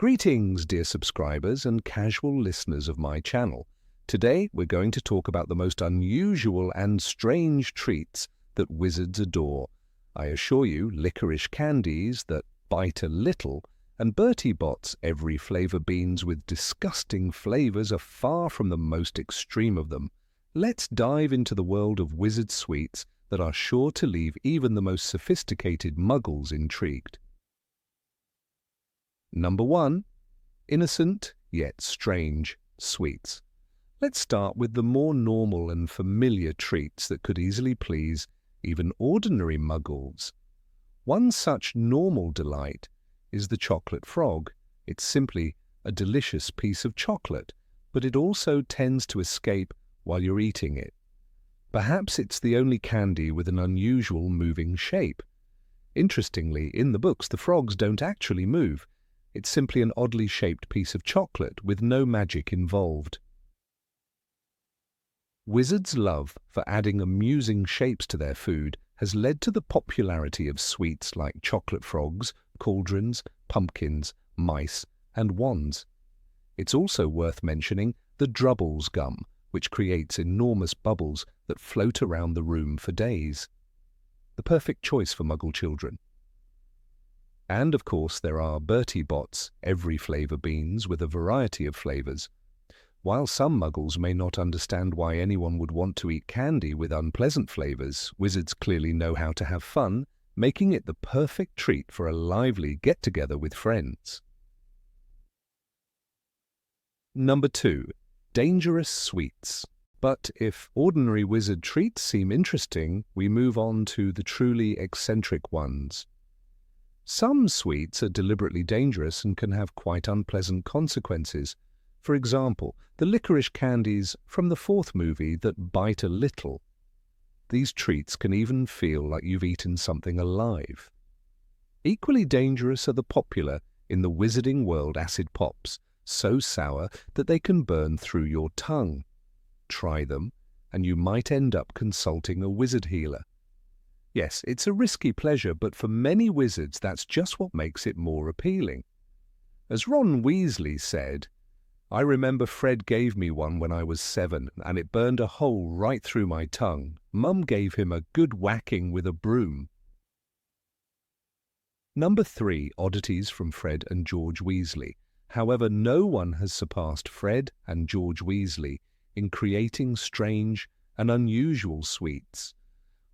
Greetings, dear subscribers and casual listeners of my channel. Today, we're going to talk about the most unusual and strange treats that wizards adore. I assure you, licorice candies that bite a little and Bertie Bott's every flavor beans with disgusting flavors are far from the most extreme of them. Let's dive into the world of wizard sweets that are sure to leave even the most sophisticated muggles intrigued. Number 1. Innocent yet strange sweets. Let's start with the more normal and familiar treats that could easily please even ordinary muggles. One such normal delight is the chocolate frog. It's simply a delicious piece of chocolate, but it also tends to escape while you're eating it. Perhaps it's the only candy with an unusual moving shape. Interestingly, in the books, the frogs don't actually move. It's simply an oddly shaped piece of chocolate with no magic involved. Wizards' love for adding amusing shapes to their food has led to the popularity of sweets like chocolate frogs, cauldrons, pumpkins, mice, and wands. It's also worth mentioning the Drubbles gum, which creates enormous bubbles that float around the room for days. The perfect choice for Muggle children. And of course there are Bertie Bott's every flavor beans with a variety of flavors. While some Muggles may not understand why anyone would want to eat candy with unpleasant flavors, wizards clearly know how to have fun, making it the perfect treat for a lively get-together with friends. Number 2. Dangerous sweets. But if ordinary wizard treats seem interesting, we move on to the truly eccentric ones. Some sweets are deliberately dangerous and can have quite unpleasant consequences. For example, the licorice candies from the fourth movie that bite a little. These treats can even feel like you've eaten something alive. Equally dangerous are the popular in the wizarding world acid pops, so sour that they can burn through your tongue. Try them, and you might end up consulting a wizard healer. Yes, it's a risky pleasure, but for many wizards that's just what makes it more appealing. As Ron Weasley said, "I remember Fred gave me one when I was 7, and it burned a hole right through my tongue. Mum gave him a good whacking with a broom." Number 3. Oddities from Fred and George Weasley. However, no one has surpassed Fred and George Weasley in creating strange and unusual sweets.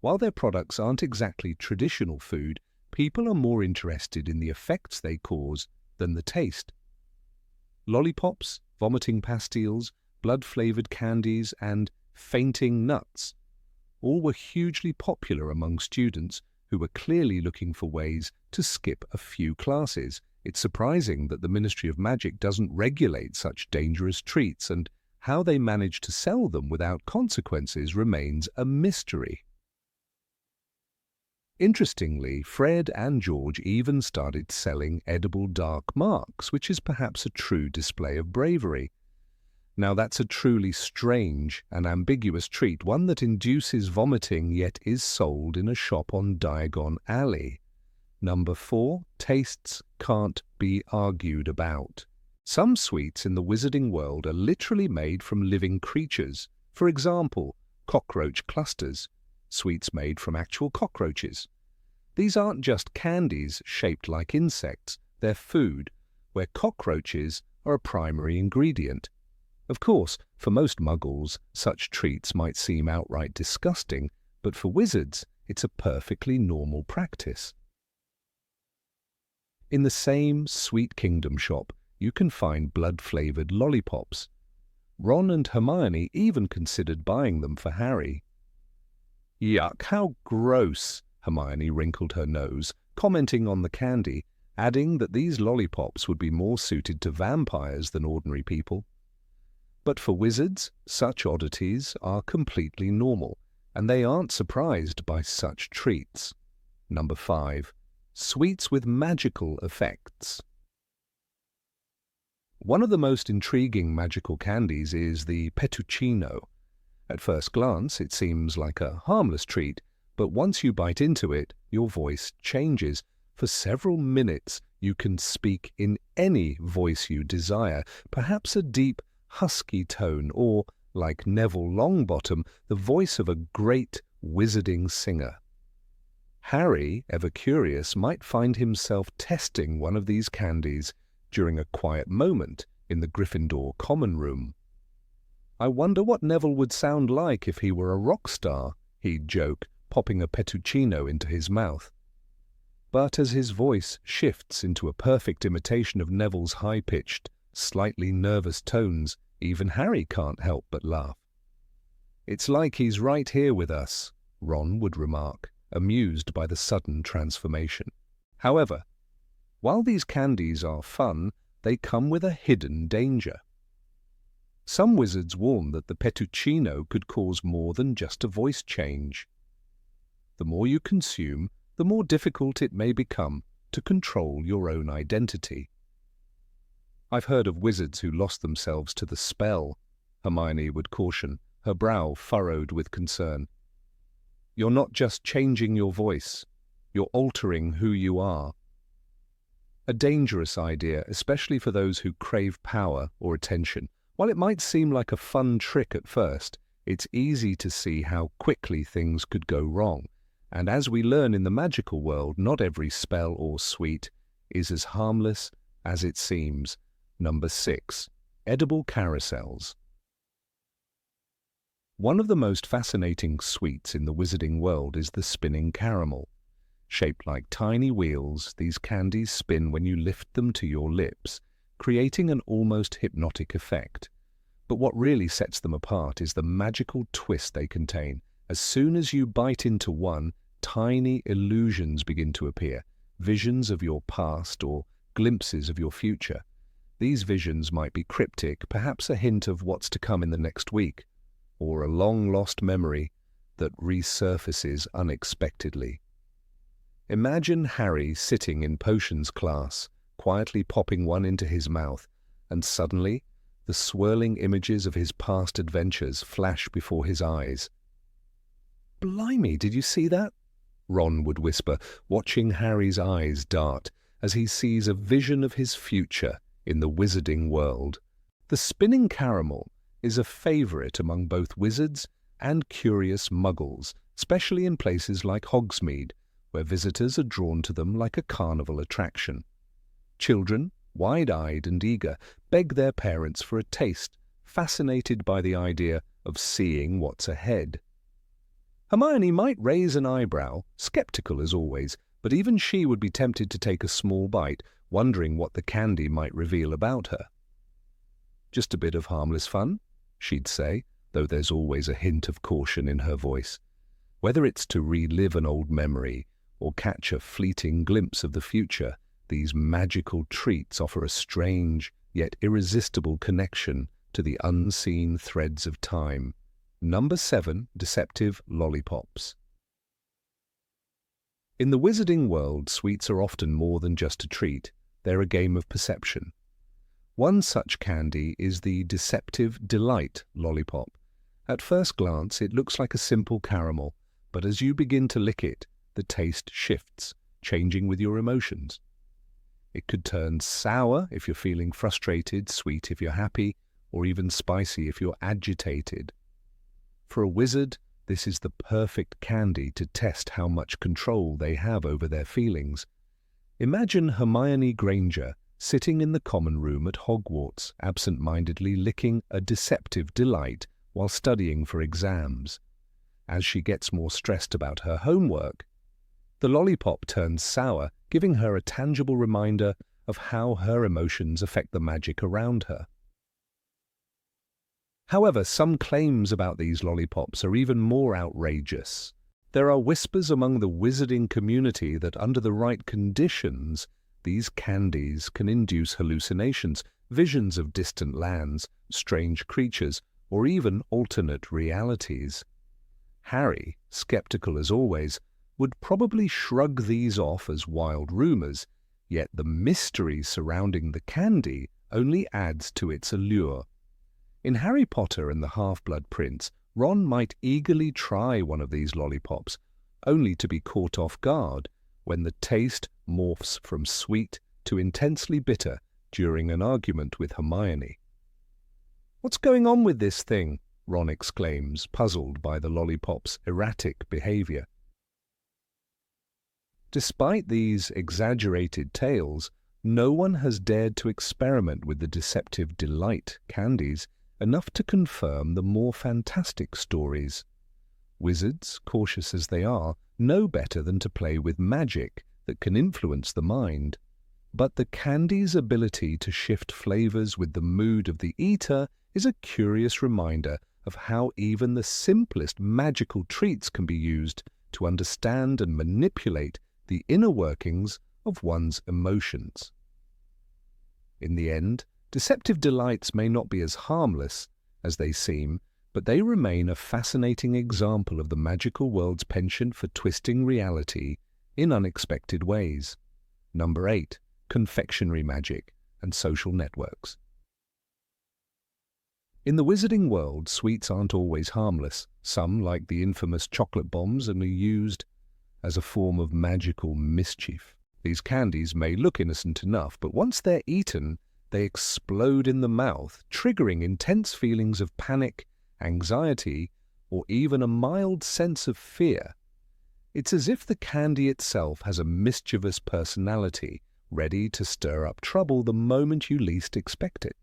While their products aren't exactly traditional food, people are more interested in the effects they cause than the taste. Lollipops, vomiting pastilles, blood-flavored candies, and fainting nuts all were hugely popular among students who were clearly looking for ways to skip a few classes. It's surprising that the Ministry of Magic doesn't regulate such dangerous treats, and how they manage to sell them without consequences remains a mystery. Interestingly, Fred and George even started selling edible dark marks, which is perhaps a true display of bravery. Now that's a truly strange and ambiguous treat, one that induces vomiting yet is sold in a shop on Diagon Alley. Number 4. Tastes can't be argued about. Some sweets in the wizarding world are literally made from living creatures. For example, cockroach clusters, sweets made from actual cockroaches. These aren't just candies shaped like insects, they're food, where cockroaches are a primary ingredient. Of course, for most muggles, such treats might seem outright disgusting, but for wizards, it's a perfectly normal practice. In the same Sweet Kingdom shop, you can find blood-flavored lollipops. Ron and Hermione even considered buying them for Harry. "Yuck, how gross!" Hermione wrinkled her nose, commenting on the candy, adding that these lollipops would be more suited to vampires than ordinary people. But for wizards, such oddities are completely normal, and they aren't surprised by such treats. Number 5. Sweets with magical effects. One of the most intriguing magical candies is the peppuccino. At first glance, it seems like a harmless treat, but once you bite into it, your voice changes. For several minutes, You can speak in any voice you desire, perhaps a deep, husky tone, or, like Neville Longbottom, the voice of a great wizarding singer. Harry, ever curious, might find himself testing one of these candies during a quiet moment in the Gryffindor common room. "I wonder what Neville would sound like if he were a rock star," he'd joke, popping a peppuccino into his mouth. But as his voice shifts into a perfect imitation of Neville's high-pitched, slightly nervous tones, even Harry can't help but laugh. "It's like he's right here with us," Ron would remark, amused by the sudden transformation. However, while these candies are fun, they come with a hidden danger. Some wizards warn that the peppuccino could cause more than just a voice change. The more you consume, the more difficult it may become to control your own identity. "I've heard of wizards who lost themselves to the spell," Hermione would caution, her brow furrowed with concern. "You're not just changing your voice, you're altering who you are." A dangerous idea, especially for those who crave power or attention. While it might seem like a fun trick at first, it's easy to see how quickly things could go wrong. And as we learn in the magical world, not every spell or sweet is as harmless as it seems. Number 6. Edible carousels. One of the most fascinating sweets in the wizarding world is the spinning caramel. Shaped like tiny wheels, these candies spin when you lift them to your lips, creating an almost hypnotic effect. But what really sets them apart is the magical twist they contain. As soon as you bite into one, tiny illusions begin to appear, visions of your past or glimpses of your future. These visions might be cryptic, perhaps a hint of what's to come in the next week, or a long-lost memory that resurfaces unexpectedly. Imagine Harry sitting in potions class, quietly popping one into his mouth, and suddenly the swirling images of his past adventures flash before his eyes. "Blimey, did you see that?" Ron would whisper, watching Harry's eyes dart as he sees a vision of his future in the wizarding world. The spinning caramel is a favorite among both wizards and curious muggles, especially in places like Hogsmeade, where visitors are drawn to them like a carnival attraction. Children, wide-eyed and eager, beg their parents for a taste, fascinated by the idea of seeing what's ahead. Hermione might raise an eyebrow, skeptical as always, but even she would be tempted to take a small bite, wondering what the candy might reveal about her. "Just a bit of harmless fun," she'd say, though there's always a hint of caution in her voice. Whether it's to relive an old memory or catch a fleeting glimpse of the future, these magical treats offer a strange yet irresistible connection to the unseen threads of time. Number 7. Deceptive lollipops. In the wizarding world, sweets are often more than just a treat. They're a game of perception. One such candy is the Deceptive Delight lollipop. At first glance, it looks like a simple caramel, but as you begin to lick it, the taste shifts, changing with your emotions. It could turn sour if you're feeling frustrated, sweet if you're happy, or even spicy if you're agitated. For a wizard, this is the perfect candy to test how much control they have over their feelings. Imagine Hermione Granger sitting in the common room at Hogwarts, absent-mindedly licking a Deceptive Delight while studying for exams. As she gets more stressed about her homework, the lollipop turns sour, giving her a tangible reminder of how her emotions affect the magic around her. However, some claims about these lollipops are even more outrageous. There are whispers among the wizarding community that under the right conditions, these candies can induce hallucinations, visions of distant lands, strange creatures, or even alternate realities. Harry, skeptical as always, would probably shrug these off as wild rumors, yet the mystery surrounding the candy only adds to its allure. In Harry Potter and the Half-Blood Prince, Ron might eagerly try one of these lollipops, only to be caught off guard when the taste morphs from sweet to intensely bitter during an argument with Hermione. "What's going on with this thing?" Ron exclaims, puzzled by the lollipop's erratic behavior. Despite these exaggerated tales, no one has dared to experiment with the deceptive delight candies enough to confirm the more fantastic stories. Wizards, cautious as they are, know better than to play with magic that can influence the mind. But the candy's ability to shift flavors with the mood of the eater is a curious reminder of how even the simplest magical treats can be used to understand and manipulate the inner workings of one's emotions. In the end, deceptive delights may not be as harmless as they seem, but they remain a fascinating example of the magical world's penchant for twisting reality in unexpected ways. Number 8. Confectionery magic and social networks. In the wizarding world, sweets aren't always harmless. Some, like the infamous chocolate bombs, are used as a form of magical mischief. These candies may look innocent enough, but once they're eaten, they explode in the mouth, triggering intense feelings of panic, anxiety, or even a mild sense of fear. It's as if the candy itself has a mischievous personality, ready to stir up trouble the moment you least expect it.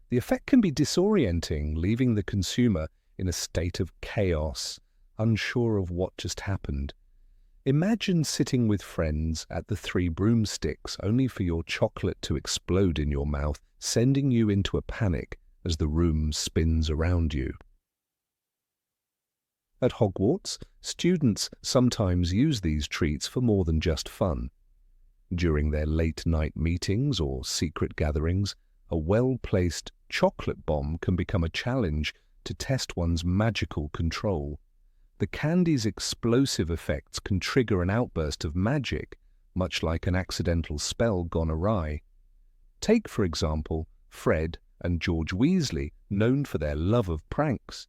The effect can be disorienting, leaving the consumer in a state of chaos, unsure of what just happened. Imagine sitting with friends at the Three Broomsticks only for your chocolate to explode in your mouth, sending you into a panic as the room spins around you. At Hogwarts, students sometimes use these treats for more than just fun. During their late-night meetings or secret gatherings, a well-placed chocolate bomb can become a challenge to test one's magical control. The candy's explosive effects can trigger an outburst of magic, much like an accidental spell gone awry. Take, for example, Fred and George Weasley, known for their love of pranks.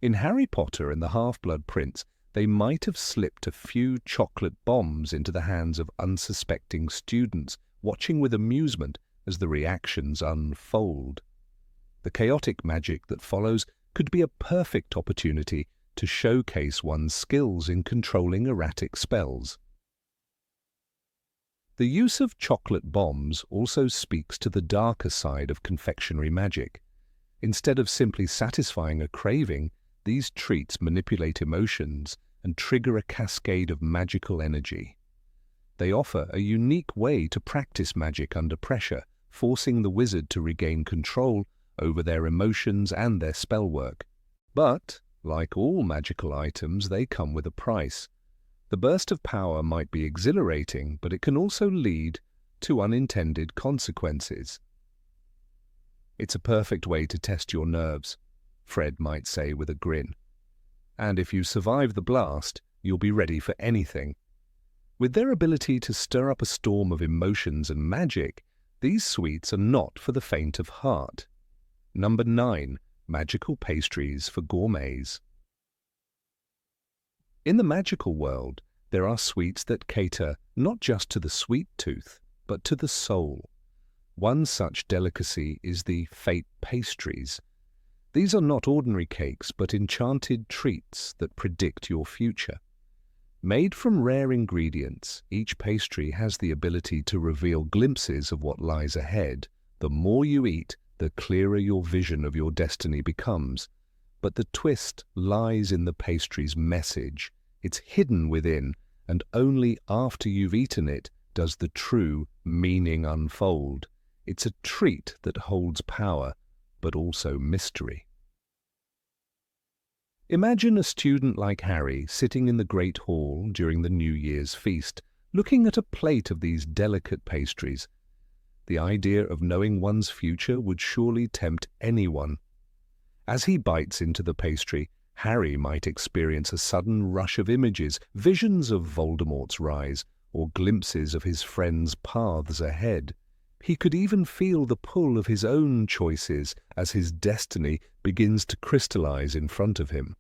In Harry Potter and the Half-Blood Prince, they might have slipped a few chocolate bombs into the hands of unsuspecting students, watching with amusement as the reactions unfold. The chaotic magic that follows could be a perfect opportunity to showcase one's skills in controlling erratic spells. The use of chocolate bombs also speaks to the darker side of confectionery magic. Instead of simply satisfying a craving, these treats manipulate emotions and trigger a cascade of magical energy. They offer a unique way to practice magic under pressure, forcing the wizard to regain control over their emotions and their spellwork. But, like all magical items, they come with a price. The burst of power might be exhilarating, but it can also lead to unintended consequences. "It's a perfect way to test your nerves," Fred might say with a grin. "And if you survive the blast, you'll be ready for anything." With their ability to stir up a storm of emotions and magic, these sweets are not for the faint of heart. Number 9. Magical pastries for gourmets. In the magical world, there are sweets that cater not just to the sweet tooth, but to the soul. One such delicacy is the fate pastries. These are not ordinary cakes, but enchanted treats that predict your future. Made from rare ingredients, each pastry has the ability to reveal glimpses of what lies ahead. The more you eat, the clearer your vision of your destiny becomes. But the twist lies in the pastry's message. It's hidden within, and only after you've eaten it does the true meaning unfold. It's a treat that holds power, but also mystery. Imagine a student like Harry sitting in the Great Hall during the New Year's feast, looking at a plate of these delicate pastries. The idea of knowing one's future would surely tempt anyone. As he bites into the pastry, Harry might experience a sudden rush of images, visions of Voldemort's rise, or glimpses of his friends' paths ahead. He could even feel the pull of his own choices as his destiny begins to crystallize in front of him.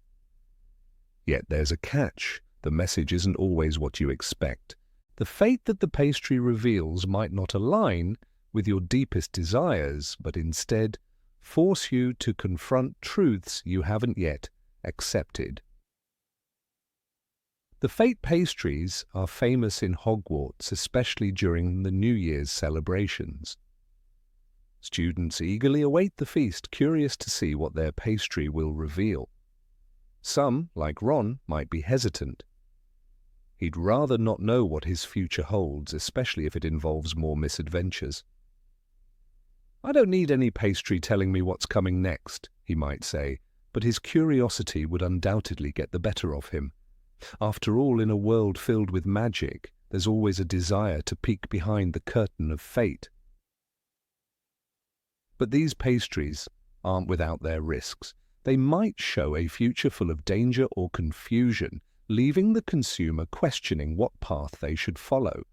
Yet there's a catch. The message isn't always what you expect. The fate that the pastry reveals might not align with your deepest desires, but instead force you to confront truths you haven't yet accepted. The fate pastries are famous in Hogwarts, especially during the New Year's celebrations. Students eagerly await the feast, curious to see what their pastry will reveal. Some, like Ron, might be hesitant. He'd rather not know what his future holds, especially if it involves more misadventures. "I don't need any pastry telling me what's coming next," he might say, but his curiosity would undoubtedly get the better of him. After all, in a world filled with magic, there's always a desire to peek behind the curtain of fate. But these pastries aren't without their risks. They might show a future full of danger or confusion, leaving the consumer questioning what path they should follow.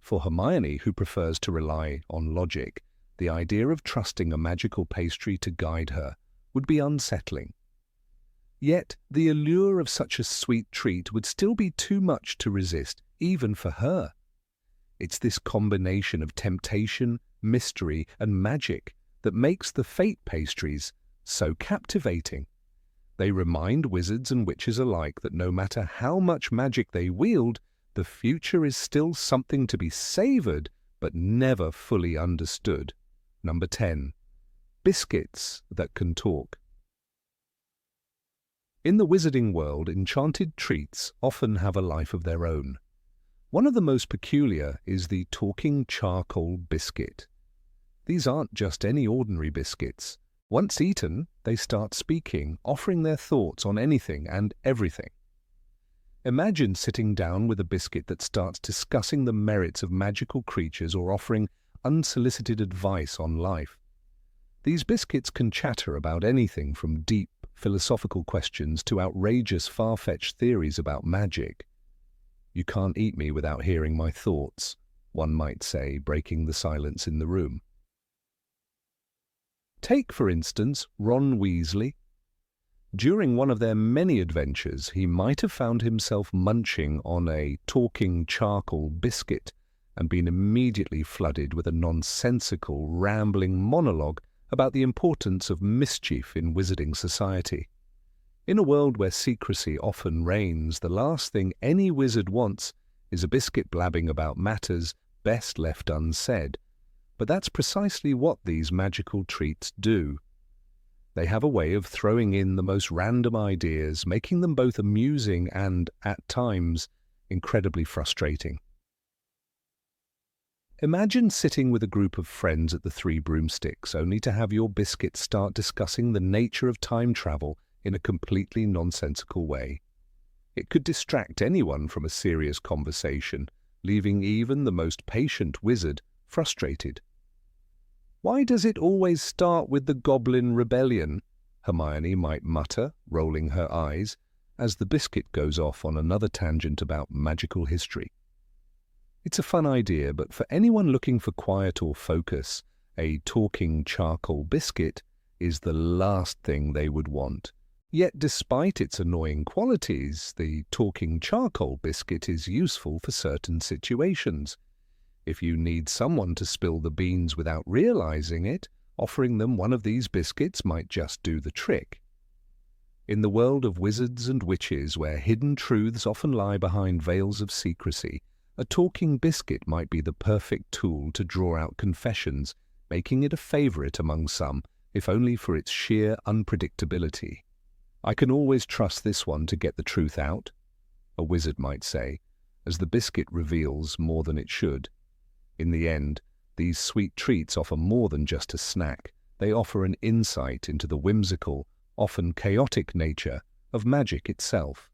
For Hermione, who prefers to rely on logic, the idea of trusting a magical pastry to guide her would be unsettling. Yet the allure of such a sweet treat would still be too much to resist, even for her. It's this combination of temptation, mystery, and magic that makes the fate pastries so captivating. They remind wizards and witches alike that no matter how much magic they wield, the future is still something to be savoured but never fully understood. Number 10. Biscuits that can talk. In the wizarding world, enchanted treats often have a life of their own. One of the most peculiar is the talking charcoal biscuit. These aren't just any ordinary biscuits. Once eaten, they start speaking, offering their thoughts on anything and everything. Imagine sitting down with a biscuit that starts discussing the merits of magical creatures or offering unsolicited advice on life. These biscuits can chatter about anything from deep philosophical questions to outrageous, far-fetched theories about magic. "You can't eat me without hearing my thoughts," one might say, breaking the silence in the room. Take, for instance, Ron Weasley. During one of their many adventures, he might have found himself munching on a talking charcoal biscuit and been immediately flooded with a nonsensical, rambling monologue about the importance of mischief in wizarding society. In a world where secrecy often reigns, the last thing any wizard wants is a biscuit blabbing about matters best left unsaid. But that's precisely what these magical treats do. They have a way of throwing in the most random ideas, making them both amusing and, at times, incredibly frustrating. Imagine sitting with a group of friends at the Three Broomsticks, only to have your biscuit start discussing the nature of time travel in a completely nonsensical way. It could distract anyone from a serious conversation, leaving even the most patient wizard frustrated. "Why does it always start with the Goblin Rebellion?" Hermione might mutter, rolling her eyes, as the biscuit goes off on another tangent about magical history. It's a fun idea, but for anyone looking for quiet or focus, a talking charcoal biscuit is the last thing they would want. Yet despite its annoying qualities, the talking charcoal biscuit is useful for certain situations. If you need someone to spill the beans without realizing it, offering them one of these biscuits might just do the trick. In the world of wizards and witches, where hidden truths often lie behind veils of secrecy, a talking biscuit might be the perfect tool to draw out confessions, making it a favorite among some, if only for its sheer unpredictability. "I can always trust this one to get the truth out," a wizard might say, as the biscuit reveals more than it should. In the end, these sweet treats offer more than just a snack. They offer an insight into the whimsical, often chaotic nature of magic itself.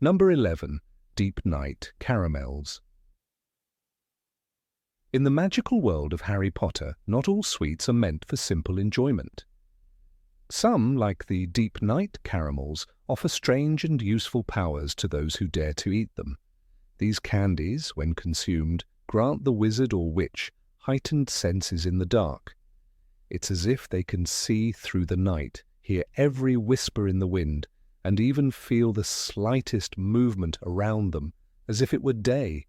Number 11. Deep Night Caramels. In the magical world of Harry Potter, not all sweets are meant for simple enjoyment. Some, like the Deep Night Caramels, offer strange and useful powers to those who dare to eat them. These candies, when consumed, grant the wizard or witch heightened senses in the dark. It's as if they can see through the night, hear every whisper in the wind, and even feel the slightest movement around them, as if it were day.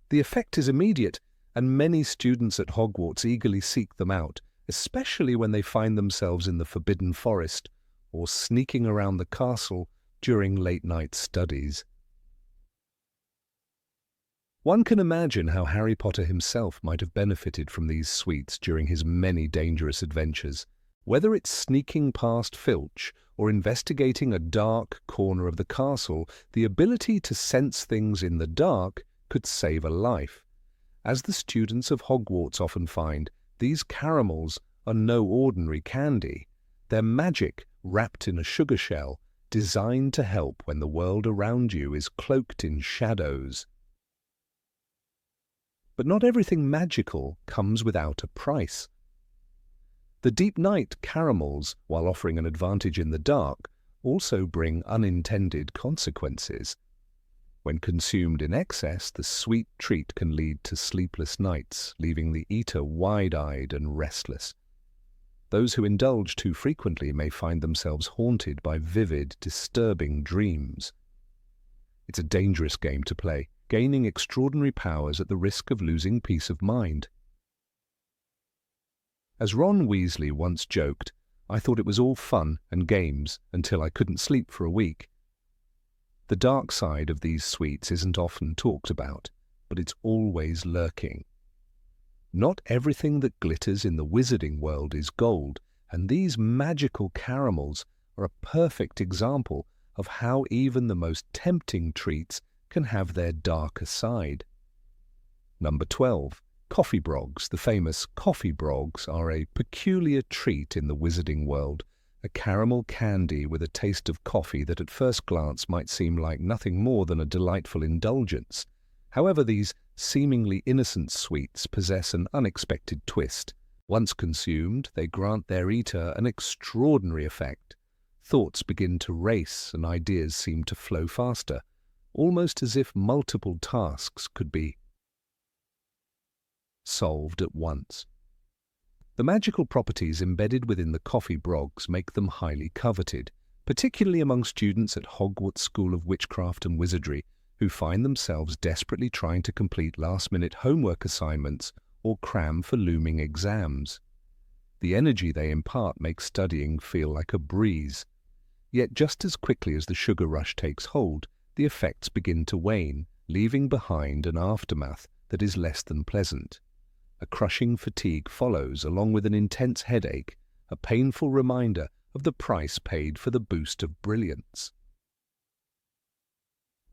The effect is immediate, and many students at Hogwarts eagerly seek them out, especially when they find themselves in the Forbidden Forest or sneaking around the castle during late-night studies. One can imagine how Harry Potter himself might have benefited from these sweets during his many dangerous adventures. Whether it's sneaking past Filch or investigating a dark corner of the castle, the ability to sense things in the dark could save a life. As the students of Hogwarts often find, these caramels are no ordinary candy. They're magic wrapped in a sugar shell, designed to help when the world around you is cloaked in shadows. But not everything magical comes without a price. The Deep Night caramels, while offering an advantage in the dark, also bring unintended consequences. When consumed in excess, the sweet treat can lead to sleepless nights, leaving the eater wide-eyed and restless. Those who indulge too frequently may find themselves haunted by vivid, disturbing dreams. It's a dangerous game to play, gaining extraordinary powers at the risk of losing peace of mind. As Ron Weasley once joked, I thought it was all fun and games until I couldn't sleep for a week. The dark side of these sweets isn't often talked about, but it's always lurking. Not everything that glitters in the wizarding world is gold, and these magical caramels are a perfect example of how even the most tempting treats can have their darker side. Number 12. Coffee brogs. The famous coffee brogs are a peculiar treat in the wizarding world, a caramel candy with a taste of coffee that at first glance might seem like nothing more than a delightful indulgence. However, these seemingly innocent sweets possess an unexpected twist. Once consumed, they grant their eater an extraordinary effect. Thoughts begin to race and ideas seem to flow faster, almost as if multiple tasks could be solved at once. The magical properties embedded within the coffee brogs make them highly coveted, particularly among students at Hogwarts School of Witchcraft and Wizardry, who find themselves desperately trying to complete last-minute homework assignments or cram for looming exams. The energy they impart makes studying feel like a breeze. Yet just as quickly as the sugar rush takes hold, the effects begin to wane, leaving behind an aftermath that is less than pleasant. A crushing fatigue follows, along with an intense headache, a painful reminder of the price paid for the boost of brilliance.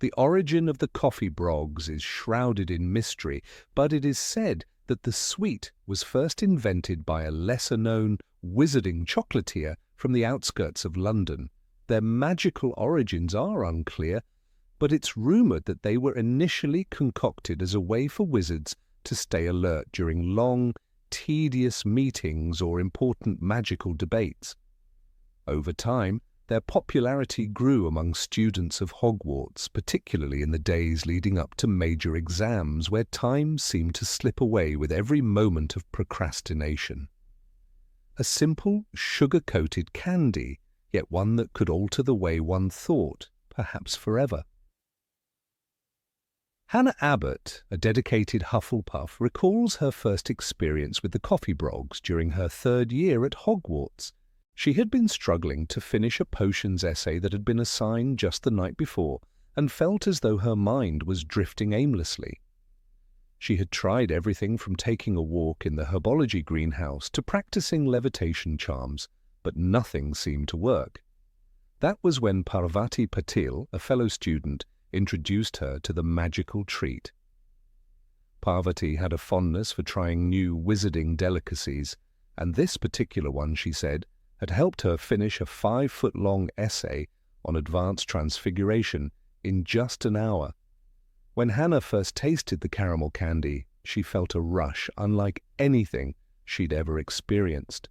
The origin of the coffee brogs is shrouded in mystery, but it is said that the sweet was first invented by a lesser-known wizarding chocolatier from the outskirts of London. Their magical origins are unclear, but it's rumoured that they were initially concocted as a way for wizards to stay alert during long, tedious meetings or important magical debates. Over time, their popularity grew among students of Hogwarts, particularly in the days leading up to major exams where time seemed to slip away with every moment of procrastination. A simple, sugar-coated candy, yet one that could alter the way one thought, perhaps forever. Hannah Abbott, a dedicated Hufflepuff, recalls her first experience with the coffee brogs during her third year at Hogwarts. She had been struggling to finish a potions essay that had been assigned just the night before and felt as though her mind was drifting aimlessly. She had tried everything from taking a walk in the herbology greenhouse to practicing levitation charms, but nothing seemed to work. That was when Parvati Patil, a fellow student, introduced her to the magical treat. Parvati had a fondness for trying new wizarding delicacies, and this particular one, she said, had helped her finish a 5-foot-long essay on advanced transfiguration in just an hour. When Hannah first tasted the caramel candy, she felt a rush unlike anything she'd ever experienced.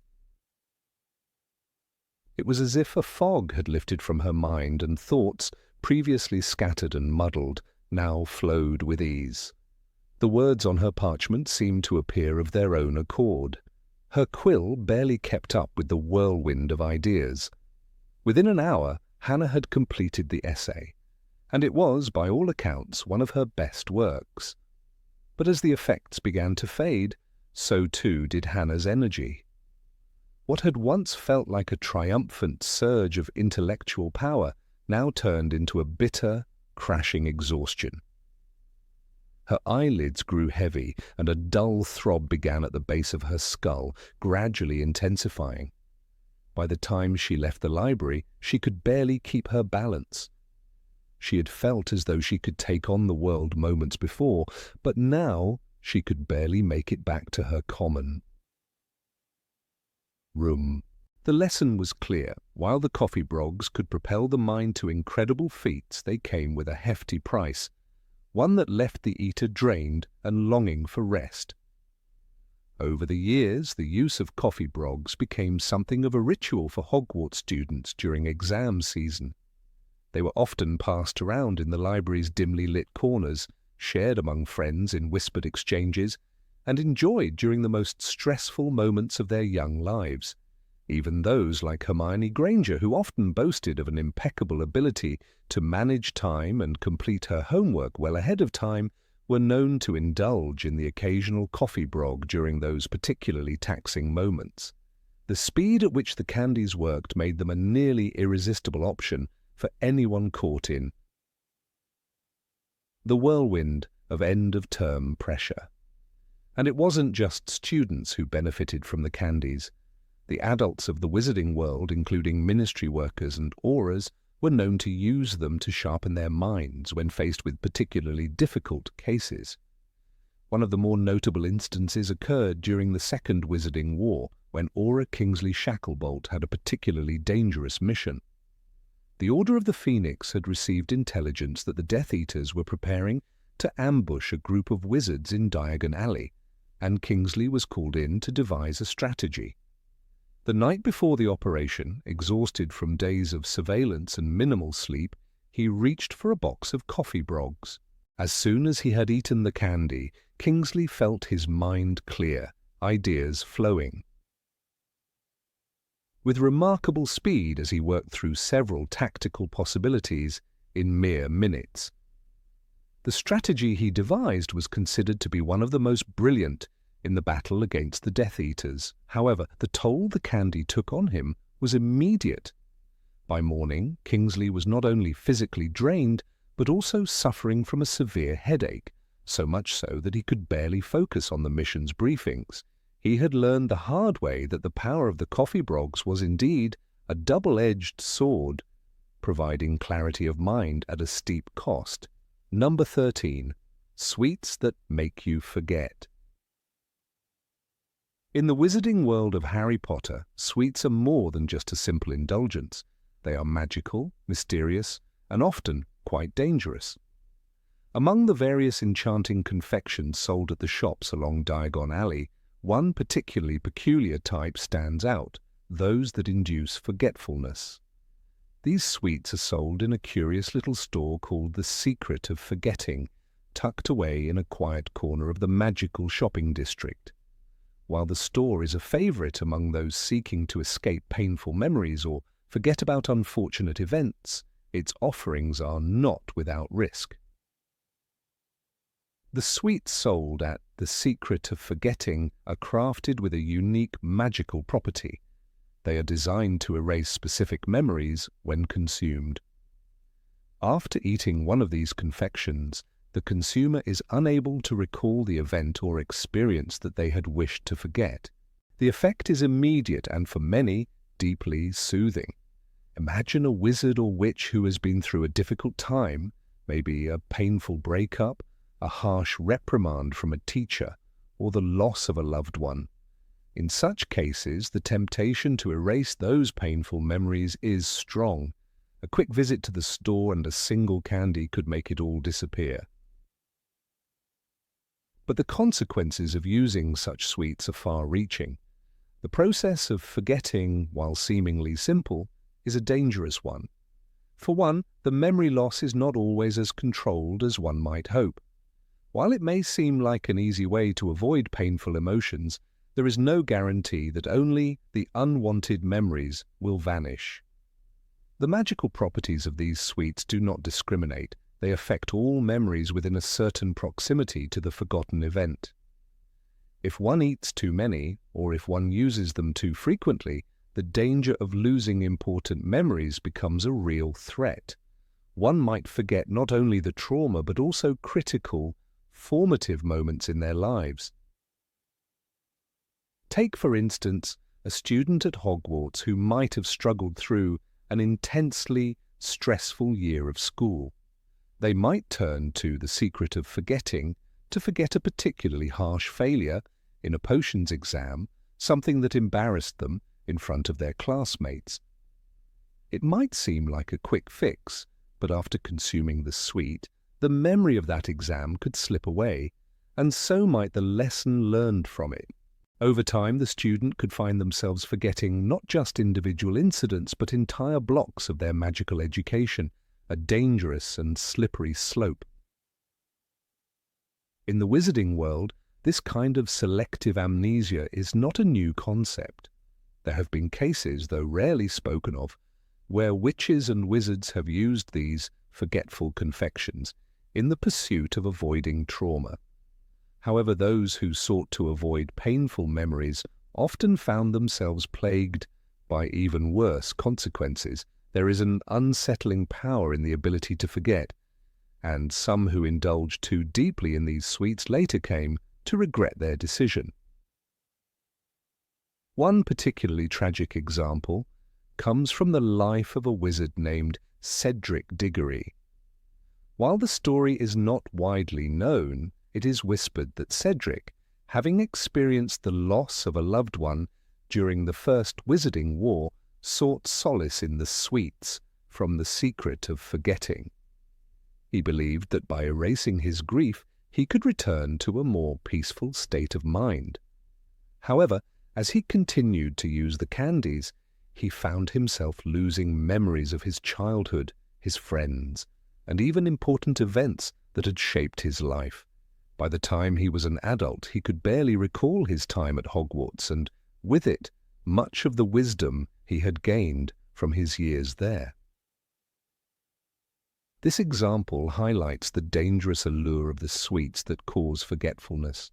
It was as if a fog had lifted from her mind and thoughts, previously scattered and muddled, now flowed with ease. The words on her parchment seemed to appear of their own accord. Her quill barely kept up with the whirlwind of ideas. Within an hour, Hannah had completed the essay, and it was, by all accounts, one of her best works. But as the effects began to fade, so too did Hannah's energy. What had once felt like a triumphant surge of intellectual power now turned into a bitter, crashing exhaustion. Her eyelids grew heavy, and a dull throb began at the base of her skull, gradually intensifying. By the time she left the library, she could barely keep her balance. She had felt as though she could take on the world moments before, but now she could barely make it back to her common room. The lesson was clear. While the coffee brogs could propel the mind to incredible feats, they came with a hefty price, one that left the eater drained and longing for rest. Over the years, the use of coffee brogs became something of a ritual for Hogwarts students during exam season. They were often passed around in the library's dimly lit corners, shared among friends in whispered exchanges, and enjoyed during the most stressful moments of their young lives. Even those like Hermione Granger, who often boasted of an impeccable ability to manage time and complete her homework well ahead of time, were known to indulge in the occasional coffee brog during those particularly taxing moments. The speed at which the candies worked made them a nearly irresistible option for anyone caught in the whirlwind of end-of-term pressure. And it wasn't just students who benefited from the candies. The adults of the wizarding world, including ministry workers and aurors, were known to use them to sharpen their minds when faced with particularly difficult cases. One of the more notable instances occurred during the Second Wizarding War, when Auror Kingsley Shacklebolt had a particularly dangerous mission. The Order of the Phoenix had received intelligence that the Death Eaters were preparing to ambush a group of wizards in Diagon Alley, and Kingsley was called in to devise a strategy. The night before the operation, exhausted from days of surveillance and minimal sleep, he reached for a box of coffee brogs. As soon as he had eaten the candy, Kingsley felt his mind clear, ideas flowing with remarkable speed as he worked through several tactical possibilities in mere minutes. The strategy he devised was considered to be one of the most brilliant in the battle against the Death Eaters. However, the toll the candy took on him was immediate. By morning, Kingsley was not only physically drained, but also suffering from a severe headache, so much so that he could barely focus on the mission's briefings. He had learned the hard way that the power of the coffee brogs was indeed a double-edged sword, providing clarity of mind at a steep cost. Number 13. Sweets that make you forget. In the wizarding world of Harry Potter, sweets are more than just a simple indulgence. They are magical, mysterious, and often quite dangerous. Among the various enchanting confections sold at the shops along Diagon Alley, one particularly peculiar type stands out, those that induce forgetfulness. These sweets are sold in a curious little store called The Secret of Forgetting, tucked away in a quiet corner of the magical shopping district. While the store is a favorite among those seeking to escape painful memories or forget about unfortunate events, its offerings are not without risk. The sweets sold at The Secret of Forgetting are crafted with a unique magical property. They are designed to erase specific memories when consumed. After eating one of these confections, the consumer is unable to recall the event or experience that they had wished to forget. The effect is immediate and, for many, deeply soothing. Imagine a wizard or witch who has been through a difficult time, maybe a painful breakup, a harsh reprimand from a teacher, or the loss of a loved one. In such cases, the temptation to erase those painful memories is strong. A quick visit to the store and a single candy could make it all disappear. But the consequences of using such sweets are far-reaching. The process of forgetting, while seemingly simple, is a dangerous one. For one, the memory loss is not always as controlled as one might hope. While it may seem like an easy way to avoid painful emotions, there is no guarantee that only the unwanted memories will vanish. The magical properties of these sweets do not discriminate. They affect all memories within a certain proximity to the forgotten event. If one eats too many, or if one uses them too frequently, the danger of losing important memories becomes a real threat. One might forget not only the trauma but also critical, formative moments in their lives. Take, for instance, a student at Hogwarts who might have struggled through an intensely stressful year of school. They might turn to the secret of forgetting to forget a particularly harsh failure in a potions exam, something that embarrassed them in front of their classmates. It might seem like a quick fix, but after consuming the sweet, the memory of that exam could slip away, and so might the lesson learned from it. Over time, the student could find themselves forgetting not just individual incidents, but entire blocks of their magical education, a dangerous and slippery slope. In the wizarding world, this kind of selective amnesia is not a new concept. There have been cases, though rarely spoken of, where witches and wizards have used these forgetful confections in the pursuit of avoiding trauma. However, those who sought to avoid painful memories often found themselves plagued by even worse consequences. There is an unsettling power in the ability to forget, and some who indulged too deeply in these sweets later came to regret their decision. One particularly tragic example comes from the life of a wizard named Cedric Diggory. While the story is not widely known, it is whispered that Cedric, having experienced the loss of a loved one during the First Wizarding War, sought solace in the sweets from the secret of forgetting. He believed that by erasing his grief, he could return to a more peaceful state of mind. However, as he continued to use the candies, he found himself losing memories of his childhood, his friends, and even important events that had shaped his life. By the time he was an adult, he could barely recall his time at Hogwarts, and with it, much of the wisdom he had gained from his years there. This example highlights the dangerous allure of the sweets that cause forgetfulness.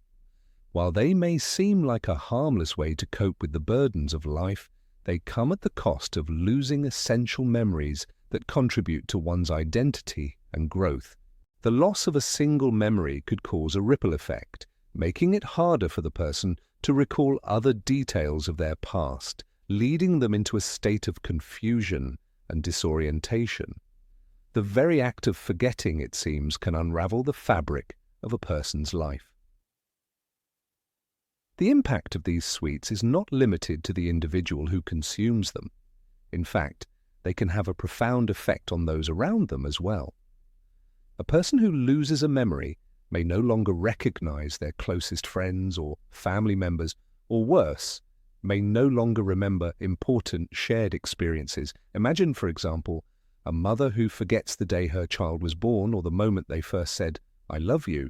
While they may seem like a harmless way to cope with the burdens of life, they come at the cost of losing essential memories that contribute to one's identity and growth. The loss of a single memory could cause a ripple effect, making it harder for the person to recall other details of their past, leading them into a state of confusion and disorientation. The very act of forgetting, it seems, can unravel the fabric of a person's life. The impact of these sweets is not limited to the individual who consumes them. In fact, they can have a profound effect on those around them as well. A person who loses a memory may no longer recognize their closest friends or family members, or worse, may no longer remember important shared experiences. Imagine, for example, a mother who forgets the day her child was born or the moment they first said, "I love you."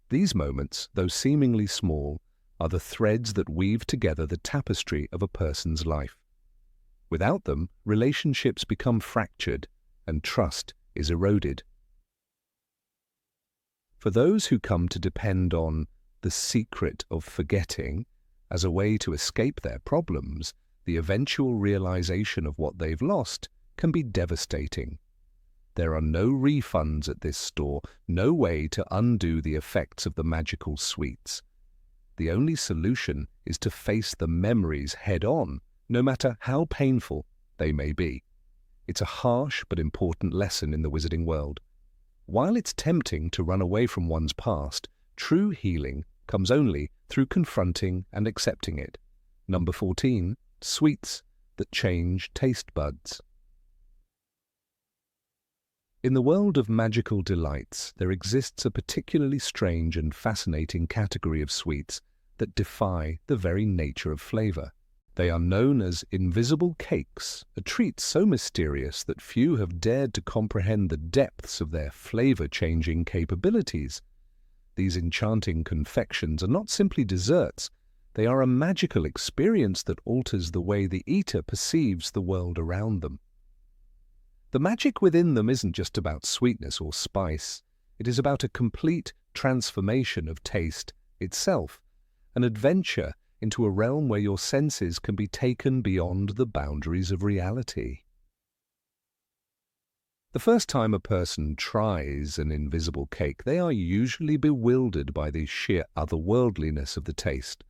These moments, though seemingly small, are the threads that weave together the tapestry of a person's life. Without them, relationships become fractured and trust is eroded. For those who come to depend on the secret of forgetting as a way to escape their problems, the eventual realization of what they've lost can be devastating. There are no refunds at this store, no way to undo the effects of the magical sweets. The only solution is to face the memories head-on, no matter how painful they may be. It's a harsh but important lesson in the wizarding world. While it's tempting to run away from one's past, true healing comes only through confronting and accepting it. Number 14, sweets that change taste buds. In the world of magical delights, there exists a particularly strange and fascinating category of sweets that defy the very nature of flavor. They are known as invisible cakes, a treat so mysterious that few have dared to comprehend the depths of their flavor-changing capabilities. These enchanting confections are not simply desserts, they are a magical experience that alters the way the eater perceives the world around them. The magic within them isn't just about sweetness or spice. It is about a complete transformation of taste itself, an adventure into a realm where your senses can be taken beyond the boundaries of reality. The first time a person tries an invisible cake, they are usually bewildered by the sheer otherworldliness of the taste.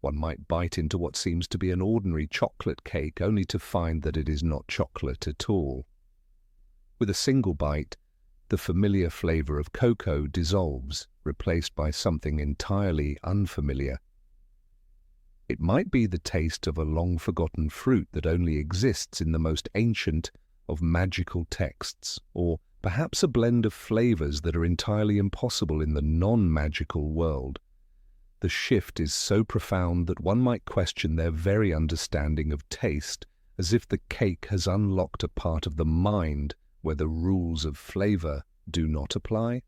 One might bite into what seems to be an ordinary chocolate cake only to find that it is not chocolate at all. With a single bite, the familiar flavor of cocoa dissolves, replaced by something entirely unfamiliar. It might be the taste of a long-forgotten fruit that only exists in the most ancient of magical texts, or perhaps a blend of flavors that are entirely impossible in the non-magical world. The shift is so profound that one might question their very understanding of taste, as if the cake has unlocked a part of the mind where the rules of flavor do not apply.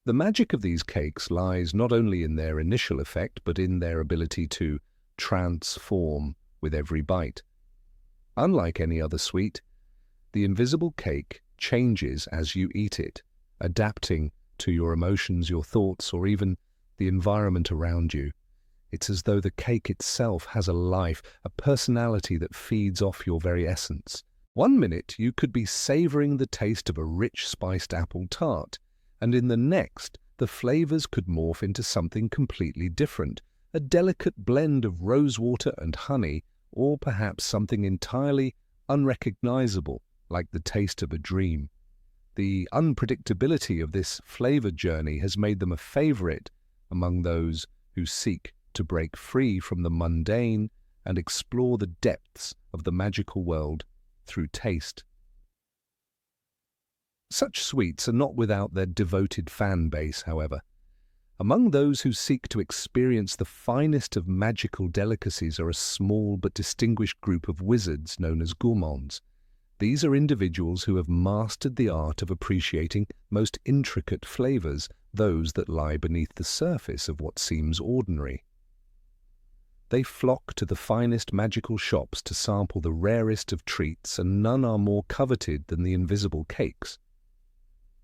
The magic of these cakes lies not only in their initial effect, but in their ability to transform with every bite. Unlike any other sweet, the invisible cake changes as you eat it, adapting to your emotions, your thoughts, or even the environment around you. It's as though the cake itself has a life, a personality that feeds off your very essence. One minute you could be savoring the taste of a rich spiced apple tart, and in the next the flavors could morph into something completely different, a delicate blend of rosewater and honey, or perhaps something entirely unrecognizable, like the taste of a dream. The unpredictability of this flavor journey has made them a favorite among those who seek to break free from the mundane and explore the depths of the magical world through taste. Such sweets are not without their devoted fan base, however. Among those who seek to experience the finest of magical delicacies are a small but distinguished group of wizards known as gourmands. These are individuals who have mastered the art of appreciating most intricate flavors, those that lie beneath the surface of what seems ordinary. They flock to the finest magical shops to sample the rarest of treats, and none are more coveted than the invisible cakes.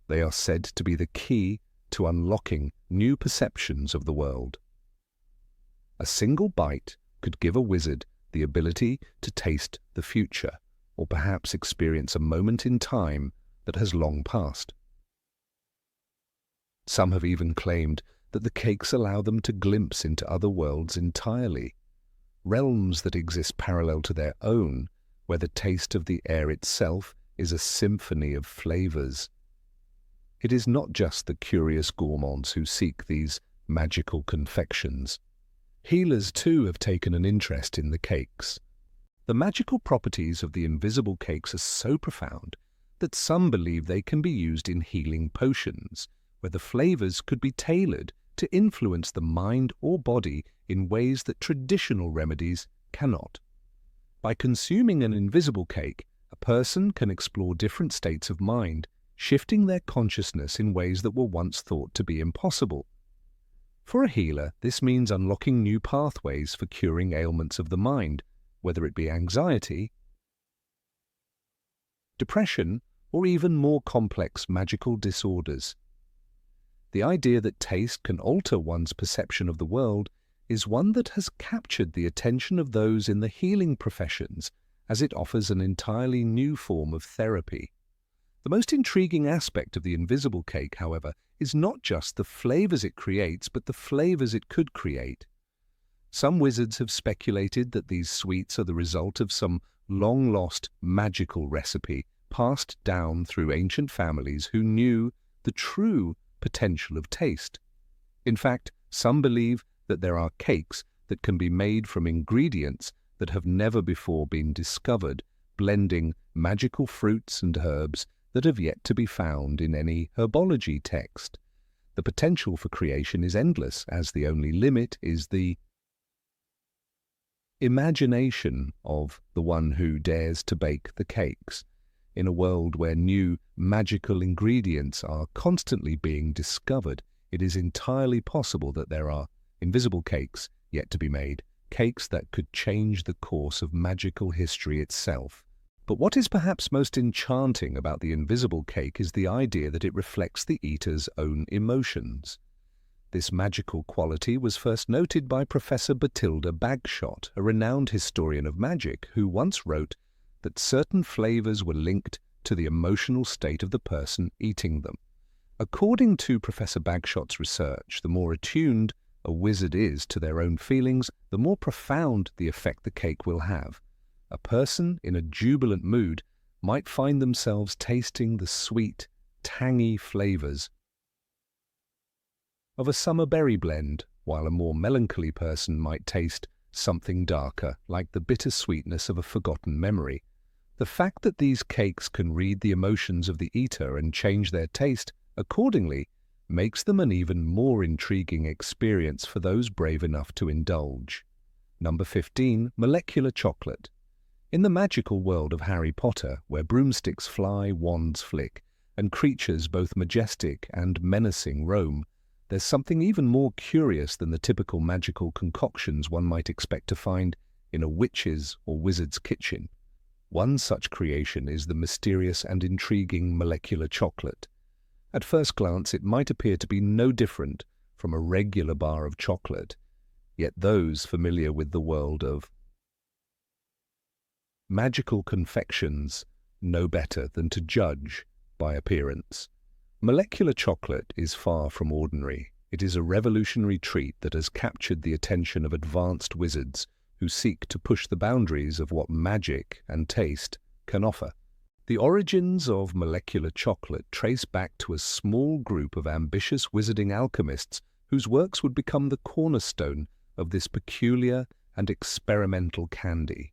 They are said to be the key to unlocking new perceptions of the world. A single bite could give a wizard the ability to taste the future, or perhaps experience a moment in time that has long passed. Some have even claimed that the cakes allow them to glimpse into other worlds entirely, realms that exist parallel to their own, where the taste of the air itself is a symphony of flavors. It is not just the curious gourmands who seek these magical confections. Healers, too, have taken an interest in the cakes. The magical properties of the invisible cakes are so profound that some believe they can be used in healing potions, where the flavors could be tailored to influence the mind or body in ways that traditional remedies cannot. By consuming an invisible cake, a person can explore different states of mind, shifting their consciousness in ways that were once thought to be impossible. For a healer, this means unlocking new pathways for curing ailments of the mind, whether it be anxiety, depression, or even more complex magical disorders. The idea that taste can alter one's perception of the world is one that has captured the attention of those in the healing professions, as it offers an entirely new form of therapy. The most intriguing aspect of the invisible cake, however, is not just the flavors it creates, but the flavors it could create. Some wizards have speculated that these sweets are the result of some long-lost magical recipe passed down through ancient families who knew the true potential of taste. In fact, some believe that there are cakes that can be made from ingredients that have never before been discovered, blending magical fruits and herbs that have yet to be found in any herbology text. The potential for creation is endless, as the only limit is the imagination of the one who dares to bake the cakes. In a world where new magical ingredients are constantly being discovered, it is entirely possible that there are invisible cakes yet to be made, cakes that could change the course of magical history itself. But what is perhaps most enchanting about the invisible cake is the idea that it reflects the eater's own emotions. This magical quality was first noted by Professor Batilda Bagshot, a renowned historian of magic, who once wrote that certain flavors were linked to the emotional state of the person eating them. According to Professor Bagshot's research, the more attuned a wizard is to their own feelings, the more profound the effect the cake will have. A person in a jubilant mood might find themselves tasting the sweet, tangy flavors of a summer berry blend, while a more melancholy person might taste something darker, like the bitter sweetness of a forgotten memory. The fact that these cakes can read the emotions of the eater and change their taste accordingly makes them an even more intriguing experience for those brave enough to indulge. Number 15. Molecular chocolate. In the magical world of Harry Potter, where broomsticks fly, wands flick, and creatures both majestic and menacing roam, there's something even more curious than the typical magical concoctions one might expect to find in a witch's or wizard's kitchen. One such creation is the mysterious and intriguing molecular chocolate. At first glance, it might appear to be no different from a regular bar of chocolate, yet those familiar with the world of magical confections know better than to judge by appearance. Molecular chocolate is far from ordinary. It is a revolutionary treat that has captured the attention of advanced wizards who seek to push the boundaries of what magic and taste can offer. The origins of molecular chocolate trace back to a small group of ambitious wizarding alchemists whose works would become the cornerstone of this peculiar and experimental candy.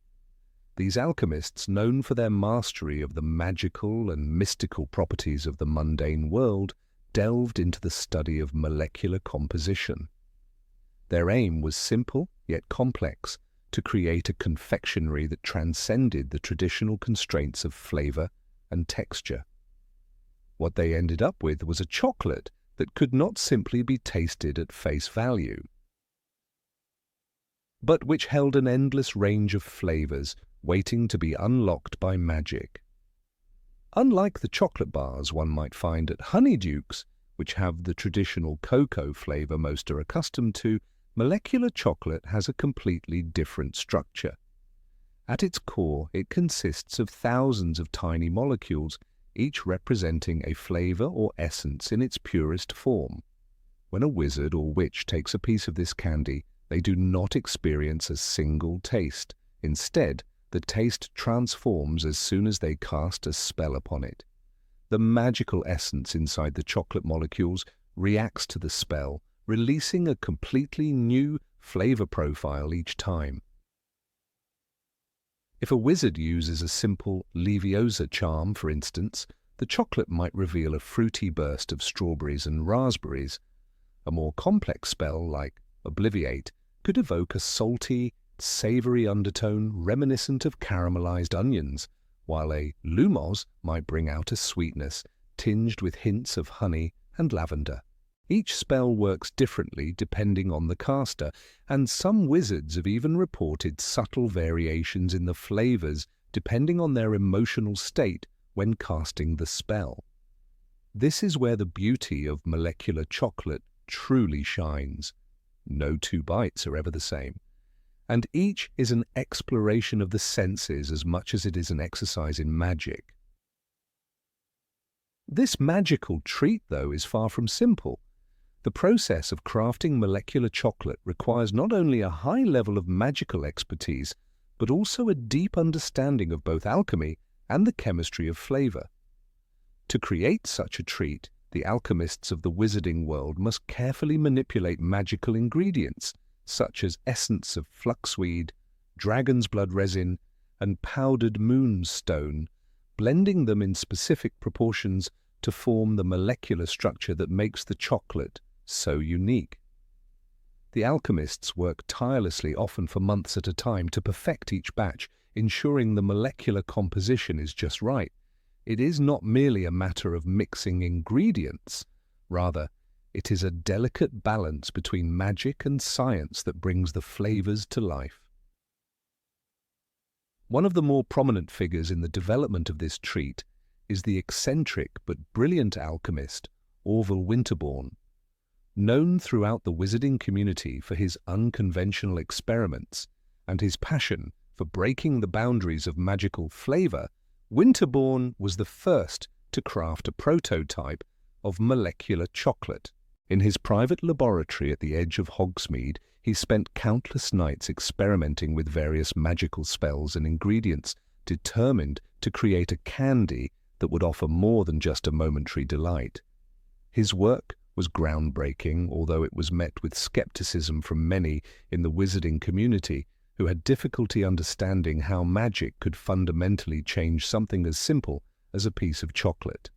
These alchemists, known for their mastery of the magical and mystical properties of the mundane world, delved into the study of molecular composition. Their aim was simple yet complex, to create a confectionery that transcended the traditional constraints of flavor and texture. What they ended up with was a chocolate that could not simply be tasted at face value, but which held an endless range of flavors waiting to be unlocked by magic. Unlike the chocolate bars one might find at Honeydukes, which have the traditional cocoa flavor most are accustomed to, molecular chocolate has a completely different structure. At its core, it consists of thousands of tiny molecules, each representing a flavor or essence in its purest form. When a wizard or witch takes a piece of this candy, they do not experience a single taste. Instead, the taste transforms as soon as they cast a spell upon it. The magical essence inside the chocolate molecules reacts to the spell, releasing a completely new flavor profile each time. If a wizard uses a simple Leviosa charm, for instance, the chocolate might reveal a fruity burst of strawberries and raspberries. A more complex spell, like Obliviate, could evoke a salty, savory undertone reminiscent of caramelized onions, while a Lumos might bring out a sweetness tinged with hints of honey and lavender. Each spell works differently depending on the caster, and some wizards have even reported subtle variations in the flavors depending on their emotional state when casting the spell. This is where the beauty of molecular chocolate truly shines. No two bites are ever the same, and each is an exploration of the senses as much as it is an exercise in magic. This magical treat, though, is far from simple. The process of crafting molecular chocolate requires not only a high level of magical expertise, but also a deep understanding of both alchemy and the chemistry of flavor. To create such a treat, the alchemists of the wizarding world must carefully manipulate magical ingredients, such as essence of fluxweed, dragon's blood resin, and powdered moonstone, blending them in specific proportions to form the molecular structure that makes the chocolate so unique. The alchemists work tirelessly, often for months at a time, to perfect each batch, ensuring the molecular composition is just right. It is not merely a matter of mixing ingredients. Rather, it is a delicate balance between magic and science that brings the flavors to life. One of the more prominent figures in the development of this treat is the eccentric but brilliant alchemist Orville Winterbourne. Known throughout the wizarding community for his unconventional experiments and his passion for breaking the boundaries of magical flavor, Winterbourne was the first to craft a prototype of molecular chocolate. In his private laboratory at the edge of Hogsmeade, he spent countless nights experimenting with various magical spells and ingredients, determined to create a candy that would offer more than just a momentary delight. His work was groundbreaking, although it was met with skepticism from many in the wizarding community who had difficulty understanding how magic could fundamentally change something as simple as a piece of chocolate.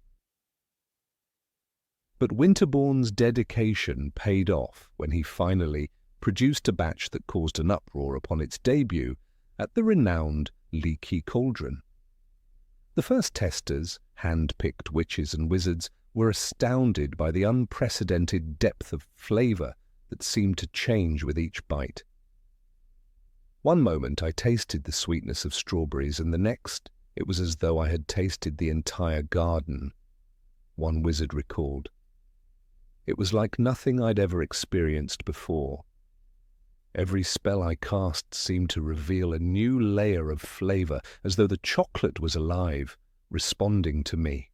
But Winterbourne's dedication paid off when he finally produced a batch that caused an uproar upon its debut at the renowned Leaky Cauldron. The first testers, hand-picked witches and wizards, were astounded by the unprecedented depth of flavor that seemed to change with each bite. One moment I tasted the sweetness of strawberries, and the next it was as though I had tasted the entire garden, one wizard recalled. It was like nothing I'd ever experienced before. Every spell I cast seemed to reveal a new layer of flavor, as though the chocolate was alive, responding to me.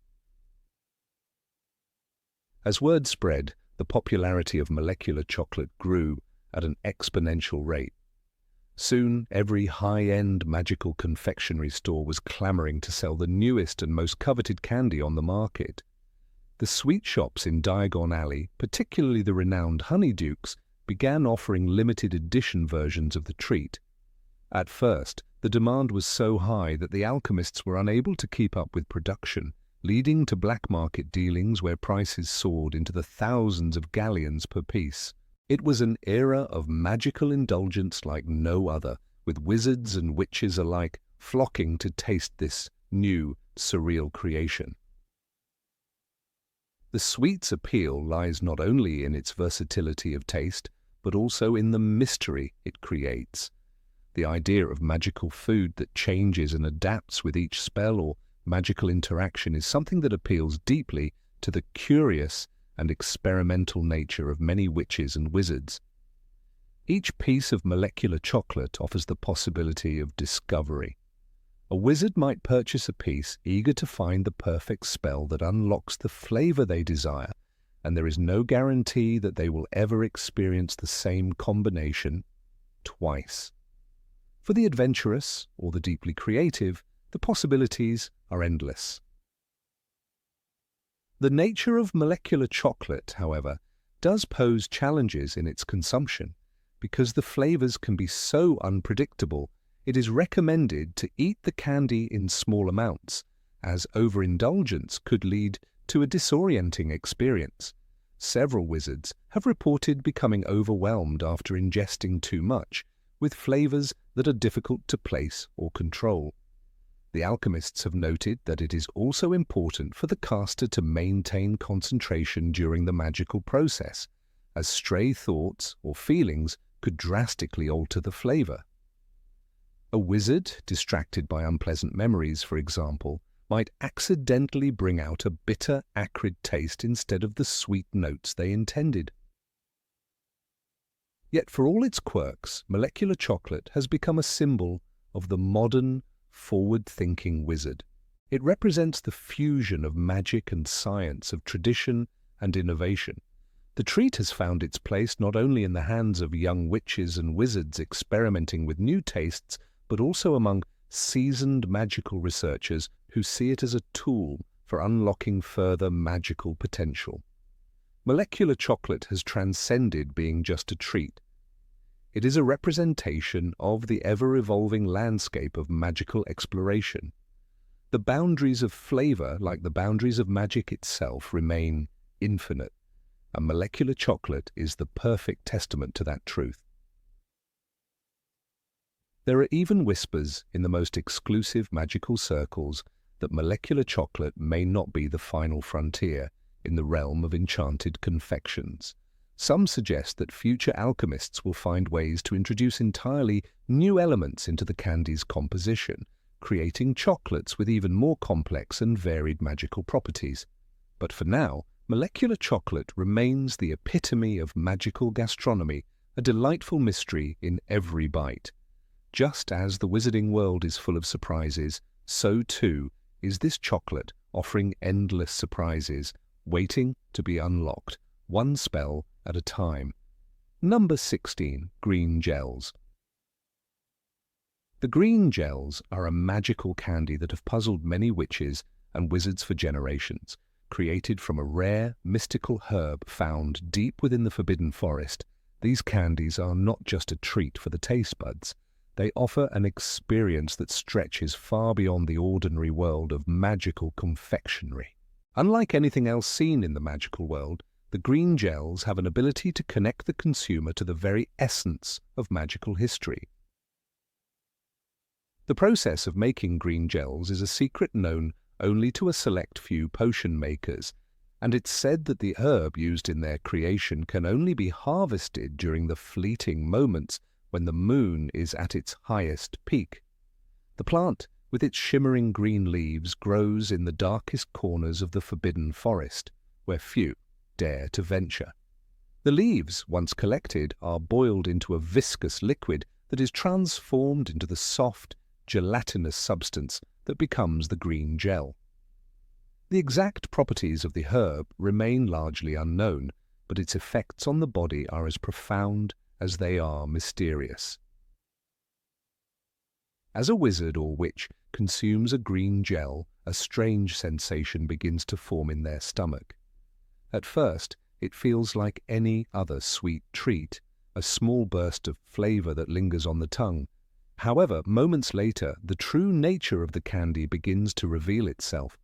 As word spread, the popularity of molecular chocolate grew at an exponential rate. Soon, every high-end magical confectionery store was clamoring to sell the newest and most coveted candy on the market. The sweet shops in Diagon Alley, particularly the renowned Honeydukes, began offering limited edition versions of the treat. At first, the demand was so high that the alchemists were unable to keep up with production, leading to black market dealings where prices soared into the thousands of galleons per piece. It was an era of magical indulgence like no other, with wizards and witches alike flocking to taste this new, surreal creation. The sweet's appeal lies not only in its versatility of taste, but also in the mystery it creates. The idea of magical food that changes and adapts with each spell or magical interaction is something that appeals deeply to the curious and experimental nature of many witches and wizards. Each piece of molecular chocolate offers the possibility of discovery. A wizard might purchase a piece eager to find the perfect spell that unlocks the flavor they desire, and there is no guarantee that they will ever experience the same combination twice. For the adventurous or the deeply creative, the possibilities are endless. The nature of molecular chocolate, however, does pose challenges in its consumption. Because the flavors can be so unpredictable, it is recommended to eat the candy in small amounts, as overindulgence could lead to a disorienting experience. Several wizards have reported becoming overwhelmed after ingesting too much, with flavors that are difficult to place or control. The alchemists have noted that it is also important for the caster to maintain concentration during the magical process, as stray thoughts or feelings could drastically alter the flavor. A wizard, distracted by unpleasant memories, for example, might accidentally bring out a bitter, acrid taste instead of the sweet notes they intended. Yet for all its quirks, molecular chocolate has become a symbol of the modern, forward-thinking wizard. It represents the fusion of magic and science, of tradition and innovation. The treat has found its place not only in the hands of young witches and wizards experimenting with new tastes, but also among seasoned magical researchers who see it as a tool for unlocking further magical potential. Molecular chocolate has transcended being just a treat. It is a representation of the ever-evolving landscape of magical exploration. The boundaries of flavor, like the boundaries of magic itself, remain infinite, and molecular chocolate is the perfect testament to that truth. There are even whispers in the most exclusive magical circles that molecular chocolate may not be the final frontier in the realm of enchanted confections. Some suggest that future alchemists will find ways to introduce entirely new elements into the candy's composition, creating chocolates with even more complex and varied magical properties. But for now, molecular chocolate remains the epitome of magical gastronomy, a delightful mystery in every bite. Just as the wizarding world is full of surprises, so too is this chocolate, offering endless surprises, waiting to be unlocked, one spell at a time. Number 16. Green Gels. The green gels are a magical candy that have puzzled many witches and wizards for generations. Created from a rare, mystical herb found deep within the Forbidden Forest, these candies are not just a treat for the taste buds. They offer an experience that stretches far beyond the ordinary world of magical confectionery. Unlike anything else seen in the magical world, the green gels have an ability to connect the consumer to the very essence of magical history. The process of making green gels is a secret known only to a select few potion makers, and it's said that the herb used in their creation can only be harvested during the fleeting moments when the moon is at its highest peak. The plant, with its shimmering green leaves, grows in the darkest corners of the Forbidden Forest, where few dare to venture. The leaves, once collected, are boiled into a viscous liquid that is transformed into the soft, gelatinous substance that becomes the green gel. The exact properties of the herb remain largely unknown, but its effects on the body are as profound as they are mysterious. As a wizard or witch consumes a green gel, a strange sensation begins to form in their stomach. At first, it feels like any other sweet treat, a small burst of flavor that lingers on the tongue. However, moments later, the true nature of the candy begins to reveal itself.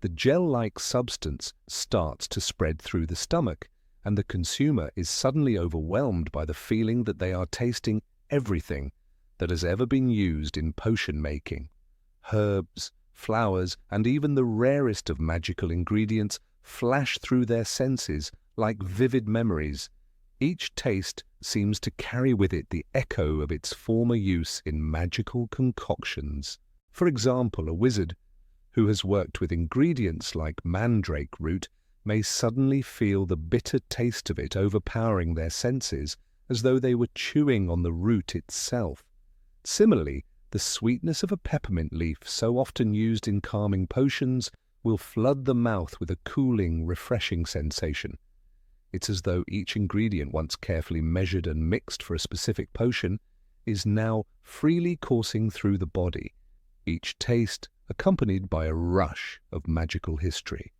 The gel-like substance starts to spread through the stomach, and the consumer is suddenly overwhelmed by the feeling that they are tasting everything that has ever been used in potion making. Herbs, flowers, and even the rarest of magical ingredients flash through their senses like vivid memories. Each taste seems to carry with it the echo of its former use in magical concoctions. For example, a wizard who has worked with ingredients like mandrake root may suddenly feel the bitter taste of it overpowering their senses, as though they were chewing on the root itself. Similarly, the sweetness of a peppermint leaf, so often used in calming potions, will flood the mouth with a cooling, refreshing sensation. It's as though each ingredient, once carefully measured and mixed for a specific potion, is now freely coursing through the body, each taste accompanied by a rush of magical history.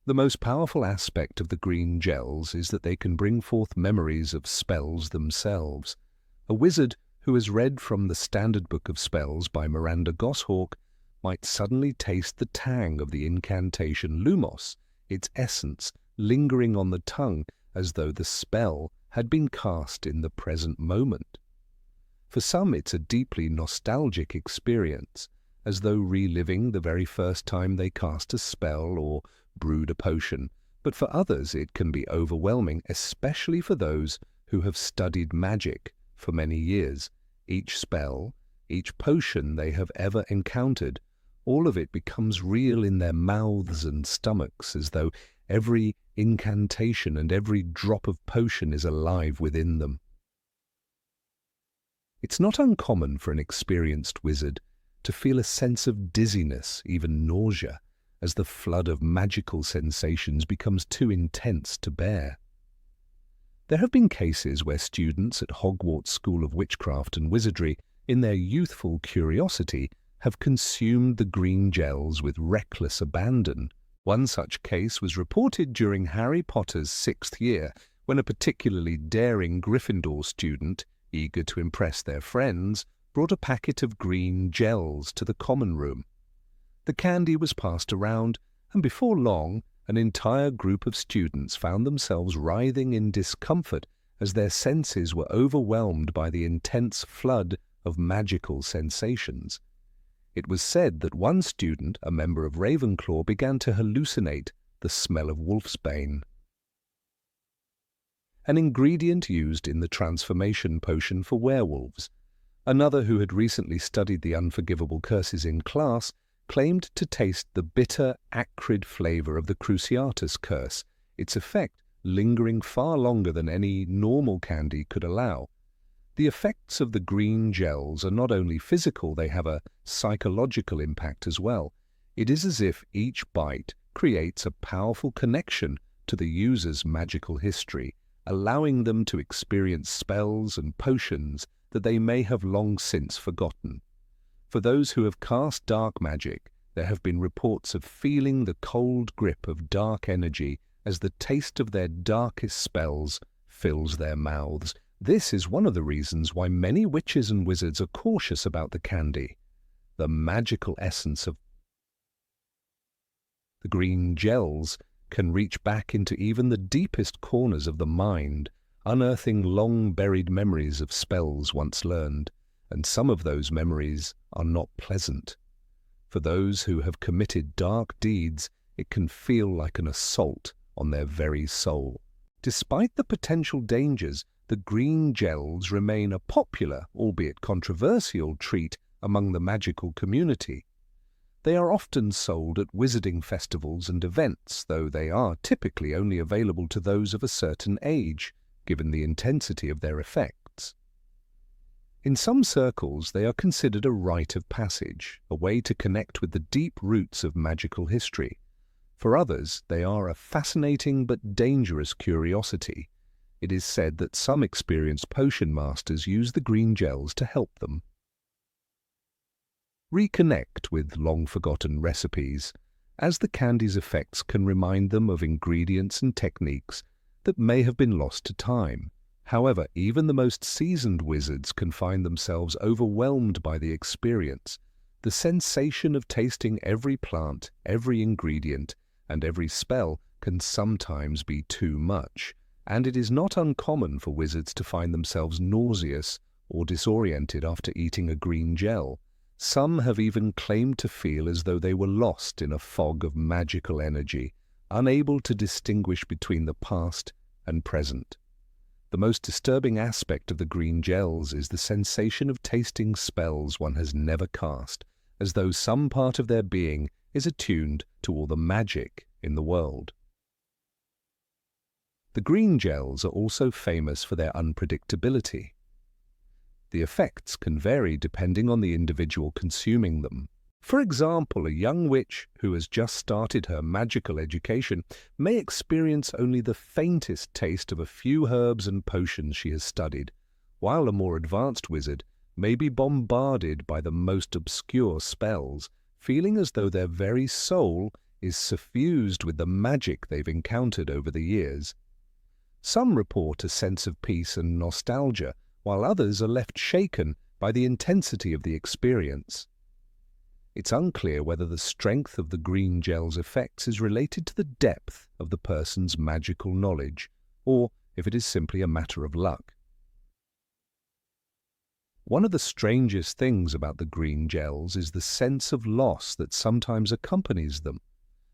The most powerful aspect of the green gels is that they can bring forth memories of spells themselves. A wizard who has read from the Standard Book of Spells by Miranda Goshawk might suddenly taste the tang of the incantation Lumos, its essence lingering on the tongue as though the spell had been cast in the present moment. For some, it's a deeply nostalgic experience, as though reliving the very first time they cast a spell or brewed a potion. But for others, it can be overwhelming, especially for those who have studied magic for many years. Each spell, each potion they have ever encountered, all of it becomes real in their mouths and stomachs, as though every incantation and every drop of potion is alive within them. It's not uncommon for an experienced wizard to feel a sense of dizziness, even nausea, as the flood of magical sensations becomes too intense to bear. There have been cases where students at Hogwarts School of Witchcraft and Wizardry, in their youthful curiosity, have consumed the green gels with reckless abandon. One such case was reported during Harry Potter's 6th year, when a particularly daring Gryffindor student, eager to impress their friends, brought a packet of green gels to the common room. The candy was passed around, and before long, an entire group of students found themselves writhing in discomfort as their senses were overwhelmed by the intense flood of magical sensations. It was said that one student, a member of Ravenclaw, began to hallucinate the smell of wolfsbane. an ingredient used in the transformation potion for werewolves. Another, who had recently studied the unforgivable curses in class, claimed to taste the bitter, acrid flavor of the Cruciatus curse, its effect lingering far longer than any normal candy could allow. The effects of the green gels are not only physical, they have a psychological impact as well. It is as if each bite creates a powerful connection to the user's magical history, allowing them to experience spells and potions that they may have long since forgotten. For those who have cast dark magic, there have been reports of feeling the cold grip of dark energy as the taste of their darkest spells fills their mouths. This is one of the reasons why many witches and wizards are cautious about the candy. The magical essence of the green gels can reach back into even the deepest corners of the mind, unearthing long-buried memories of spells once learned, and some of those memories are not pleasant. For those who have committed dark deeds, it can feel like an assault on their very soul. Despite the potential dangers, the green gels remain a popular, albeit controversial, treat among the magical community. They are often sold at wizarding festivals and events, though they are typically only available to those of a certain age, given the intensity of their effects. In some circles, they are considered a rite of passage, a way to connect with the deep roots of magical history. For others, they are a fascinating but dangerous curiosity. It is said that some experienced potion masters use the green gels to help them reconnect with long-forgotten recipes, as the candy's effects can remind them of ingredients and techniques that may have been lost to time. However, even the most seasoned wizards can find themselves overwhelmed by the experience. The sensation of tasting every plant, every ingredient, and every spell can sometimes be too much, and it is not uncommon for wizards to find themselves nauseous or disoriented after eating a green gel. Some have even claimed to feel as though they were lost in a fog of magical energy, unable to distinguish between the past and present. The most disturbing aspect of the green gels is the sensation of tasting spells one has never cast, as though some part of their being is attuned to all the magic in the world. The green gels are also famous for their unpredictability. The effects can vary depending on the individual consuming them. For example, a young witch who has just started her magical education may experience only the faintest taste of a few herbs and potions she has studied, while a more advanced wizard may be bombarded by the most obscure spells, feeling as though their very soul is suffused with the magic they've encountered over the years. Some report a sense of peace and nostalgia, while others are left shaken by the intensity of the experience. It's unclear whether the strength of the green gel's effects is related to the depth of the person's magical knowledge, or if it is simply a matter of luck. One of the strangest things about the green gels is the sense of loss that sometimes accompanies them.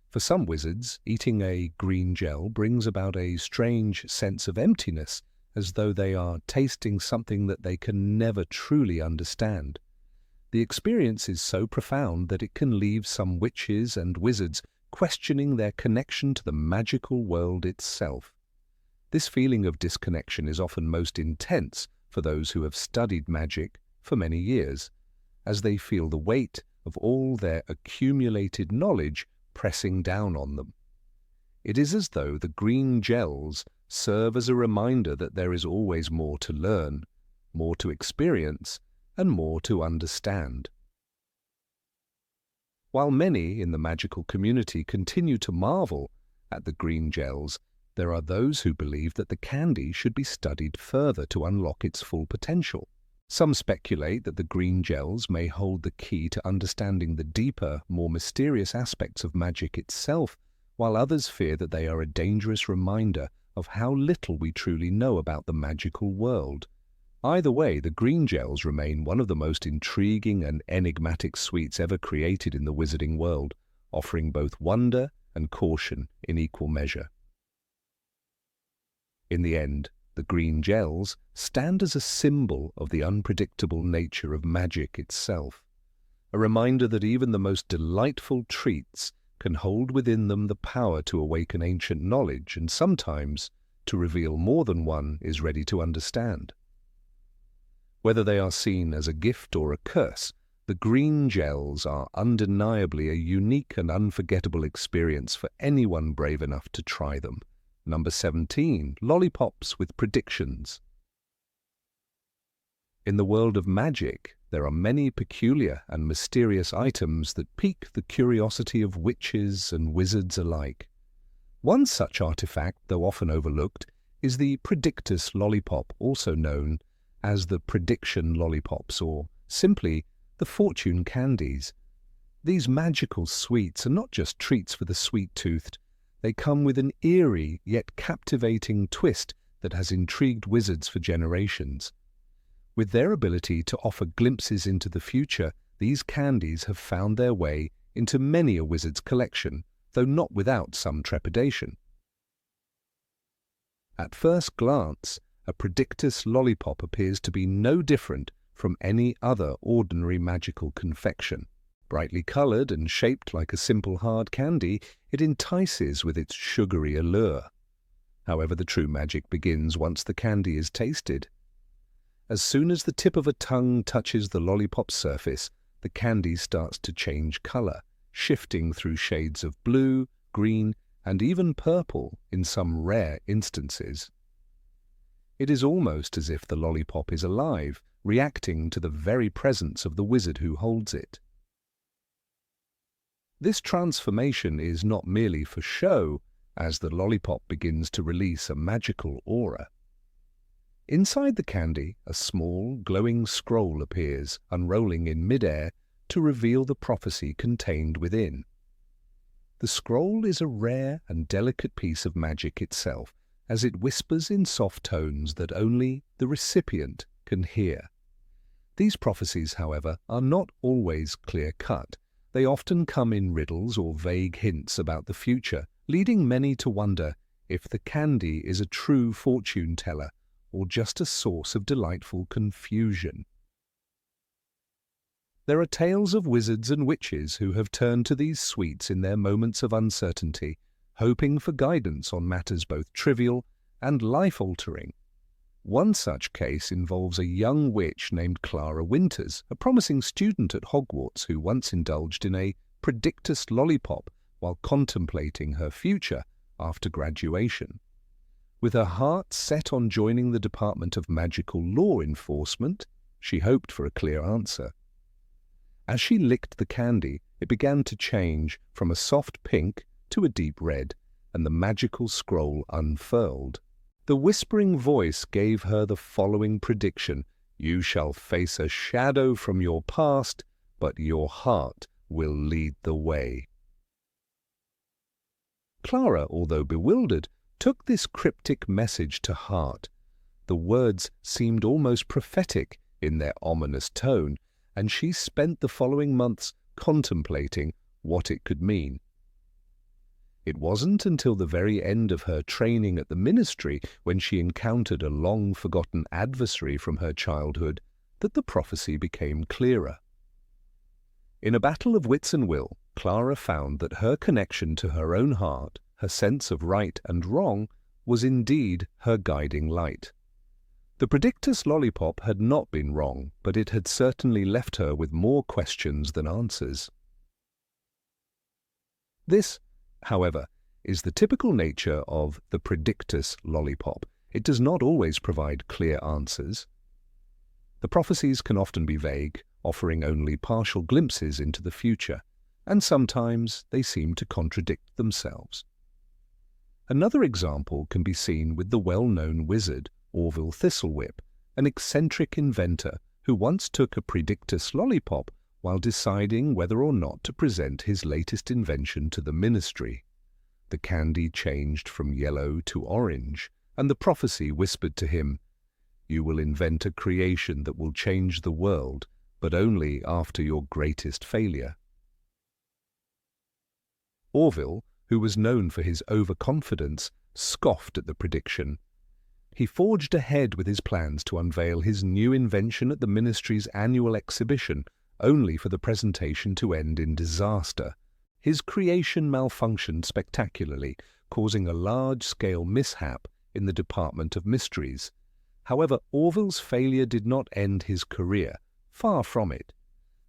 For some wizards, eating a green gel brings about a strange sense of emptiness, as though they are tasting something that they can never truly understand. The experience is so profound that it can leave some witches and wizards questioning their connection to the magical world itself. This feeling of disconnection is often most intense for those who have studied magic for many years, as they feel the weight of all their accumulated knowledge pressing down on them. It is as though the green gels serve as a reminder that there is always more to learn, more to experience, and more to understand. While many in the magical community continue to marvel at the green gels, there are those who believe that the candy should be studied further to unlock its full potential. Some speculate that the green gels may hold the key to understanding the deeper, more mysterious aspects of magic itself, while others fear that they are a dangerous reminder of how little we truly know about the magical world. Either way, the green gels remain one of the most intriguing and enigmatic sweets ever created in the wizarding world, offering both wonder and caution in equal measure. In the end, The green gels stand as a symbol of the unpredictable nature of magic itself, a reminder that even the most delightful treats can hold within them the power to awaken ancient knowledge and sometimes to reveal more than one is ready to understand. Whether they are seen as a gift or a curse, the green gels are undeniably a unique and unforgettable experience for anyone brave enough to try them. Number 17. Lollipops with predictions. In the world of magic, there are many peculiar and mysterious items that pique the curiosity of witches and wizards alike. One such artifact, though often overlooked, is the Predictus lollipop, also known as the prediction lollipops or simply the fortune candies. These magical sweets are not just treats for the sweet-toothed. They come with an eerie yet captivating twist that has intrigued wizards for generations. With their ability to offer glimpses into the future, these candies have found their way into many a wizard's collection, though not without some trepidation. At first glance, a Predictus lollipop appears to be no different from any other ordinary magical confection. Brightly coloured and shaped like a simple hard candy, it entices with its sugary allure. However, the true magic begins once the candy is tasted. As soon as the tip of a tongue touches the lollipop's surface, the candy starts to change colour, shifting through shades of blue, green, and even purple in some rare instances. It is almost as if the lollipop is alive, reacting to the very presence of the wizard who holds it. This transformation is not merely for show, as the lollipop begins to release a magical aura. Inside the candy, a small, glowing scroll appears, unrolling in mid-air to reveal the prophecy contained within. The scroll is a rare and delicate piece of magic itself, as it whispers in soft tones that only the recipient can hear. These prophecies, however, are not always clear-cut. They often come in riddles or vague hints about the future, leading many to wonder if the candy is a true fortune-teller or just a source of delightful confusion. There are tales of wizards and witches who have turned to these sweets in their moments of uncertainty, hoping for guidance on matters both trivial and life-altering. One such case involves a young witch named Clara Winters, a promising student at Hogwarts who once indulged in a Predictus lollipop while contemplating her future after graduation. With her heart set on joining the Department of Magical Law Enforcement, she hoped for a clear answer. As she licked the candy, it began to change from a soft pink to a deep red, and the magical scroll unfurled. The whispering voice gave her the following prediction: "You shall face a shadow from your past, but your heart will lead the way." Clara, although bewildered, took this cryptic message to heart. The words seemed almost prophetic in their ominous tone, and she spent the following months contemplating what it could mean. It wasn't until the very end of her training at the ministry, when she encountered a long-forgotten adversary from her childhood, that the prophecy became clearer. In a battle of wits and will, Clara found that her connection to her own heart, her sense of right and wrong, was indeed her guiding light. The Predictus lollipop had not been wrong, but it had certainly left her with more questions than answers. This, however, is the typical nature of the Predictus lollipop. It does not always provide clear answers. The prophecies can often be vague, offering only partial glimpses into the future, and sometimes they seem to contradict themselves. Another example can be seen with the well-known wizard Orville Thistlewhip, an eccentric inventor who once took a Predictus lollipop while deciding whether or not to present his latest invention to the ministry. The candy changed from yellow to orange, and the prophecy whispered to him, "You will invent a creation that will change the world, but only after your greatest failure." Orville, who was known for his overconfidence, scoffed at the prediction. He forged ahead with his plans to unveil his new invention at the Ministry's annual exhibition, only for the presentation to end in disaster. His creation malfunctioned spectacularly, causing a large-scale mishap in the Department of Mysteries. However, Orville's failure did not end his career. Far from it.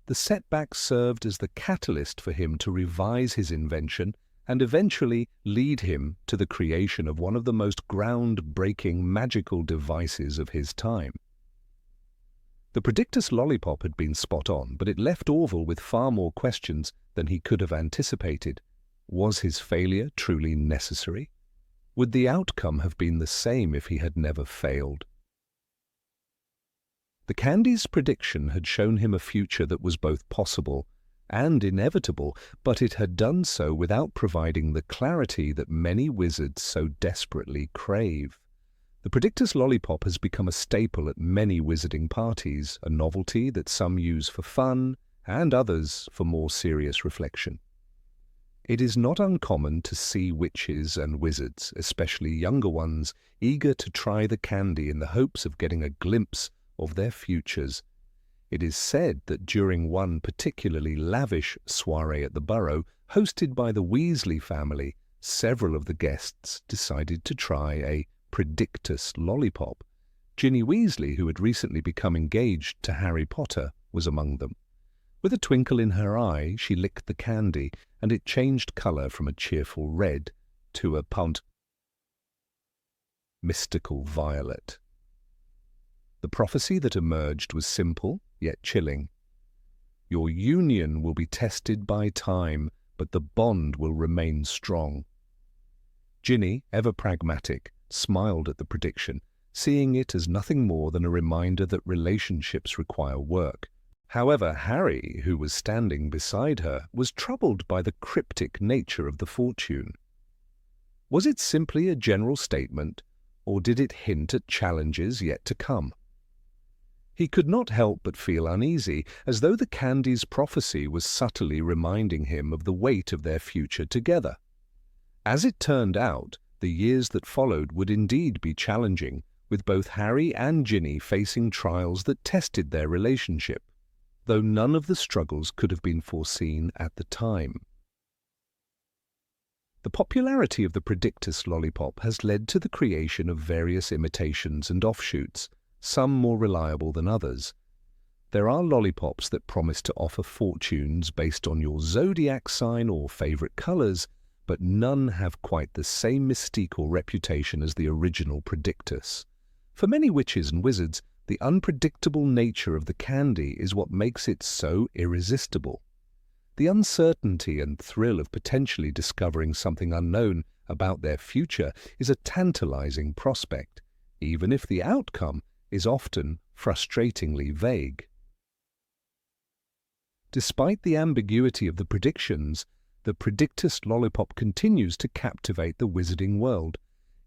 The setback served as the catalyst for him to revise his invention and eventually lead him to the creation of one of the most groundbreaking magical devices of his time. The Predictus lollipop had been spot on, but it left Orville with far more questions than he could have anticipated. Was his failure truly necessary? Would the outcome have been the same if he had never failed? The candy's prediction had shown him a future that was both possible and inevitable, but it had done so without providing the clarity that many wizards so desperately crave. The Predictus lollipop has become a staple at many wizarding parties, a novelty that some use for fun and others for more serious reflection. It is not uncommon to see witches and wizards, especially younger ones, eager to try the candy in the hopes of getting a glimpse of their futures. It is said that during one particularly lavish soiree at the Burrow, hosted by the Weasley family, several of the guests decided to try a Predictus lollipop. Ginny Weasley, who had recently become engaged to Harry Potter, was among them. With a twinkle in her eye, she licked the candy, and it changed colour from a cheerful red to a mystical violet. The prophecy that emerged was simple, yet chilling. Your union will be tested by time, but the bond will remain strong. Ginny, ever pragmatic, smiled at the prediction, seeing it as nothing more than a reminder that relationships require work. However, Harry, who was standing beside her, was troubled by the cryptic nature of the fortune. Was it simply a general statement, or did it hint at challenges yet to come? He could not help but feel uneasy, as though the candy's prophecy was subtly reminding him of the weight of their future together. As it turned out, the years that followed would indeed be challenging, with both Harry and Ginny facing trials that tested their relationship, though none of the struggles could have been foreseen at the time. The popularity of the Predictus lollipop has led to the creation of various imitations and offshoots, some more reliable than others. There are lollipops that promise to offer fortunes based on your zodiac sign or favorite colors, but none have quite the same mystique or reputation as the original Predictus. For many witches and wizards, the unpredictable nature of the candy is what makes it so irresistible. The uncertainty and thrill of potentially discovering something unknown about their future is a tantalizing prospect, even if the outcome is often frustratingly vague. Despite the ambiguity of the predictions, the Predictus lollipop continues to captivate the wizarding world.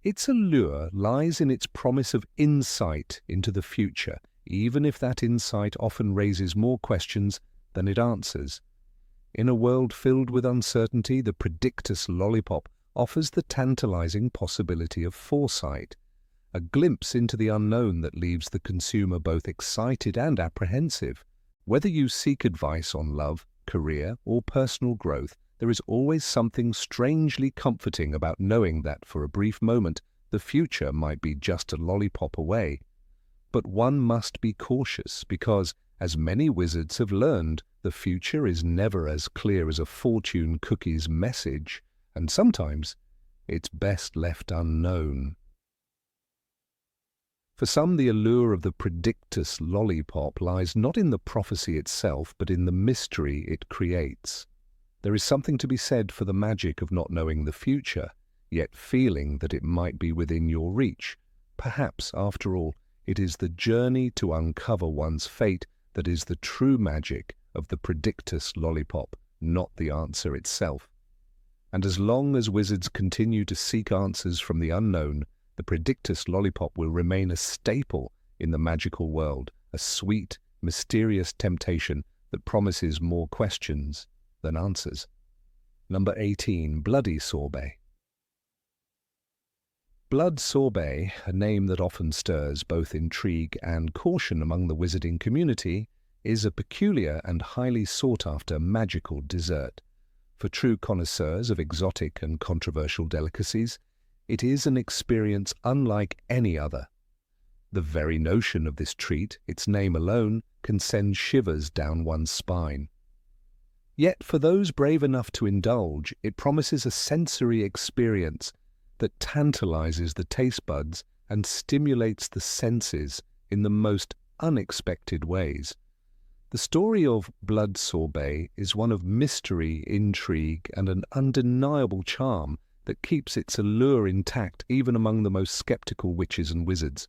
Its allure lies in its promise of insight into the future, even if that insight often raises more questions than it answers. In a world filled with uncertainty, the Predictus lollipop offers the tantalizing possibility of foresight, a glimpse into the unknown that leaves the consumer both excited and apprehensive. Whether you seek advice on love, career, or personal growth, there is always something strangely comforting about knowing that for a brief moment the future might be just a lollipop away. But one must be cautious because, as many wizards have learned, the future is never as clear as a fortune cookie's message, and sometimes it's best left unknown. For some, the allure of the Predictus lollipop lies not in the prophecy itself, but in the mystery it creates. There is something to be said for the magic of not knowing the future, yet feeling that it might be within your reach. Perhaps, after all, it is the journey to uncover one's fate that is the true magic of the Predictus lollipop, not the answer itself. And as long as wizards continue to seek answers from the unknown, the Predictus lollipop will remain a staple in the magical world, a sweet, mysterious temptation that promises more questions than answers. Number 18. Bloody sorbet. Blood sorbet, a name that often stirs both intrigue and caution among the wizarding community, is a peculiar and highly sought-after magical dessert. For true connoisseurs of exotic and controversial delicacies, it is an experience unlike any other. The very notion of this treat, its name alone, can send shivers down one's spine. Yet for those brave enough to indulge, it promises a sensory experience that tantalizes the taste buds and stimulates the senses in the most unexpected ways. The story of blood sorbet is one of mystery, intrigue, and an undeniable charm that keeps its allure intact even among the most skeptical witches and wizards.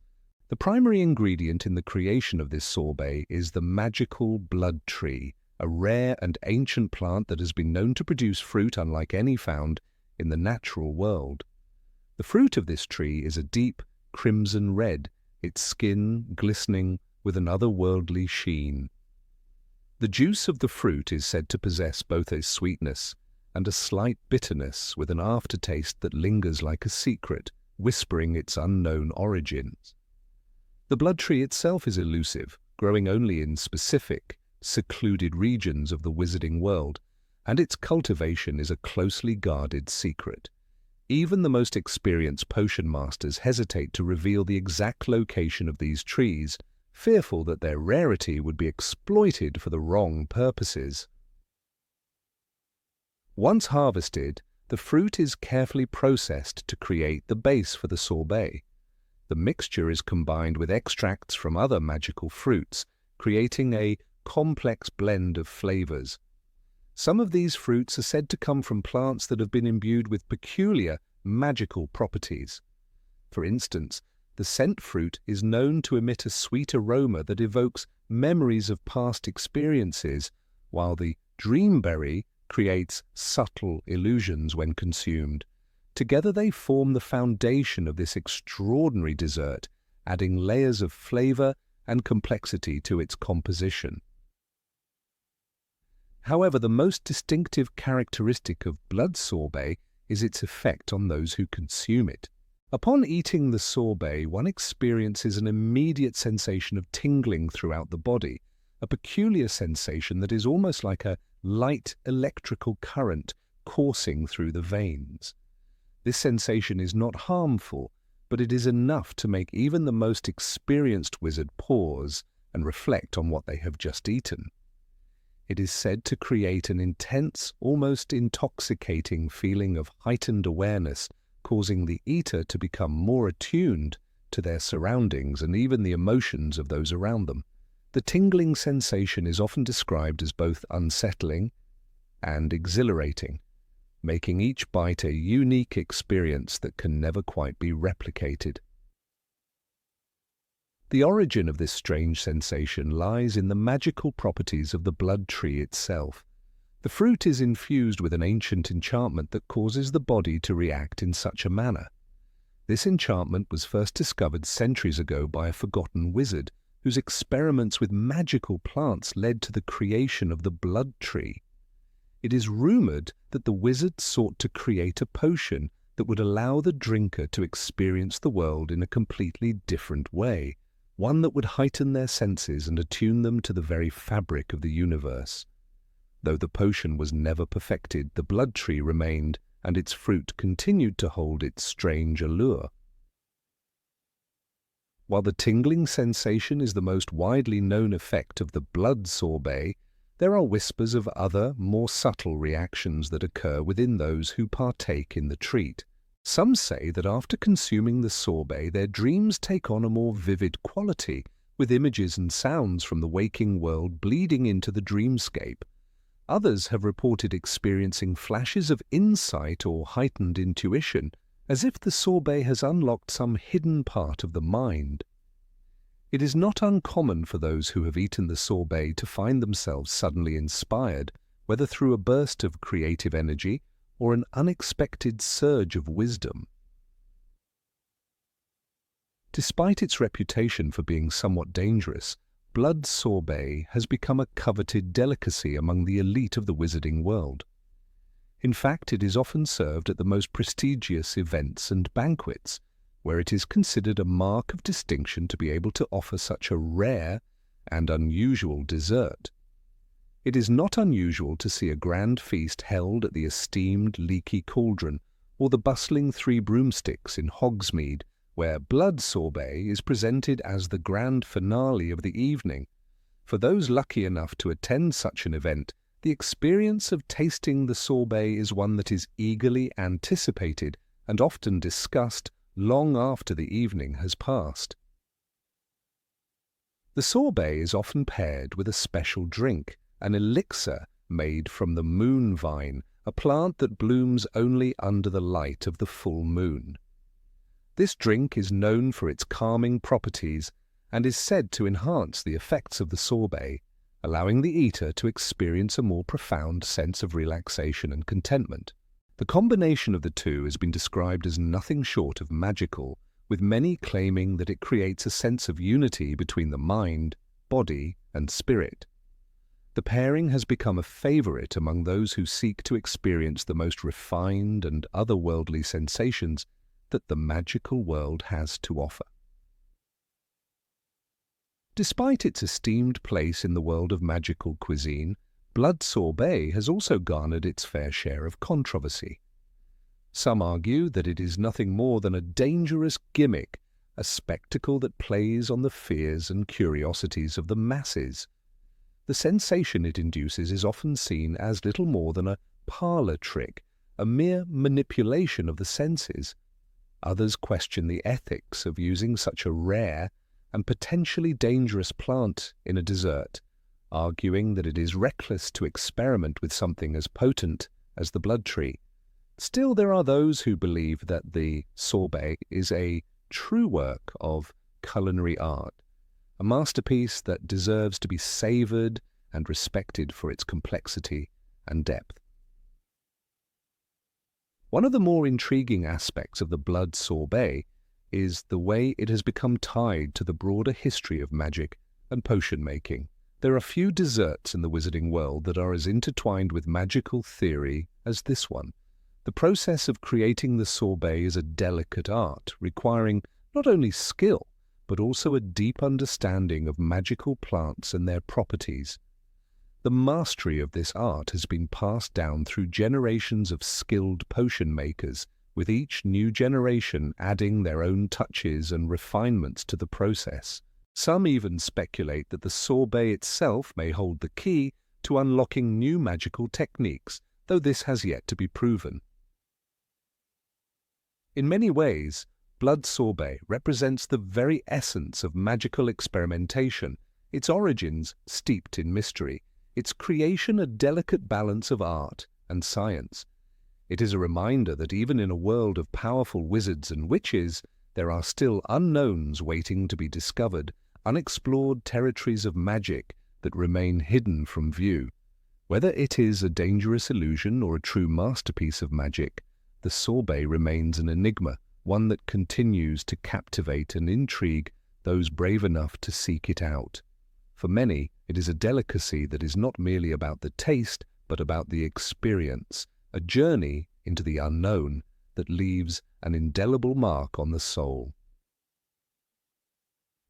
The primary ingredient in the creation of this sorbet is the magical blood tree, a rare and ancient plant that has been known to produce fruit unlike any found in the natural world. The fruit of this tree is a deep crimson red, its skin glistening with an otherworldly sheen. The juice of the fruit is said to possess both a sweetness and a slight bitterness with an aftertaste that lingers like a secret, whispering its unknown origins. The blood tree itself is elusive, growing only in specific, secluded regions of the wizarding world, and its cultivation is a closely guarded secret. Even the most experienced potion masters hesitate to reveal the exact location of these trees, fearful that their rarity would be exploited for the wrong purposes. Once harvested, the fruit is carefully processed to create the base for the sorbet. The mixture is combined with extracts from other magical fruits, creating a complex blend of flavors. Some of these fruits are said to come from plants that have been imbued with peculiar magical properties. For instance, the scent fruit is known to emit a sweet aroma that evokes memories of past experiences, while the dreamberry creates subtle illusions when consumed. Together they form the foundation of this extraordinary dessert, adding layers of flavor and complexity to its composition. However, the most distinctive characteristic of blood sorbet is its effect on those who consume it. Upon eating the sorbet, one experiences an immediate sensation of tingling throughout the body, a peculiar sensation that is almost like a light electrical current coursing through the veins. This sensation is not harmful, but it is enough to make even the most experienced wizard pause and reflect on what they have just eaten. It is said to create an intense, almost intoxicating feeling of heightened awareness, causing the eater to become more attuned to their surroundings and even the emotions of those around them. The tingling sensation is often described as both unsettling and exhilarating, making each bite a unique experience that can never quite be replicated. The origin of this strange sensation lies in the magical properties of the blood tree itself. The fruit is infused with an ancient enchantment that causes the body to react in such a manner. This enchantment was first discovered centuries ago by a forgotten wizard whose experiments with magical plants led to the creation of the blood tree. It is rumored that the wizard sought to create a potion that would allow the drinker to experience the world in a completely different way, one that would heighten their senses and attune them to the very fabric of the universe. Though the potion was never perfected, the blood tree remained, and its fruit continued to hold its strange allure. While the tingling sensation is the most widely known effect of the blood sorbet, there are whispers of other, more subtle reactions that occur within those who partake in the treat. Some say that after consuming the sorbet, their dreams take on a more vivid quality, with images and sounds from the waking world bleeding into the dreamscape. Others have reported experiencing flashes of insight or heightened intuition, as if the sorbet has unlocked some hidden part of the mind. It is not uncommon for those who have eaten the sorbet to find themselves suddenly inspired, whether through a burst of creative energy or an unexpected surge of wisdom. Despite its reputation for being somewhat dangerous, blood sorbet has become a coveted delicacy among the elite of the wizarding world. In fact, it is often served at the most prestigious events and banquets, where it is considered a mark of distinction to be able to offer such a rare and unusual dessert. It is not unusual to see a grand feast held at the esteemed Leaky Cauldron or the bustling Three Broomsticks in Hogsmeade, where blood sorbet is presented as the grand finale of the evening. For those lucky enough to attend such an event, the experience of tasting the sorbet is one that is eagerly anticipated and often discussed long after the evening has passed. The sorbet is often paired with a special drink, an elixir made from the moon vine, a plant that blooms only under the light of the full moon. This drink is known for its calming properties and is said to enhance the effects of the sorbet, allowing the eater to experience a more profound sense of relaxation and contentment. The combination of the two has been described as nothing short of magical, with many claiming that it creates a sense of unity between the mind, body, and spirit. The pairing has become a favorite among those who seek to experience the most refined and otherworldly sensations that the magical world has to offer. Despite its esteemed place in the world of magical cuisine, blood sorbet has also garnered its fair share of controversy. Some argue that it is nothing more than a dangerous gimmick, a spectacle that plays on the fears and curiosities of the masses. The sensation it induces is often seen as little more than a parlour trick, a mere manipulation of the senses. Others question the ethics of using such a rare and potentially dangerous plant in a dessert, arguing that it is reckless to experiment with something as potent as the blood tree. Still, there are those who believe that the sorbet is a true work of culinary art, a masterpiece that deserves to be savoured and respected for its complexity and depth. One of the more intriguing aspects of the blood sorbet is the way it has become tied to the broader history of magic and potion making. There are few desserts in the wizarding world that are as intertwined with magical theory as this one. The process of creating the sorbet is a delicate art, requiring not only skill, but also a deep understanding of magical plants and their properties. The mastery of this art has been passed down through generations of skilled potion makers, with each new generation adding their own touches and refinements to the process. Some even speculate that the sorbet itself may hold the key to unlocking new magical techniques, though this has yet to be proven. In many ways, blood sorbet represents the very essence of magical experimentation, its origins steeped in mystery, its creation a delicate balance of art and science. It is a reminder that even in a world of powerful wizards and witches, there are still unknowns waiting to be discovered, unexplored territories of magic that remain hidden from view. Whether it is a dangerous illusion or a true masterpiece of magic, the sorbet remains an enigma, one that continues to captivate and intrigue those brave enough to seek it out. For many, it is a delicacy that is not merely about the taste, but about the experience, a journey into the unknown that leaves an indelible mark on the soul.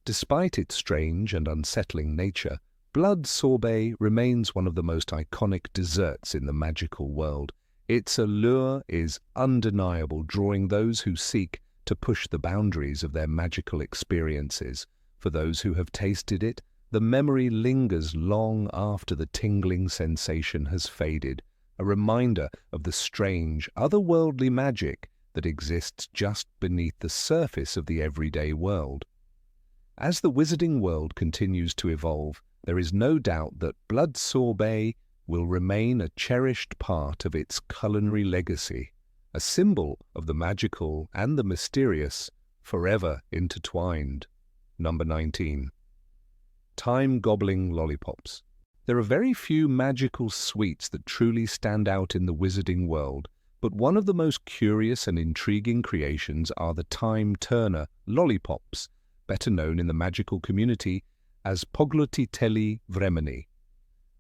Despite its strange and unsettling nature, blood sorbet remains one of the most iconic desserts in the magical world. Its allure is undeniable, drawing those who seek to push the boundaries of their magical experiences. For those who have tasted it, the memory lingers long after the tingling sensation has faded, a reminder of the strange, otherworldly magic that exists just beneath the surface of the everyday world. As the wizarding world continues to evolve, there is no doubt that blood sorbet will remain a cherished part of its culinary legacy, a symbol of the magical and the mysterious, forever intertwined. Number 19. Time-gobbling lollipops. There are very few magical sweets that truly stand out in the wizarding world, but one of the most curious and intriguing creations are the time-turner lollipops, better known in the magical community as poglotitelli vremeni.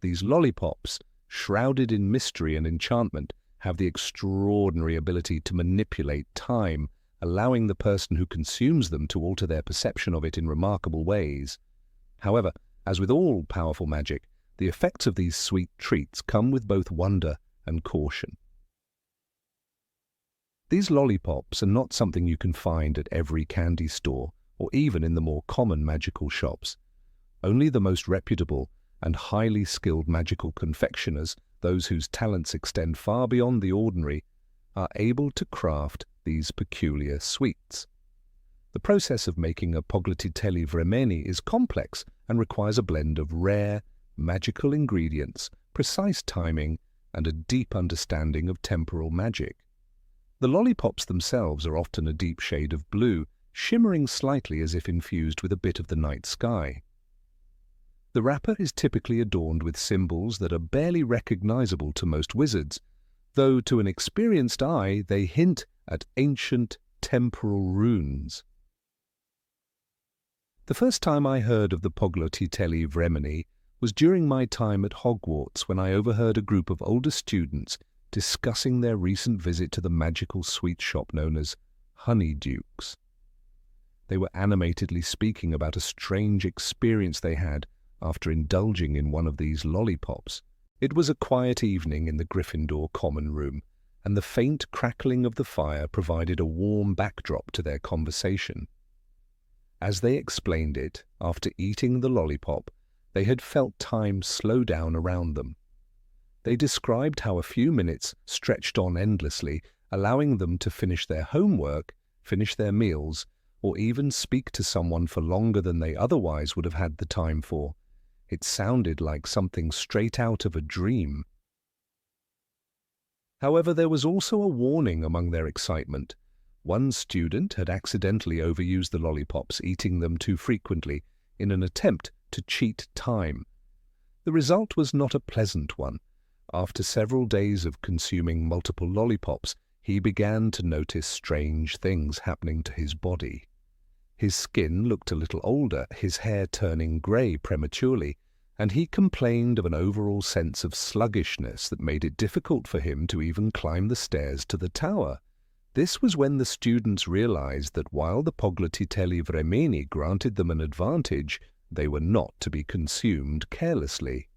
These lollipops, shrouded in mystery and enchantment, have the extraordinary ability to manipulate time, allowing the person who consumes them to alter their perception of it in remarkable ways. However, as with all powerful magic, the effects of these sweet treats come with both wonder and caution. These lollipops are not something you can find at every candy store or even in the more common magical shops. Only the most reputable and highly skilled magical confectioners, those whose talents extend far beyond the ordinary, are able to craft these peculiar sweets. The process of making a pogliottitelli vremeni is complex and requires a blend of rare, magical ingredients, precise timing, and a deep understanding of temporal magic. The lollipops themselves are often a deep shade of blue, shimmering slightly as if infused with a bit of the night sky. The wrapper is typically adorned with symbols that are barely recognizable to most wizards, though to an experienced eye they hint at ancient temporal runes. The first time I heard of the pogliottitelli vremeni was during my time at Hogwarts, when I overheard a group of older students discussing their recent visit to the magical sweet shop known as Honeydukes. They were animatedly speaking about a strange experience they had after indulging in one of these lollipops. It was a quiet evening in the Gryffindor common room, and the faint crackling of the fire provided a warm backdrop to their conversation. As they explained it, after eating the lollipop, they had felt time slow down around them. They described how a few minutes stretched on endlessly, allowing them to finish their homework, finish their meals, or even speak to someone for longer than they otherwise would have had the time for. It sounded like something straight out of a dream. However, there was also a warning among their excitement. One student had accidentally overused the lollipops, eating them too frequently, in an attempt to cheat time. The result was not a pleasant one. After several days of consuming multiple lollipops, he began to notice strange things happening to his body. His skin looked a little older, his hair turning grey prematurely, and he complained of an overall sense of sluggishness that made it difficult for him to even climb the stairs to the tower. This was when the students realized that while the pogliottitelli vremeni granted them an advantage, they were not to be consumed carelessly.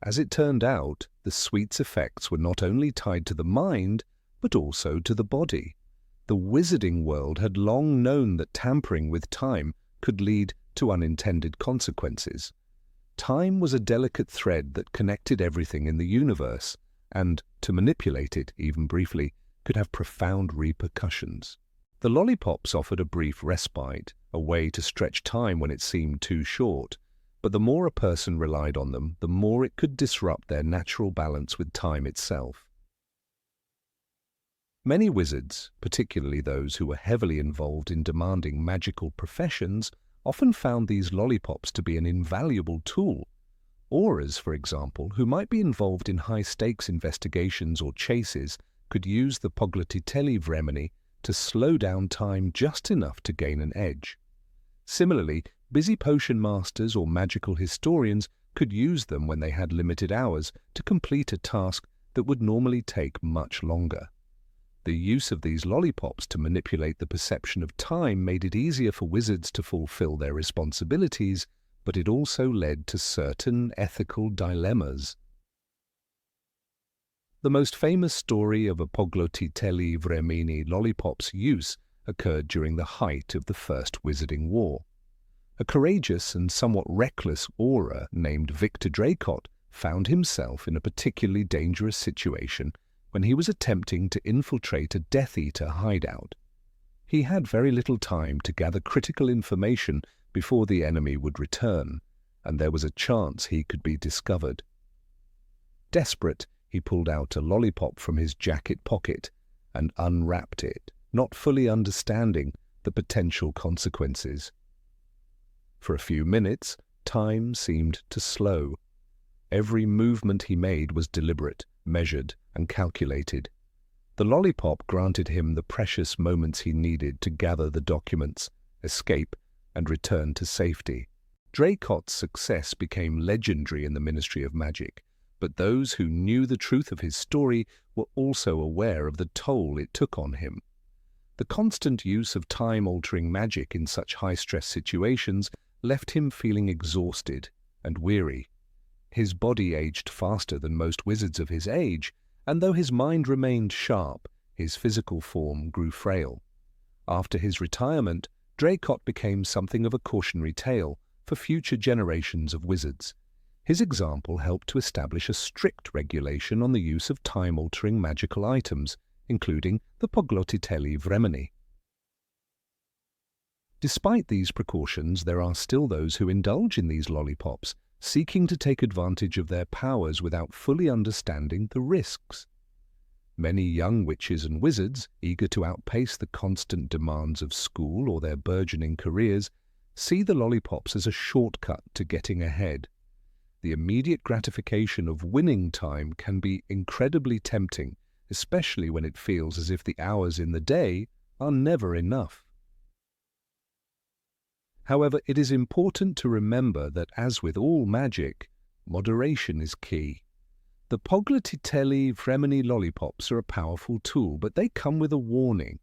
As it turned out, the sweet's effects were not only tied to the mind, but also to the body. The wizarding world had long known that tampering with time could lead to unintended consequences. Time was a delicate thread that connected everything in the universe, and to manipulate it, even briefly, could have profound repercussions. The lollipops offered a brief respite, a way to stretch time when it seemed too short, but the more a person relied on them, the more it could disrupt their natural balance with time itself. Many wizards, particularly those who were heavily involved in demanding magical professions, often found these lollipops to be an invaluable tool. Aurors, for example, who might be involved in high-stakes investigations or chases, could use the pogliottitelli vremeni to slow down time just enough to gain an edge. Similarly, busy potion masters or magical historians could use them when they had limited hours to complete a task that would normally take much longer. The use of these lollipops to manipulate the perception of time made it easier for wizards to fulfill their responsibilities, but it also led to certain ethical dilemmas. The most famous story of a pogliottitelli vremeni lollipop's use occurred during the height of the First Wizarding War. A courageous and somewhat reckless Auror named Victor Dracot found himself in a particularly dangerous situation when he was attempting to infiltrate a Death Eater hideout. He had very little time to gather critical information before the enemy would return, and there was a chance he could be discovered. Desperate, he pulled out a lollipop from his jacket pocket and unwrapped it, not fully understanding the potential consequences. For a few minutes, time seemed to slow. Every movement he made was deliberate, measured, and calculated. The lollipop granted him the precious moments he needed to gather the documents, escape, and return to safety. Dracot's success became legendary in the Ministry of Magic, but those who knew the truth of his story were also aware of the toll it took on him. The constant use of time-altering magic in such high-stress situations left him feeling exhausted and weary. His body aged faster than most wizards of his age, and though his mind remained sharp, his physical form grew frail. After his retirement, Dracot became something of a cautionary tale for future generations of wizards. His example helped to establish a strict regulation on the use of time-altering magical items, including the Pogliottitelli Vremeni. Despite these precautions, there are still those who indulge in these lollipops, seeking to take advantage of their powers without fully understanding the risks. Many young witches and wizards, eager to outpace the constant demands of school or their burgeoning careers, see the lollipops as a shortcut to getting ahead. The immediate gratification of winning time can be incredibly tempting, especially when it feels as if the hours in the day are never enough. However, it is important to remember that, as with all magic, moderation is key. The Pogliottitelli Vremeni lollipops are a powerful tool, but they come with a warning.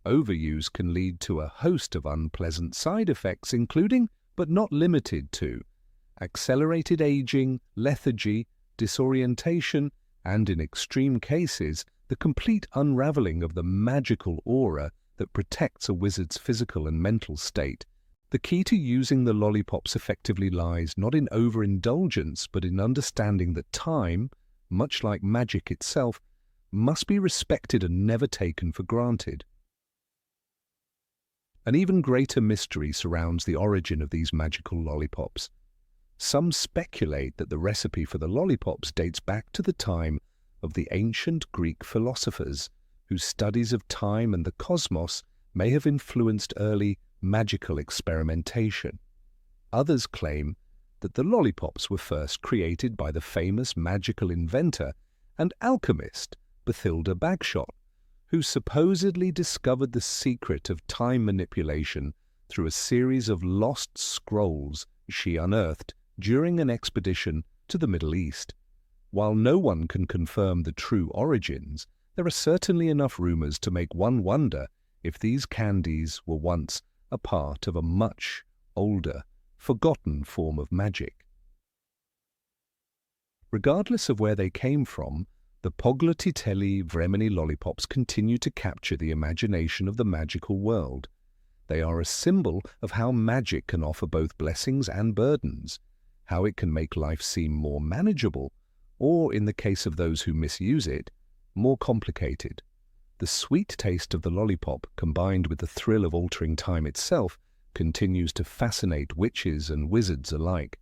Overuse can lead to a host of unpleasant side effects, including, but not limited to, accelerated aging, lethargy, disorientation, and in extreme cases, the complete unraveling of the magical aura that protects a wizard's physical and mental state. The key to using the lollipops effectively lies not in overindulgence, but in understanding that time, much like magic itself, must be respected and never taken for granted. An even greater mystery surrounds the origin of these magical lollipops. Some speculate that the recipe for the lollipops dates back to the time of the ancient Greek philosophers, whose studies of time and the cosmos may have influenced early magical experimentation. Others claim that the lollipops were first created by the famous magical inventor and alchemist Bathilda Bagshot, who supposedly discovered the secret of time manipulation through a series of lost scrolls she unearthed during an expedition to the Middle East. While no one can confirm the true origins, there are certainly enough rumors to make one wonder if these candies were once a part of a much older, forgotten form of magic. Regardless of where they came from, the Pogliottitelli Vremeni lollipops continue to capture the imagination of the magical world. They are a symbol of how magic can offer both blessings and burdens, how it can make life seem more manageable, or, in the case of those who misuse it, more complicated. The sweet taste of the lollipop, combined with the thrill of altering time itself, continues to fascinate witches and wizards alike.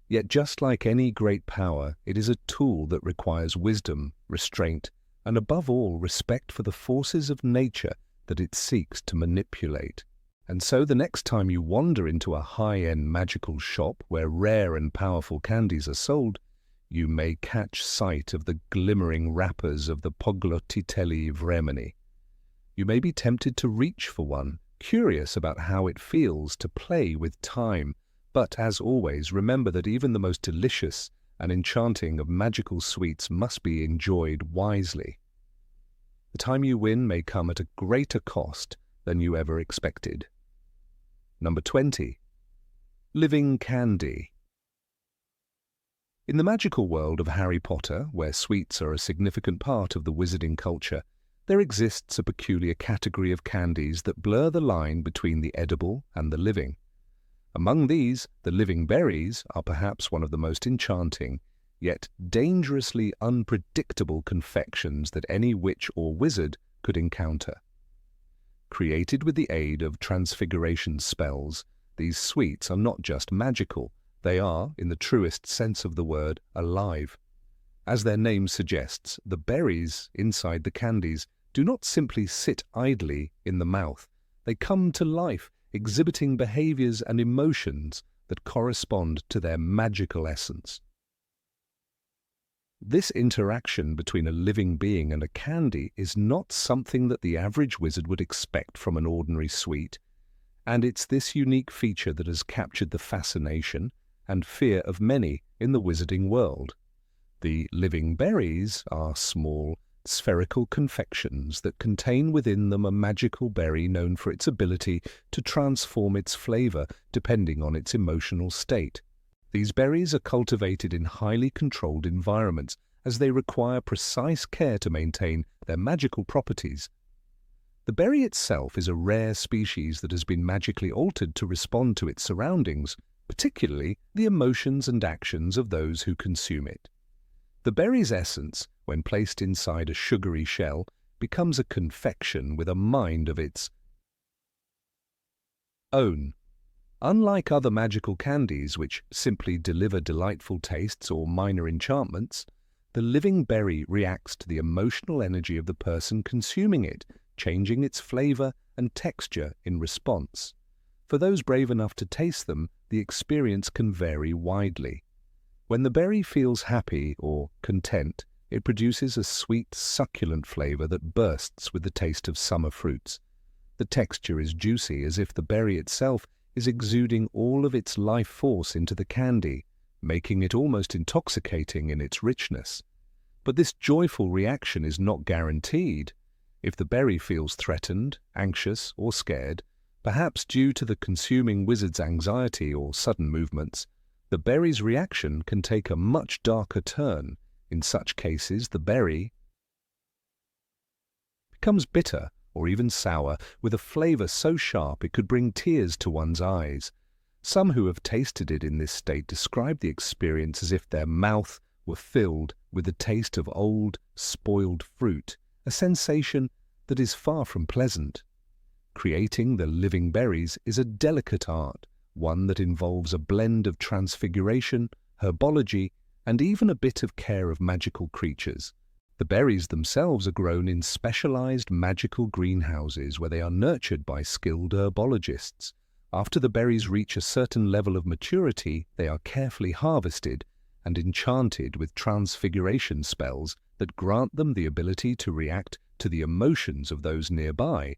Yet just like any great power, it is a tool that requires wisdom, restraint, and above all, respect for the forces of nature that it seeks to manipulate. And so the next time you wander into a high-end magical shop where rare and powerful candies are sold, you may catch sight of the glimmering wrappers of the Pogliottitelli Vremeni. You may be tempted to reach for one, curious about how it feels to play with time. But, as always, remember that even the most delicious and enchanting of magical sweets must be enjoyed wisely. The time you win may come at a greater cost than you ever expected. Number 20. Living candy. In the magical world of Harry Potter, where sweets are a significant part of the wizarding culture, there exists a peculiar category of candies that blur the line between the edible and the living. Among these, the living berries are perhaps one of the most enchanting, yet dangerously unpredictable confections that any witch or wizard could encounter. Created with the aid of transfiguration spells, these sweets are not just magical, they are, in the truest sense of the word, alive. As their name suggests, the berries inside the candies do not simply sit idly in the mouth. They come to life, exhibiting behaviors and emotions that correspond to their magical essence. This interaction between a living being and a candy is not something that the average wizard would expect from an ordinary sweet, and it's this unique feature that has captured the fascination and fear of many in the wizarding world. The living berries are small, spherical confections that contain within them a magical berry known for its ability to transform its flavor depending on its emotional state. These berries are cultivated in highly controlled environments as they require precise care to maintain their magical properties. The berry itself is a rare species that has been magically altered to respond to its surroundings, particularly the emotions and actions of those who consume it. The berry's essence, when placed inside a sugary shell, becomes a confection with a mind of its own. Unlike other magical candies which simply deliver delightful tastes or minor enchantments, the living berry reacts to the emotional energy of the person consuming it, changing its flavor and texture in response. For those brave enough to taste them, the experience can vary widely. When the berry feels happy or content, it produces a sweet, succulent flavor that bursts with the taste of summer fruits. The texture is juicy, as if the berry itself is exuding all of its life force into the candy, making it almost intoxicating in its richness. But this joyful reaction is not guaranteed. If the berry feels threatened, anxious, or scared, perhaps due to the consuming wizard's anxiety or sudden movements, the berry's reaction can take a much darker turn. In such cases, the berry becomes bitter or even sour, with a flavor so sharp it could bring tears to one's eyes. Some who have tasted it in this state describe the experience as if their mouth were filled with the taste of old, spoiled fruit, a sensation that is far from pleasant. Creating the living berries is a delicate art, one that involves a blend of transfiguration, herbology, and even a bit of care of magical creatures. The berries themselves are grown in specialized magical greenhouses where they are nurtured by skilled herbologists. After the berries reach a certain level of maturity, they are carefully harvested and enchanted with transfiguration spells that grant them the ability to react to the emotions of those nearby.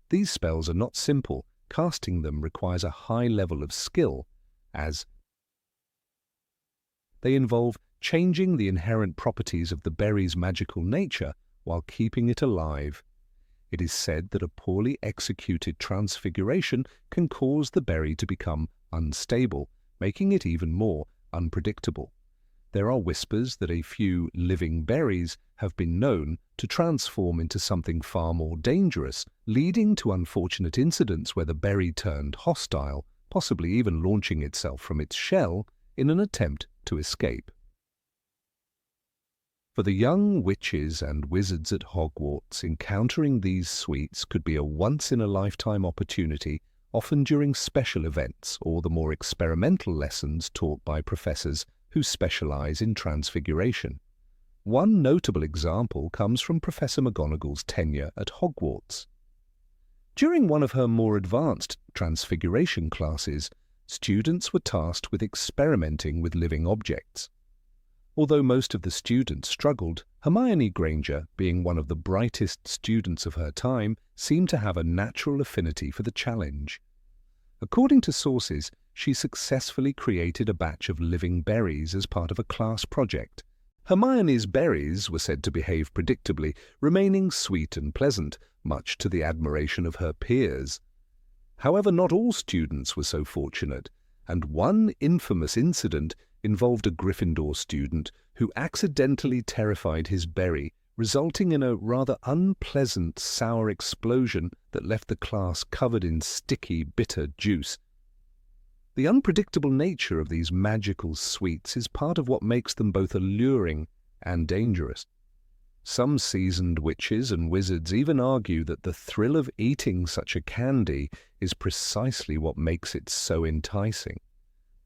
These spells are not simple. Casting them requires a high level of skill, as they involve changing the inherent properties of the berry's magical nature while keeping it alive. It is said that a poorly executed transfiguration can cause the berry to become unstable, making it even more unpredictable. There are whispers that a few living berries have been known to transform into something far more dangerous, leading to unfortunate incidents where the berry turned hostile, possibly even launching itself from its shell in an attempt to escape. For the young witches and wizards at Hogwarts, encountering these sweets could be a once-in-a-lifetime opportunity, often during special events or the more experimental lessons taught by professors who specialize in transfiguration. One notable example comes from Professor McGonagall's tenure at Hogwarts. During one of her more advanced transfiguration classes, students were tasked with experimenting with living objects. Although most of the students struggled, Hermione Granger, being one of the brightest students of her time, seemed to have a natural affinity for the challenge. According to sources, she successfully created a batch of living berries as part of a class project. Hermione's berries were said to behave predictably, remaining sweet and pleasant, much to the admiration of her peers. However, not all students were so fortunate, and one infamous incident involved a Gryffindor student who accidentally terrified his berry, resulting in a rather unpleasant sour explosion that left the class covered in sticky, bitter juice. The unpredictable nature of these magical sweets is part of what makes them both alluring and dangerous. Some seasoned witches and wizards even argue that the thrill of eating such a candy is precisely what makes it so enticing.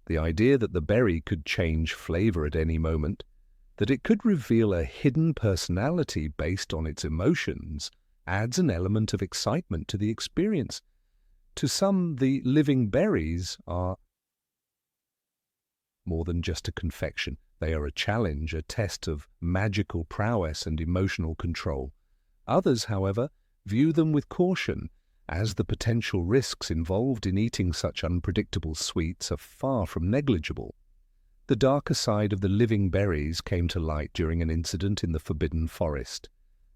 The idea that the berry could change flavor at any moment, that it could reveal a hidden personality based on its emotions, adds an element of excitement to the experience. To some, the living berries are more than just a confection. They are a challenge, a test of magical prowess and emotional control. Others, however, view them with caution, as the potential risks involved in eating such unpredictable sweets are far from negligible. The darker side of the living berries came to light during an incident in the Forbidden Forest.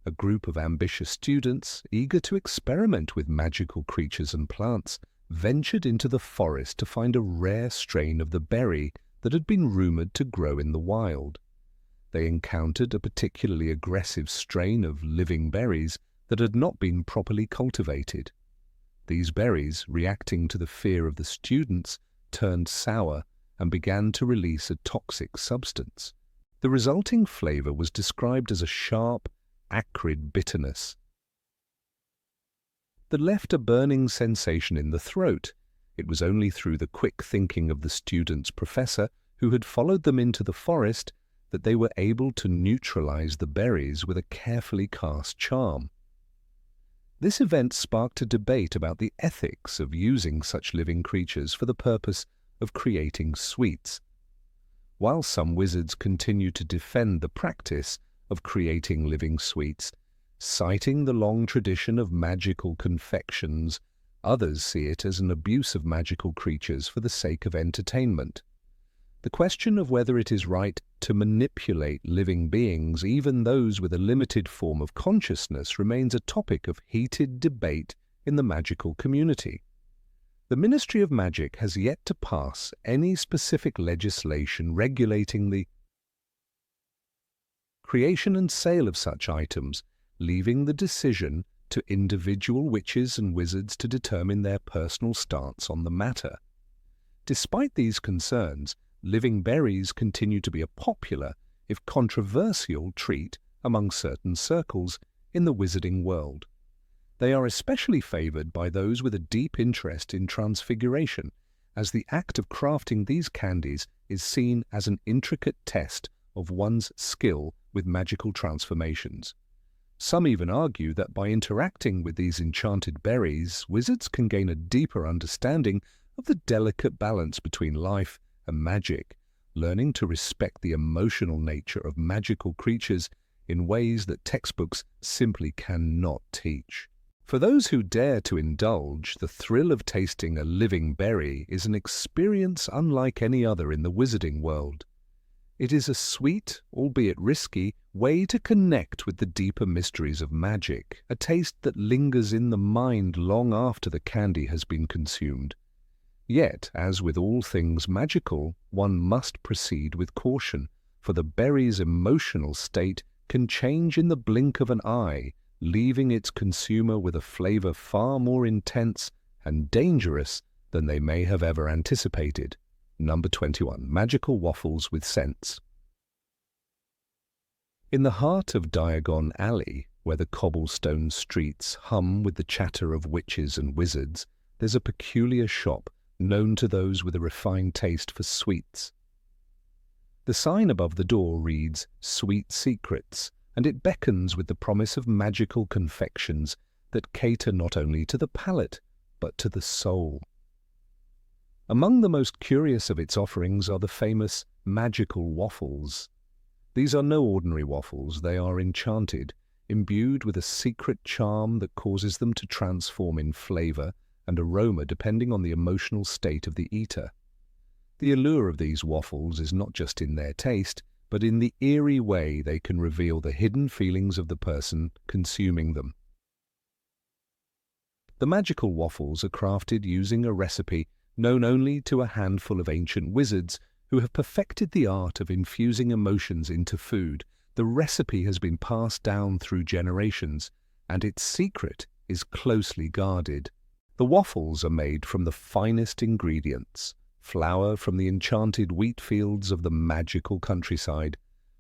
a group of ambitious students, eager to experiment with magical creatures and plants, ventured into the forest to find a rare strain of the berry that had been rumored to grow in the wild. They encountered a particularly aggressive strain of living berries that had not been properly cultivated. These berries, reacting to the fear of the students, turned sour and began to release a toxic substance. The resulting flavor was described as a sharp, acrid bitterness that left a burning sensation in the throat. It was only through the quick thinking of the student's professor, who had followed them into the forest, that they were able to neutralize the berries with a carefully cast charm. This event sparked a debate about the ethics of using such living creatures for the purpose of creating sweets. While some wizards continue to defend the practice of creating living sweets, citing the long tradition of magical confections, others see it as an abuse of magical creatures for the sake of entertainment. The question of whether it is right to manipulate living beings, even those with a limited form of consciousness, remains a topic of heated debate in the magical community. The Ministry of Magic has yet to pass any specific legislation regulating the creation and sale of such items, leaving the decision to individual witches and wizards to determine their personal stance on the matter. Despite these concerns, living berries continue to be a popular, if controversial, treat among certain circles in the wizarding world. They are especially favored by those with a deep interest in transfiguration, as the act of crafting these candies is seen as an intricate test of one's skill with magical transformations. Some even argue that by interacting with these enchanted berries, wizards can gain a deeper understanding of the delicate balance between life and magic, learning to respect the emotional nature of magical creatures in ways that textbooks simply cannot teach. For those who dare to indulge, the thrill of tasting a living berry is an experience unlike any other in the wizarding world. It is a sweet, albeit risky, way to connect with the deeper mysteries of magic, a taste that lingers in the mind long after the candy has been consumed. Yet, as with all things magical, one must proceed with caution, for the berry's emotional state can change in the blink of an eye, leaving its consumer with a flavor far more intense and dangerous than they may have ever anticipated. Number 21. Magical waffles with scents. In the heart of Diagon Alley, where the cobblestone streets hum with the chatter of witches and wizards, there's a peculiar shop known to those with a refined taste for sweets. The sign above the door reads, "Sweet Secrets," and it beckons with the promise of magical confections that cater not only to the palate, but to the soul. Among the most curious of its offerings are the famous magical waffles. These are no ordinary waffles, they are enchanted, imbued with a secret charm that causes them to transform in flavor and aroma depending on the emotional state of the eater. The allure of these waffles is not just in their taste, but in the eerie way they can reveal the hidden feelings of the person consuming them. The magical waffles are crafted using a recipe known only to a handful of ancient wizards who have perfected the art of infusing emotions into food. The recipe has been passed down through generations, and its secret is closely guarded. The waffles are made from the finest ingredients: flour from the enchanted wheat fields of the magical countryside,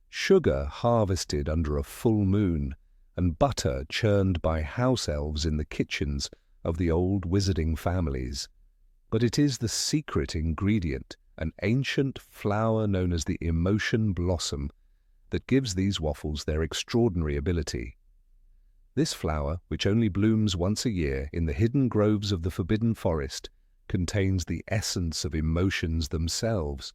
sugar harvested under a full moon, and butter churned by house elves in the kitchens of the old wizarding families. But it is the secret ingredient, an ancient flower known as the emotion blossom, that gives these waffles their extraordinary ability. This flower, which only blooms once a year in the hidden groves of the Forbidden Forest, contains the essence of emotions themselves.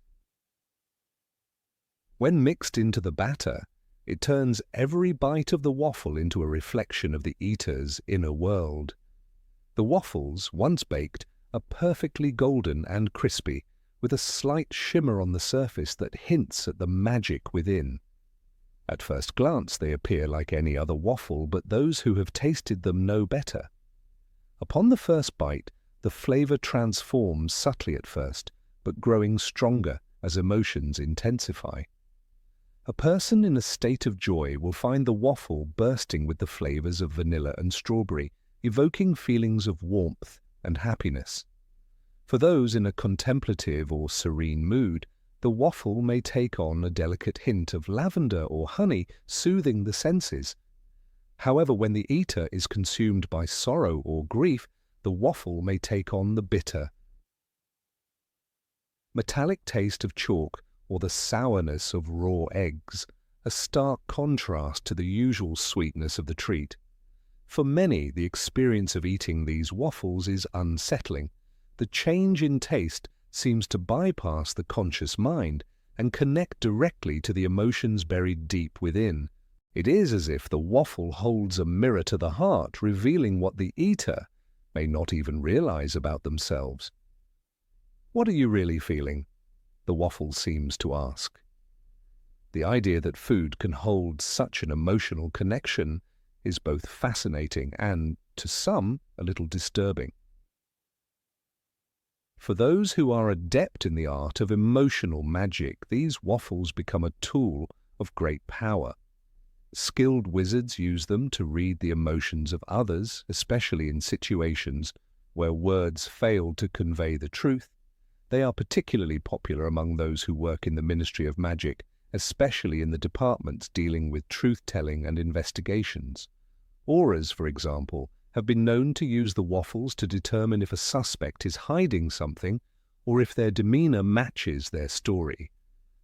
When mixed into the batter, it turns every bite of the waffle into a reflection of the eater's inner world. The waffles, once baked, are perfectly golden and crispy, with a slight shimmer on the surface that hints at the magic within. At first glance, they appear like any other waffle, but those who have tasted them know better. Upon the first bite, the flavor transforms subtly at first, but growing stronger as emotions intensify. A person in a state of joy will find the waffle bursting with the flavors of vanilla and strawberry, evoking feelings of warmth and happiness. For those in a contemplative or serene mood, the waffle may take on a delicate hint of lavender or honey, soothing the senses. However, when the eater is consumed by sorrow or grief, the waffle may take on the bitter, metallic taste of chalk or the sourness of raw eggs, a stark contrast to the usual sweetness of the treat. For many, the experience of eating these waffles is unsettling. The change in taste seems to bypass the conscious mind and connect directly to the emotions buried deep within. It is as if the waffle holds a mirror to the heart, revealing what the eater may not even realize about themselves. "What are you really feeling?" the waffle seems to ask. The idea that food can hold such an emotional connection is both fascinating and, to some, a little disturbing. For those who are adept in the art of emotional magic, these waffles become a tool of great power. Skilled wizards use them to read the emotions of others, especially in situations where words fail to convey the truth. They are particularly popular among those who work in the Ministry of Magic, especially in the departments dealing with truth-telling and investigations. Auras, for example, have been known to use the waffles to determine if a suspect is hiding something or if their demeanor matches their story.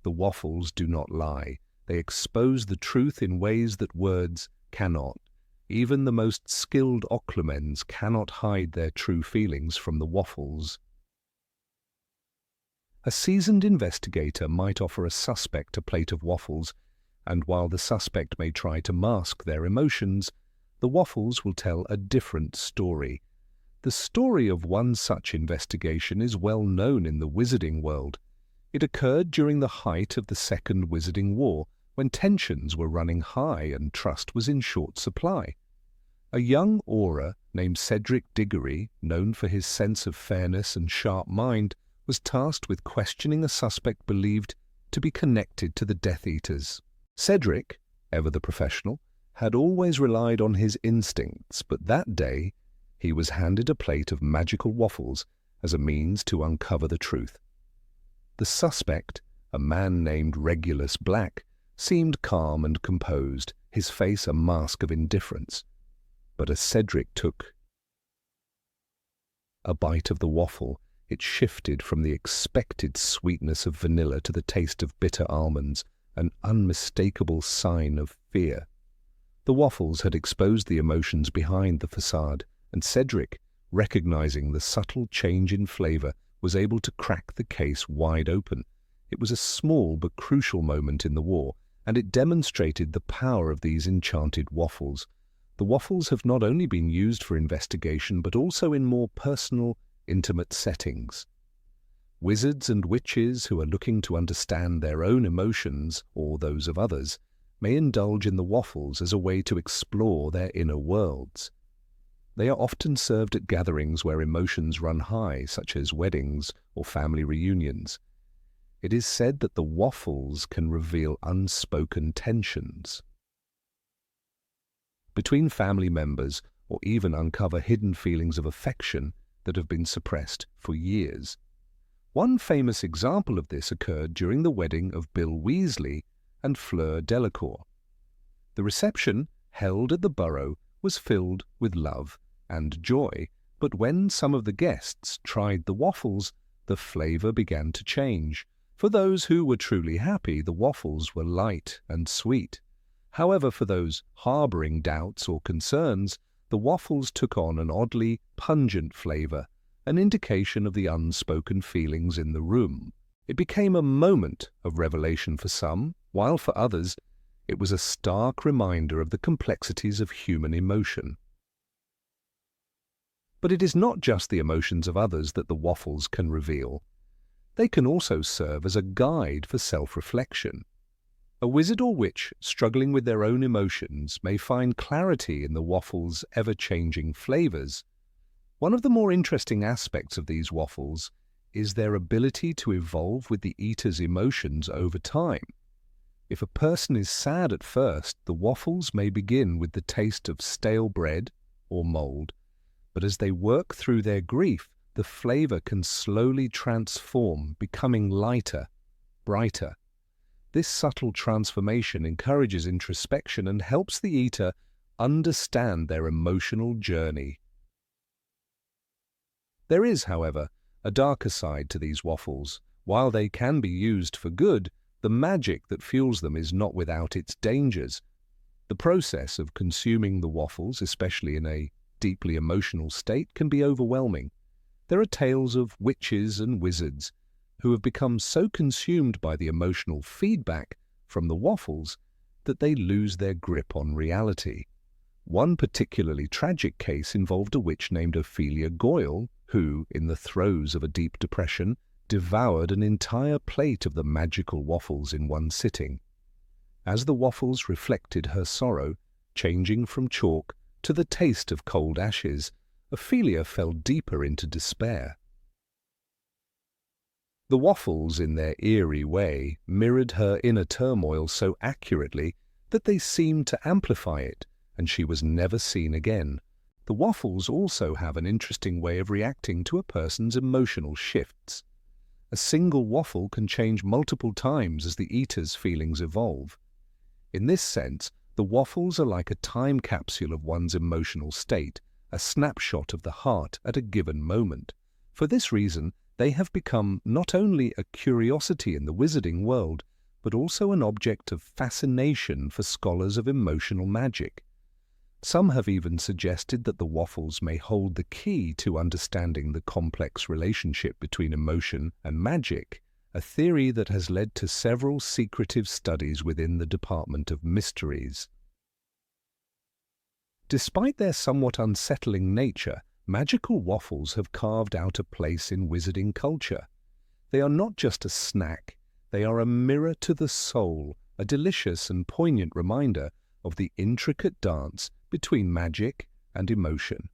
The waffles do not lie. They expose the truth in ways that words cannot. Even the most skilled occlumens cannot hide their true feelings from the waffles. A seasoned investigator might offer a suspect a plate of waffles, and while the suspect may try to mask their emotions, the waffles will tell a different story. The story of one such investigation is well known in the wizarding world. It occurred during the height of the Second Wizarding War, when tensions were running high and trust was in short supply. A young aura named Cedric Diggory, known for his sense of fairness and sharp mind, was tasked with questioning a suspect believed to be connected to the Death Eaters. Cedric, ever the professional, had always relied on his instincts, but that day he was handed a plate of magical waffles as a means to uncover the truth. The suspect, a man named Regulus Black, seemed calm and composed, his face a mask of indifference. But as Cedric took a bite of the waffle, it shifted from the expected sweetness of vanilla to the taste of bitter almonds, an unmistakable sign of fear. The waffles had exposed the emotions behind the facade, and Cedric, recognizing the subtle change in flavor, was able to crack the case wide open. It was a small but crucial moment in the war, and it demonstrated the power of these enchanted waffles. The waffles have not only been used for investigation, but also in more personal, intimate settings. Wizards and witches who are looking to understand their own emotions, or those of others, may indulge in the waffles as a way to explore their inner worlds. They are often served at gatherings where emotions run high, such as weddings or family reunions. It is said that the waffles can reveal unspoken tensions between family members, or even uncover hidden feelings of affection that have been suppressed for years. One famous example of this occurred during the wedding of Bill Weasley and Fleur Delacour. The reception, held at the Burrow, was filled with love and joy, but when some of the guests tried the waffles, the flavor began to change. For those who were truly happy, the waffles were light and sweet. However, for those harboring doubts or concerns, the waffles took on an oddly pungent flavor, an indication of the unspoken feelings in the room. It became a moment of revelation for some, while for others, it was a stark reminder of the complexities of human emotion. But it is not just the emotions of others that the waffles can reveal. They can also serve as a guide for self-reflection. A wizard or witch struggling with their own emotions may find clarity in the waffle's ever-changing flavors. One of the more interesting aspects of these waffles is their ability to evolve with the eater's emotions over time. If a person is sad at first, the waffles may begin with the taste of stale bread or mold, but as they work through their grief, the flavor can slowly transform, becoming lighter, brighter. This subtle transformation encourages introspection and helps the eater understand their emotional journey. There is, however, a darker side to these waffles. While they can be used for good, the magic that fuels them is not without its dangers. The process of consuming the waffles, especially in a deeply emotional state, can be overwhelming. There are tales of witches and wizards who have become so consumed by the emotional feedback from the waffles that they lose their grip on reality. One particularly tragic case involved a witch named Ophelia Goyle, who, in the throes of a deep depression, devoured an entire plate of the magical waffles in one sitting. As the waffles reflected her sorrow, changing from chalk to the taste of cold ashes, Ophelia fell deeper into despair. The waffles, in their eerie way, mirrored her inner turmoil so accurately that they seemed to amplify it, and she was never seen again. The waffles also have an interesting way of reacting to a person's emotional shifts. A single waffle can change multiple times as the eater's feelings evolve. In this sense, the waffles are like a time capsule of one's emotional state, a snapshot of the heart at a given moment. For this reason, they have become not only a curiosity in the wizarding world, but also an object of fascination for scholars of emotional magic. Some have even suggested that the waffles may hold the key to understanding the complex relationship between emotion and magic, a theory that has led to several secretive studies within the Department of Mysteries. Despite their somewhat unsettling nature, magical waffles have carved out a place in wizarding culture. They are not just a snack, they are a mirror to the soul, a delicious and poignant reminder of the intricate dance between magic and emotion.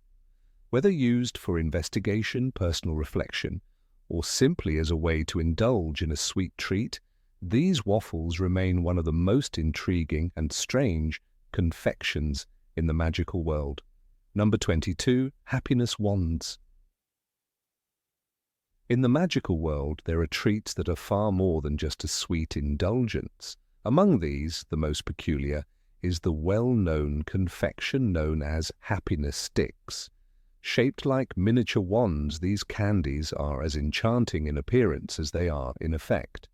Whether used for investigation, personal reflection, or simply as a way to indulge in a sweet treat, these waffles remain one of the most intriguing and strange confections in the magical world. Number 22, happiness wands. In the magical world, there are treats that are far more than just a sweet indulgence. Among these, the most peculiar is the well-known confection known as happiness sticks. Shaped like miniature wands, these candies are as enchanting in appearance as they are in effect.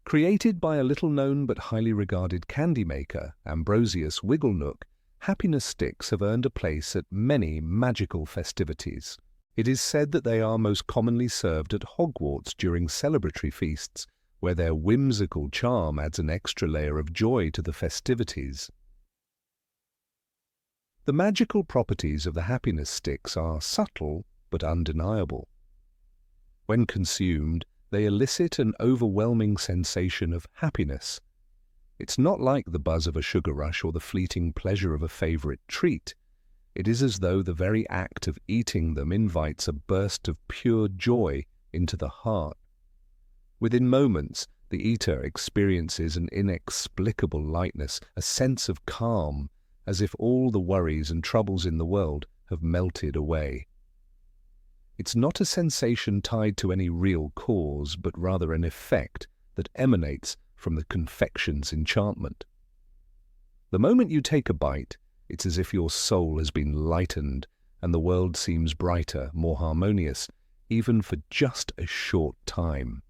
Created by a little-known but highly regarded candy maker, Ambrosius Wigglenook, happiness sticks have earned a place at many magical festivities. It is said that they are most commonly served at Hogwarts during celebratory feasts, where their whimsical charm adds an extra layer of joy to the festivities. The magical properties of the happiness sticks are subtle but undeniable. When consumed, they elicit an overwhelming sensation of happiness. It's not like the buzz of a sugar rush or the fleeting pleasure of a favorite treat. It is as though the very act of eating them invites a burst of pure joy into the heart. Within moments, the eater experiences an inexplicable lightness, a sense of calm, as if all the worries and troubles in the world have melted away. It's not a sensation tied to any real cause, but rather an effect that emanates from the confection's enchantment. The moment you take a bite, it's as if your soul has been lightened and the world seems brighter, more harmonious, even for just a short time.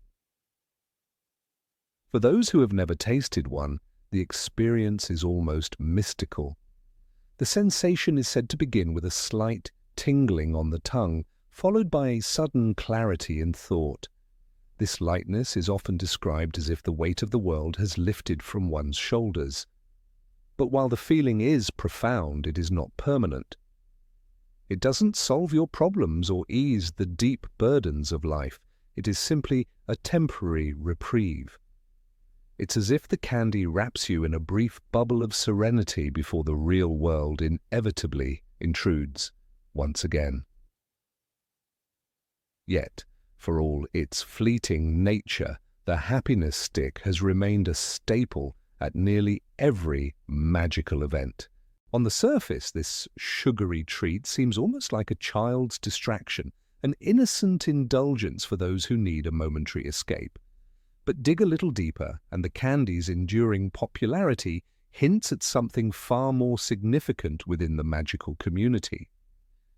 For those who have never tasted one, the experience is almost mystical. The sensation is said to begin with a slight tingling on the tongue, followed by a sudden clarity in thought. This lightness is often described as if the weight of the world has lifted from one's shoulders. But while the feeling is profound, it is not permanent. It doesn't solve your problems or ease the deep burdens of life. It is simply a temporary reprieve. It's as if the candy wraps you in a brief bubble of serenity before the real world inevitably intrudes once again. Yet, for all its fleeting nature, the happiness stick has remained a staple at nearly every magical event. On the surface, this sugary treat seems almost like a child's distraction, an innocent indulgence for those who need a momentary escape. But dig a little deeper, and the candy's enduring popularity hints at something far more significant within the magical community.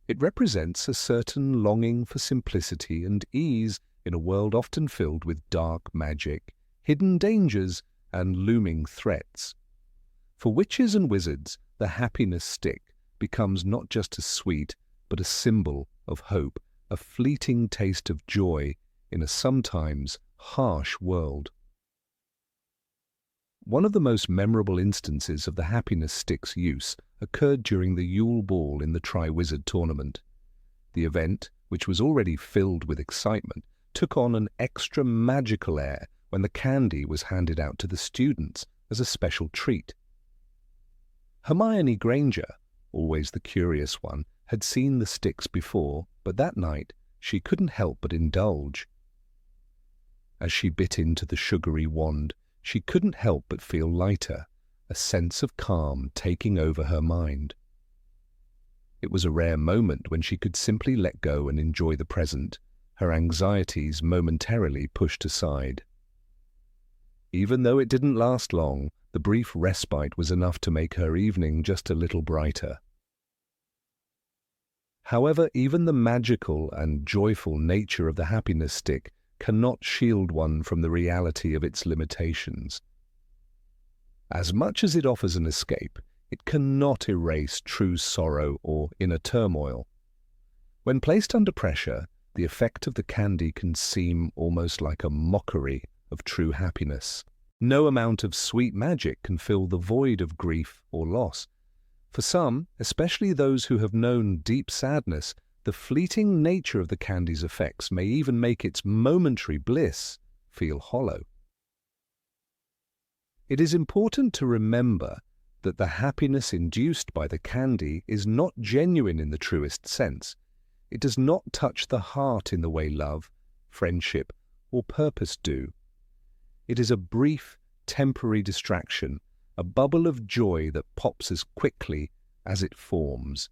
It represents a certain longing for simplicity and ease in a world often filled with dark magic, hidden dangers, and looming threats. For witches and wizards, the happiness stick becomes not just a sweet, but a symbol of hope, a fleeting taste of joy in a sometimes harsh world. One of the most memorable instances of the happiness stick's use occurred during the Yule Ball in the Tri-Wizard tournament. The event, which was already filled with excitement, took on an extra magical air when the candy was handed out to the students as a special treat. Hermione Granger, always the curious one, had seen the sticks before, but that night she couldn't help but indulge. As she bit into the sugary wand, she couldn't help but feel lighter, a sense of calm taking over her mind. It was a rare moment when she could simply let go and enjoy the present, her anxieties momentarily pushed aside. Even though it didn't last long, the brief respite was enough to make her evening just a little brighter. However, even the magical and joyful nature of the happiness stick cannot shield one from the reality of its limitations. As much as it offers an escape, it cannot erase true sorrow or inner turmoil. When placed under pressure, the effect of the candy can seem almost like a mockery of true happiness. No amount of sweet magic can fill the void of grief or loss. For some, especially those who have known deep sadness, the fleeting nature of the candy's effects may even make its momentary bliss feel hollow. It is important to remember that the happiness induced by the candy is not genuine in the truest sense. It does not touch the heart in the way love, friendship, or purpose do. It is a brief, temporary distraction, a bubble of joy that pops as quickly as it forms.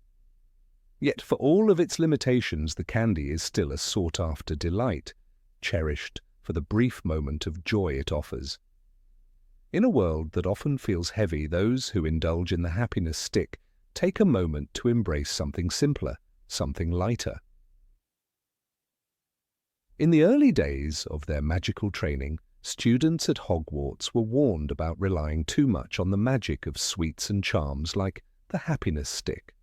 Yet for all of its limitations, the candy is still a sought-after delight, cherished for the brief moment of joy it offers. In a world that often feels heavy, those who indulge in the happiness stick take a moment to embrace something simpler, something lighter. In the early days of their magical training, students at Hogwarts were warned about relying too much on the magic of sweets and charms like the happiness stick.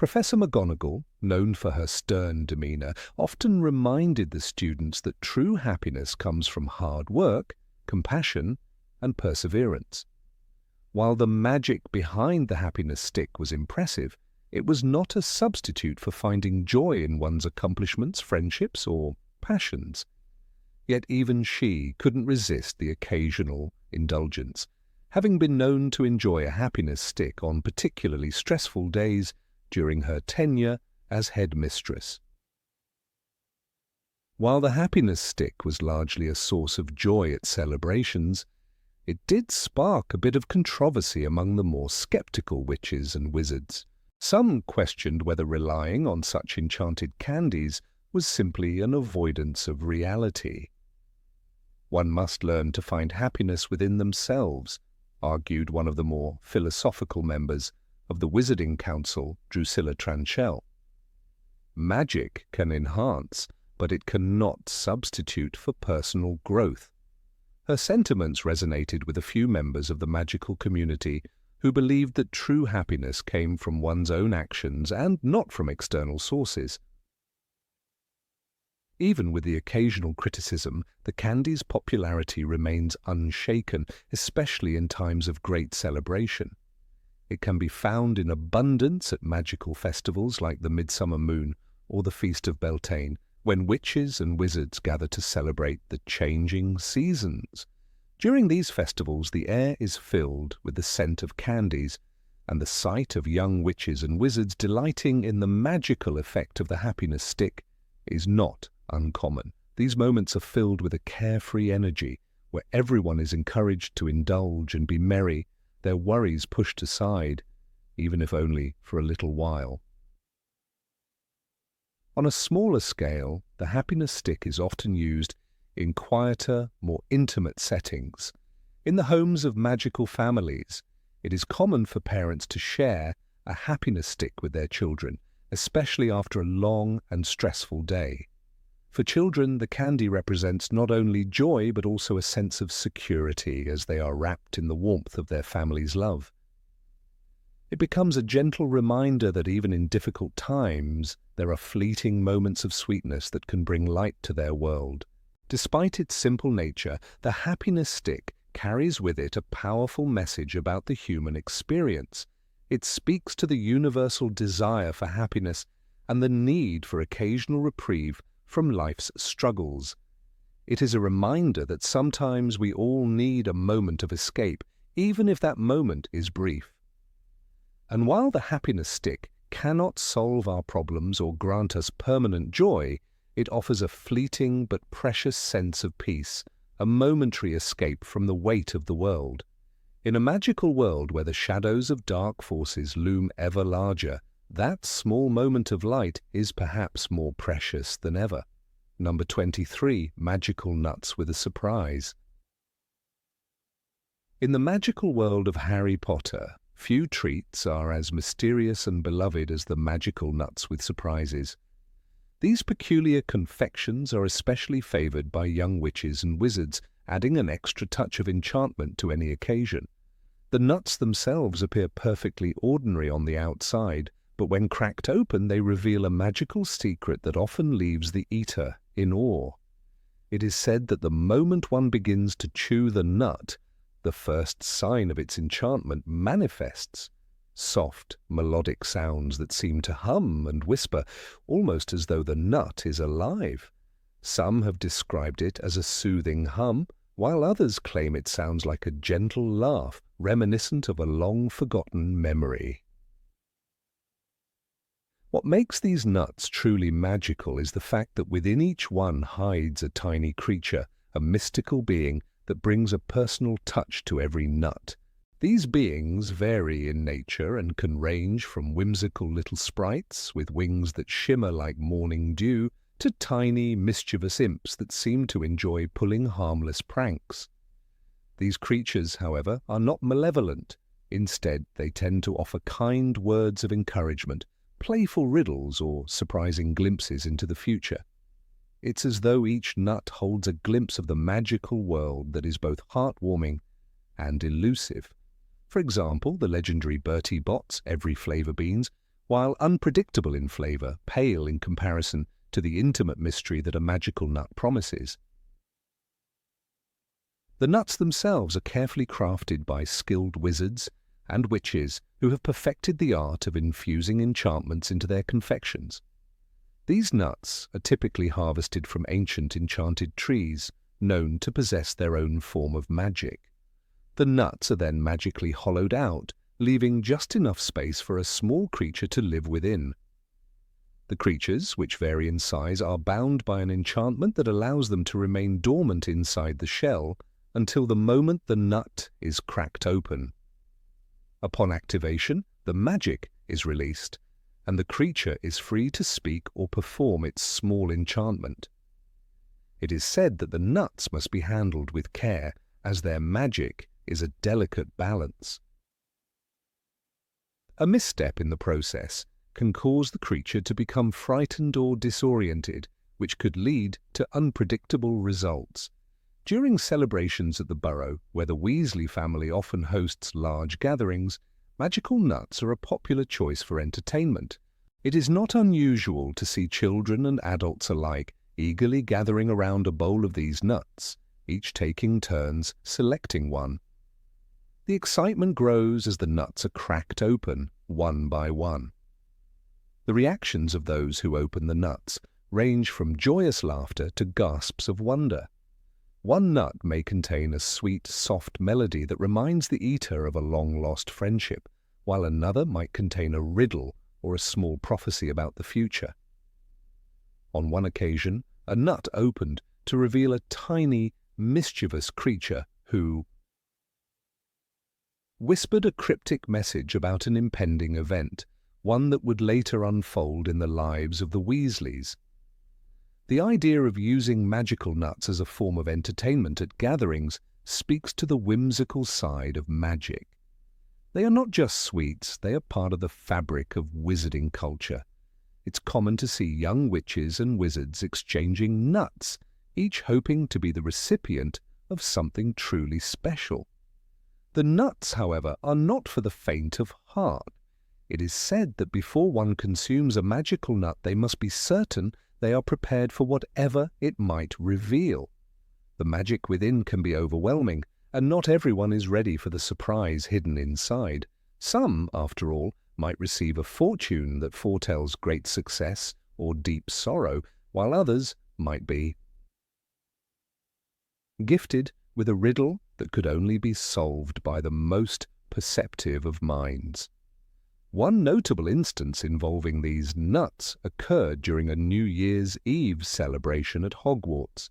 Professor McGonagall, known for her stern demeanour, often reminded the students that true happiness comes from hard work, compassion, and perseverance. While the magic behind the happiness stick was impressive, it was not a substitute for finding joy in one's accomplishments, friendships, or passions. Yet even she couldn't resist the occasional indulgence, having been known to enjoy a happiness stick on particularly stressful days during her tenure as headmistress. While the happiness stick was largely a source of joy at celebrations, it did spark a bit of controversy among the more skeptical witches and wizards. Some questioned whether relying on such enchanted candies was simply an avoidance of reality. One must learn to find happiness within themselves, argued one of the more philosophical members of the Wizarding Council, Drusilla Tranchell. Magic can enhance, but it cannot substitute for personal growth. Her sentiments resonated with a few members of the magical community who believed that true happiness came from one's own actions and not from external sources. Even with the occasional criticism, the candy's popularity remains unshaken, especially in times of great celebration. It can be found in abundance at magical festivals like the Midsummer Moon or the Feast of Beltane, when witches and wizards gather to celebrate the changing seasons. During these festivals, the air is filled with the scent of candies, and the sight of young witches and wizards delighting in the magical effect of the happiness stick is not uncommon. These moments are filled with a carefree energy, where everyone is encouraged to indulge and be merry, their worries pushed aside, even if only for a little while. On a smaller scale, the happiness stick is often used in quieter, more intimate settings. In the homes of magical families, it is common for parents to share a happiness stick with their children, especially after a long and stressful day. For children, the candy represents not only joy but also a sense of security as they are wrapped in the warmth of their family's love. It becomes a gentle reminder that even in difficult times, there are fleeting moments of sweetness that can bring light to their world. Despite its simple nature, the happiness stick carries with it a powerful message about the human experience. It speaks to the universal desire for happiness and the need for occasional reprieve from life's struggles. It is a reminder that sometimes we all need a moment of escape, even if that moment is brief. And while the happiness stick cannot solve our problems or grant us permanent joy, it offers a fleeting but precious sense of peace, a momentary escape from the weight of the world. In a magical world where the shadows of dark forces loom ever larger, that small moment of light is perhaps more precious than ever. Number 23, magical nuts with a surprise. In the magical world of Harry Potter, few treats are as mysterious and beloved as the magical nuts with surprises. These peculiar confections are especially favored by young witches and wizards, adding an extra touch of enchantment to any occasion. The nuts themselves appear perfectly ordinary on the outside, but when cracked open they reveal a magical secret that often leaves the eater in awe. It is said that the moment one begins to chew the nut, the first sign of its enchantment manifests. Soft, melodic sounds that seem to hum and whisper, almost as though the nut is alive. Some have described it as a soothing hum, while others claim it sounds like a gentle laugh, reminiscent of a long-forgotten memory. What makes these nuts truly magical is the fact that within each one hides a tiny creature, a mystical being that brings a personal touch to every nut. These beings vary in nature and can range from whimsical little sprites with wings that shimmer like morning dew to tiny, mischievous imps that seem to enjoy pulling harmless pranks. These creatures, however, are not malevolent. Instead, they tend to offer kind words of encouragement, playful riddles, or surprising glimpses into the future. It's as though each nut holds a glimpse of the magical world that is both heartwarming and elusive. For example, the legendary Bertie Bott's every flavor beans, while unpredictable in flavor, pale in comparison to the intimate mystery that a magical nut promises. The nuts themselves are carefully crafted by skilled wizards and witches who have perfected the art of infusing enchantments into their confections. These nuts are typically harvested from ancient enchanted trees, known to possess their own form of magic. The nuts are then magically hollowed out, leaving just enough space for a small creature to live within. The creatures, which vary in size, are bound by an enchantment that allows them to remain dormant inside the shell until the moment the nut is cracked open. Upon activation, the magic is released, and the creature is free to speak or perform its small enchantment. It is said that the nuts must be handled with care, as their magic is a delicate balance. A misstep in the process can cause the creature to become frightened or disoriented, which could lead to unpredictable results. During celebrations at the Burrow, where the Weasley family often hosts large gatherings, magical nuts are a popular choice for entertainment. It is not unusual to see children and adults alike eagerly gathering around a bowl of these nuts, each taking turns selecting one. The excitement grows as the nuts are cracked open, one by one. The reactions of those who open the nuts range from joyous laughter to gasps of wonder. One nut may contain a sweet, soft melody that reminds the eater of a long-lost friendship, while another might contain a riddle or a small prophecy about the future. On one occasion, a nut opened to reveal a tiny, mischievous creature who whispered a cryptic message about an impending event, one that would later unfold in the lives of the Weasleys. The idea of using magical nuts as a form of entertainment at gatherings speaks to the whimsical side of magic. They are not just sweets, they are part of the fabric of wizarding culture. It's common to see young witches and wizards exchanging nuts, each hoping to be the recipient of something truly special. The nuts, however, are not for the faint of heart. It is said that before one consumes a magical nut, they must be certain they are prepared for whatever it might reveal. The magic within can be overwhelming, and not everyone is ready for the surprise hidden inside. Some, after all, might receive a fortune that foretells great success or deep sorrow, while others might be gifted with a riddle that could only be solved by the most perceptive of minds. One notable instance involving these nuts occurred during a New Year's Eve celebration at Hogwarts.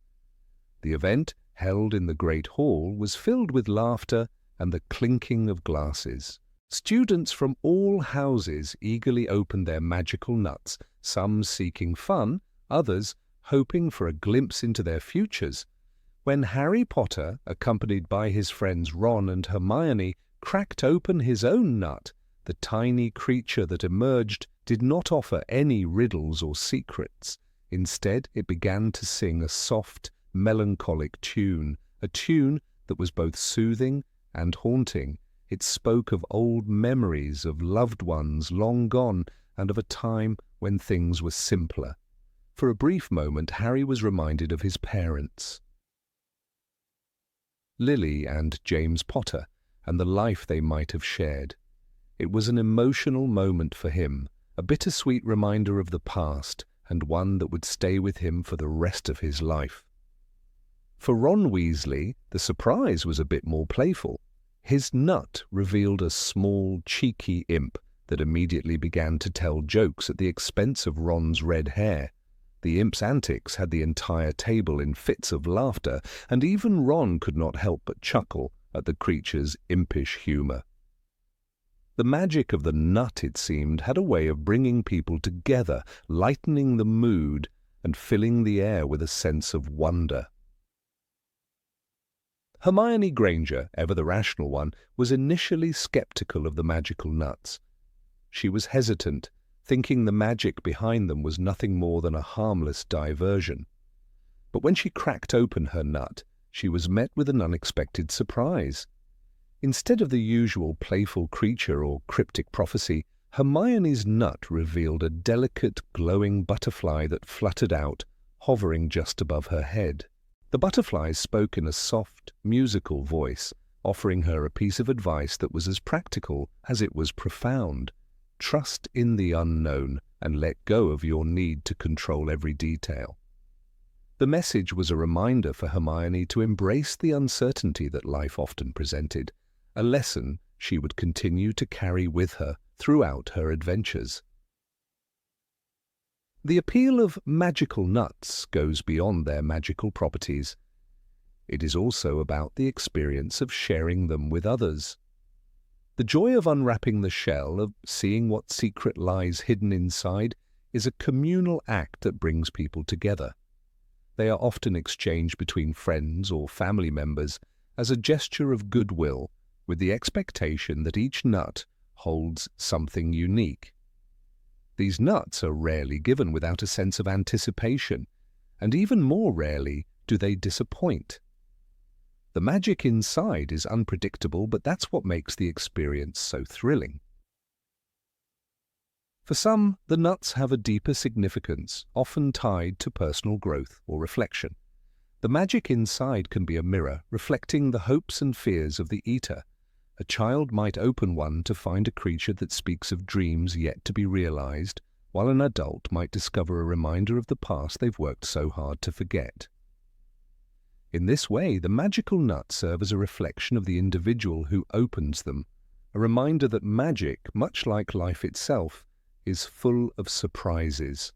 The event, held in the Great Hall, was filled with laughter and the clinking of glasses. Students from all houses eagerly opened their magical nuts, some seeking fun, others hoping for a glimpse into their futures. When Harry Potter, accompanied by his friends Ron and Hermione, cracked open his own nut, the tiny creature that emerged did not offer any riddles or secrets. Instead, it began to sing a soft, melancholic tune, a tune that was both soothing and haunting. It spoke of old memories of loved ones long gone and of a time when things were simpler. For a brief moment, Harry was reminded of his parents, Lily and James Potter, and the life they might have shared. It was an emotional moment for him, a bittersweet reminder of the past, and one that would stay with him for the rest of his life. For Ron Weasley, the surprise was a bit more playful. His nut revealed a small, cheeky imp that immediately began to tell jokes at the expense of Ron's red hair. The imp's antics had the entire table in fits of laughter, and even Ron could not help but chuckle at the creature's impish humor. The magic of the nut, it seemed, had a way of bringing people together, lightening the mood and filling the air with a sense of wonder. Hermione Granger, ever the rational one, was initially skeptical of the magical nuts. She was hesitant, thinking the magic behind them was nothing more than a harmless diversion. But when she cracked open her nut, she was met with an unexpected surprise. Instead of the usual playful creature or cryptic prophecy, Hermione's nut revealed a delicate, glowing butterfly that fluttered out, hovering just above her head. The butterfly spoke in a soft, musical voice, offering her a piece of advice that was as practical as it was profound. Trust in the unknown and let go of your need to control every detail. The message was a reminder for Hermione to embrace the uncertainty that life often presented, a lesson she would continue to carry with her throughout her adventures. The appeal of magical nuts goes beyond their magical properties. It is also about the experience of sharing them with others. The joy of unwrapping the shell, of seeing what secret lies hidden inside, is a communal act that brings people together. They are often exchanged between friends or family members as a gesture of goodwill, with the expectation that each nut holds something unique. These nuts are rarely given without a sense of anticipation, and even more rarely do they disappoint. The magic inside is unpredictable, but that's what makes the experience so thrilling. For some, the nuts have a deeper significance, often tied to personal growth or reflection. The magic inside can be a mirror, reflecting the hopes and fears of the eater. A child might open one to find a creature that speaks of dreams yet to be realized, while an adult might discover a reminder of the past they've worked so hard to forget. In this way, the magical nuts serve as a reflection of the individual who opens them, a reminder that magic, much like life itself, is full of surprises.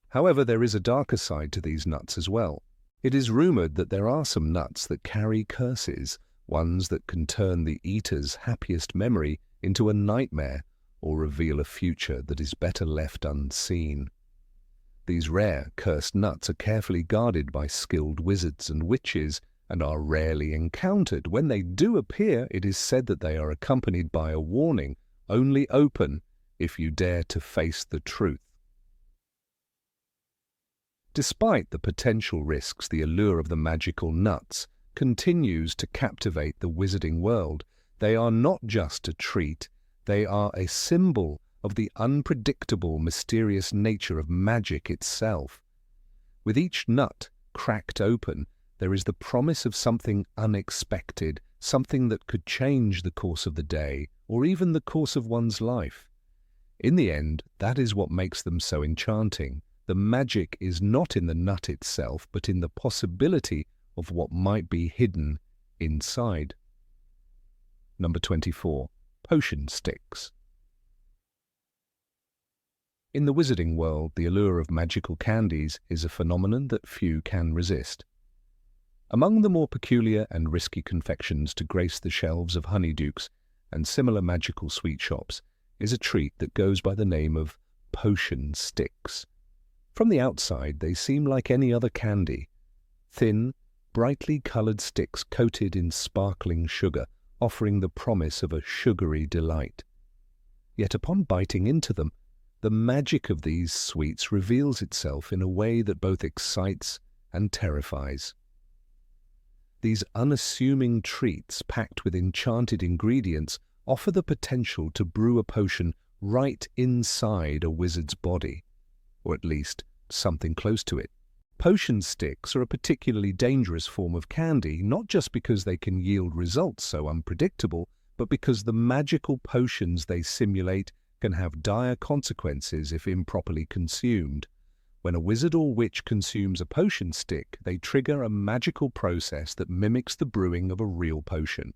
However, there is a darker side to these nuts as well. It is rumored that there are some nuts that carry curses, ones that can turn the eater's happiest memory into a nightmare or reveal a future that is better left unseen. These rare, cursed nuts are carefully guarded by skilled wizards and witches and are rarely encountered. When they do appear, it is said that they are accompanied by a warning, only open if you dare to face the truth. Despite the potential risks, the allure of the magical nuts continues to captivate the wizarding world. They are not just a treat, they are a symbol of the unpredictable, mysterious nature of magic itself. With each nut cracked open, there is the promise of something unexpected, something that could change the course of the day, or even the course of one's life. In the end, that is what makes them so enchanting. The magic is not in the nut itself, but in the possibility of what might be hidden inside. Number 24. Potion sticks. In the wizarding world, the allure of magical candies is a phenomenon that few can resist. Among the more peculiar and risky confections to grace the shelves of honeydukes and similar magical sweet shops is a treat that goes by the name of potion sticks. From the outside, they seem like any other candy. Thin, brightly colored sticks coated in sparkling sugar, offering the promise of a sugary delight. Yet upon biting into them, the magic of these sweets reveals itself in a way that both excites and terrifies. These unassuming treats, packed with enchanted ingredients, offer the potential to brew a potion right inside a wizard's body, or at least something close to it. Potion sticks are a particularly dangerous form of candy, not just because they can yield results so unpredictable, but because the magical potions they simulate can have dire consequences if improperly consumed. When a wizard or witch consumes a potion stick, they trigger a magical process that mimics the brewing of a real potion.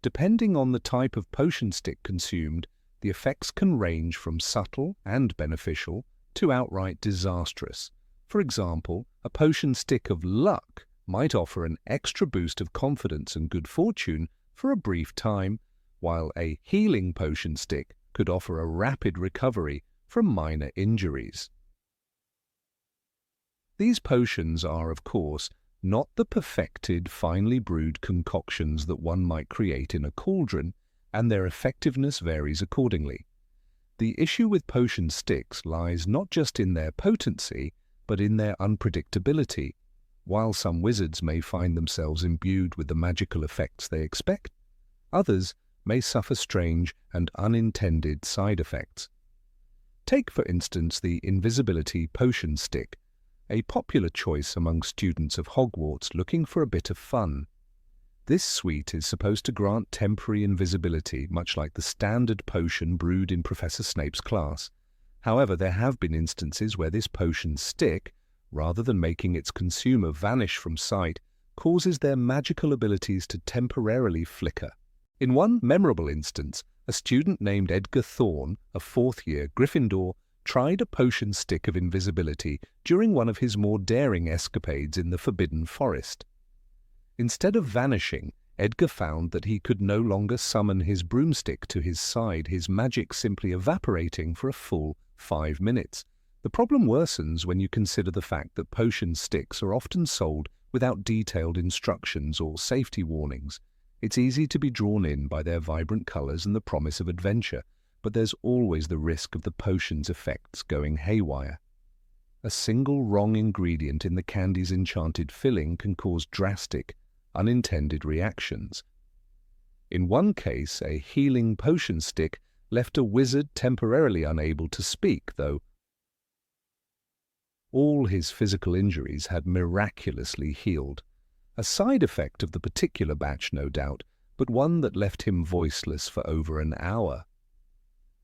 Depending on the type of potion stick consumed, the effects can range from subtle and beneficial to outright disastrous. For example, a potion stick of luck might offer an extra boost of confidence and good fortune for a brief time, while a healing potion stick could offer a rapid recovery from minor injuries. These potions are, of course, not the perfected, finely brewed concoctions that one might create in a cauldron, and their effectiveness varies accordingly. The issue with potion sticks lies not just in their potency, but in their unpredictability. While some wizards may find themselves imbued with the magical effects they expect, others may suffer strange and unintended side effects. Take, for instance, the invisibility potion stick, a popular choice among students of Hogwarts looking for a bit of fun. This sweet is supposed to grant temporary invisibility, much like the standard potion brewed in Professor Snape's class. However, there have been instances where this potion stick, rather than making its consumer vanish from sight, causes their magical abilities to temporarily flicker. In one memorable instance, a student named Edgar Thorne, a fourth-year Gryffindor, tried a potion stick of invisibility during one of his more daring escapades in the Forbidden Forest. Instead of vanishing, Edgar found that he could no longer summon his broomstick to his side, his magic simply evaporating for a full 5 minutes. The problem worsens when you consider the fact that potion sticks are often sold without detailed instructions or safety warnings. It's easy to be drawn in by their vibrant colors and the promise of adventure, but there's always the risk of the potion's effects going haywire. A single wrong ingredient in the candy's enchanted filling can cause drastic, unintended reactions. In one case, a healing potion stick left a wizard temporarily unable to speak, though all his physical injuries had miraculously healed. A side effect of the particular batch, no doubt, but one that left him voiceless for over an hour.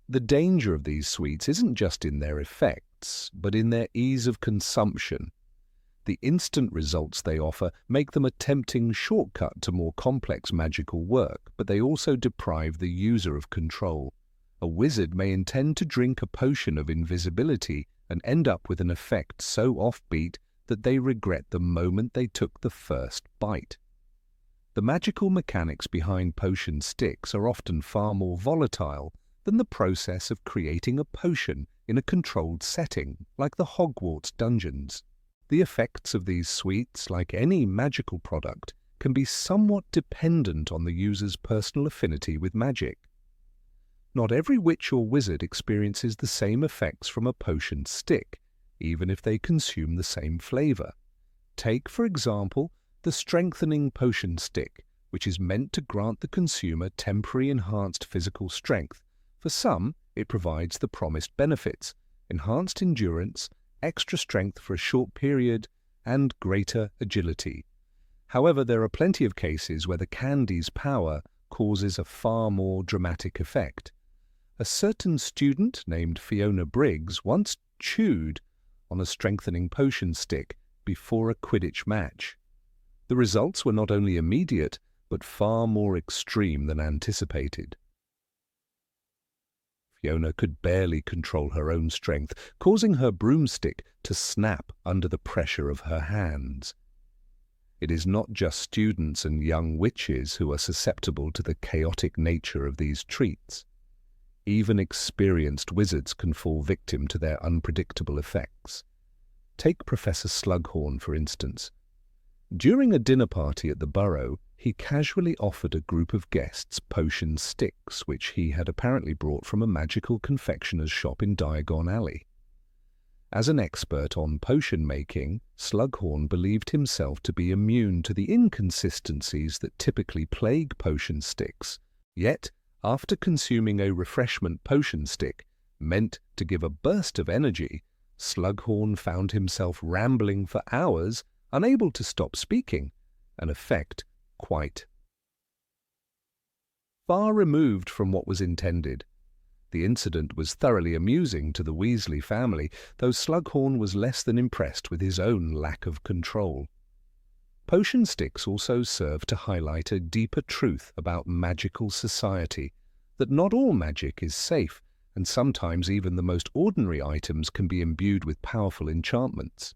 The danger of these sweets isn't just in their effects, but in their ease of consumption. The instant results they offer make them a tempting shortcut to more complex magical work, but they also deprive the user of control. A wizard may intend to drink a potion of invisibility and end up with an effect so offbeat that they regret the moment they took the first bite. The magical mechanics behind potion sticks are often far more volatile than the process of creating a potion in a controlled setting, like the Hogwarts dungeons. The effects of these sweets, like any magical product, can be somewhat dependent on the user's personal affinity with magic. Not every witch or wizard experiences the same effects from a potion stick, even if they consume the same flavor. Take, for example, the strengthening potion stick, which is meant to grant the consumer temporary enhanced physical strength. For some, it provides the promised benefits: enhanced endurance, extra strength for a short period, and greater agility. However, there are plenty of cases where the candy's power causes a far more dramatic effect. A certain student named Fiona Briggs once chewed on a strengthening potion stick before a Quidditch match. The results were not only immediate, but far more extreme than anticipated. Fiona could barely control her own strength, causing her broomstick to snap under the pressure of her hands. It is not just students and young witches who are susceptible to the chaotic nature of these treats. Even experienced wizards can fall victim to their unpredictable effects. Take Professor Slughorn, for instance. During a dinner party at the Burrow, he casually offered a group of guests potion sticks, which he had apparently brought from a magical confectioner's shop in Diagon Alley. As an expert on potion making, Slughorn believed himself to be immune to the inconsistencies that typically plague potion sticks. Yet, after consuming a refreshment potion stick meant to give a burst of energy, Slughorn found himself rambling for hours, unable to stop speaking, an effect quite far removed from what was intended. The incident was thoroughly amusing to the Weasley family, though Slughorn was less than impressed with his own lack of control. Potion sticks also serve to highlight a deeper truth about magical society, that not all magic is safe, and sometimes even the most ordinary items can be imbued with powerful enchantments.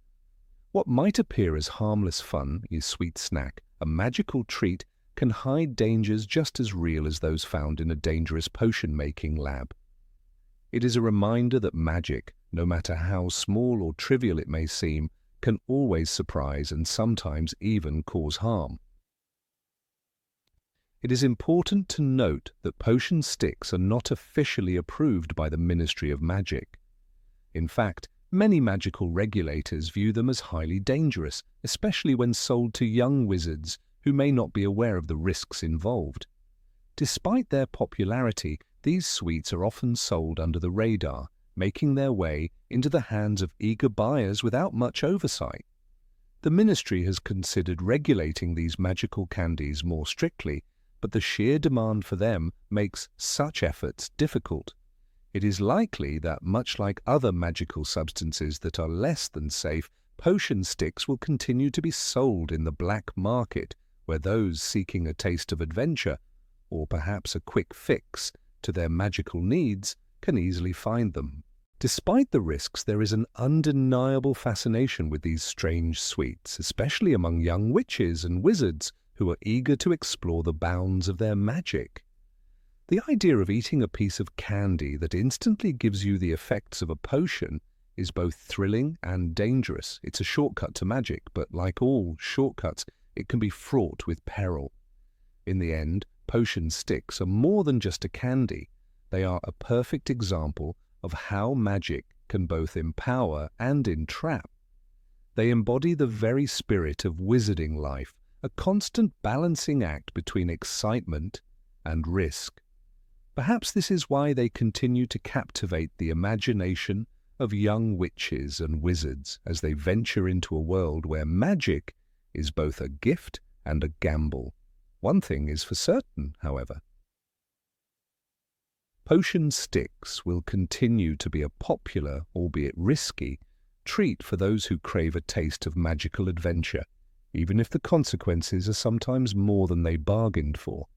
What might appear as harmless fun, a sweet snack, a magical treat, can hide dangers just as real as those found in a dangerous potion-making lab. It is a reminder that magic, no matter how small or trivial it may seem, can always surprise and sometimes even cause harm. It is important to note that potion sticks are not officially approved by the Ministry of Magic. In fact, many magical regulators view them as highly dangerous, especially when sold to young wizards who may not be aware of the risks involved. Despite their popularity, these sweets are often sold under the radar, making their way into the hands of eager buyers without much oversight. The ministry has considered regulating these magical candies more strictly, but the sheer demand for them makes such efforts difficult. It is likely that, much like other magical substances that are less than safe, potion sticks will continue to be sold in the black market, where those seeking a taste of adventure, or perhaps a quick fix to their magical needs, can easily find them. Despite the risks, there is an undeniable fascination with these strange sweets, especially among young witches and wizards who are eager to explore the bounds of their magic. The idea of eating a piece of candy that instantly gives you the effects of a potion is both thrilling and dangerous. It's a shortcut to magic, but like all shortcuts, it can be fraught with peril. In the end, potion sticks are more than just a candy. They are a perfect example of how magic can both empower and entrap. They embody the very spirit of wizarding life, a constant balancing act between excitement and risk. Perhaps this is why they continue to captivate the imagination of young witches and wizards as they venture into a world where magic is both a gift and a gamble. One thing is for certain, however. Potion sticks will continue to be a popular, albeit risky, treat for those who crave a taste of magical adventure, even if the consequences are sometimes more than they bargained for.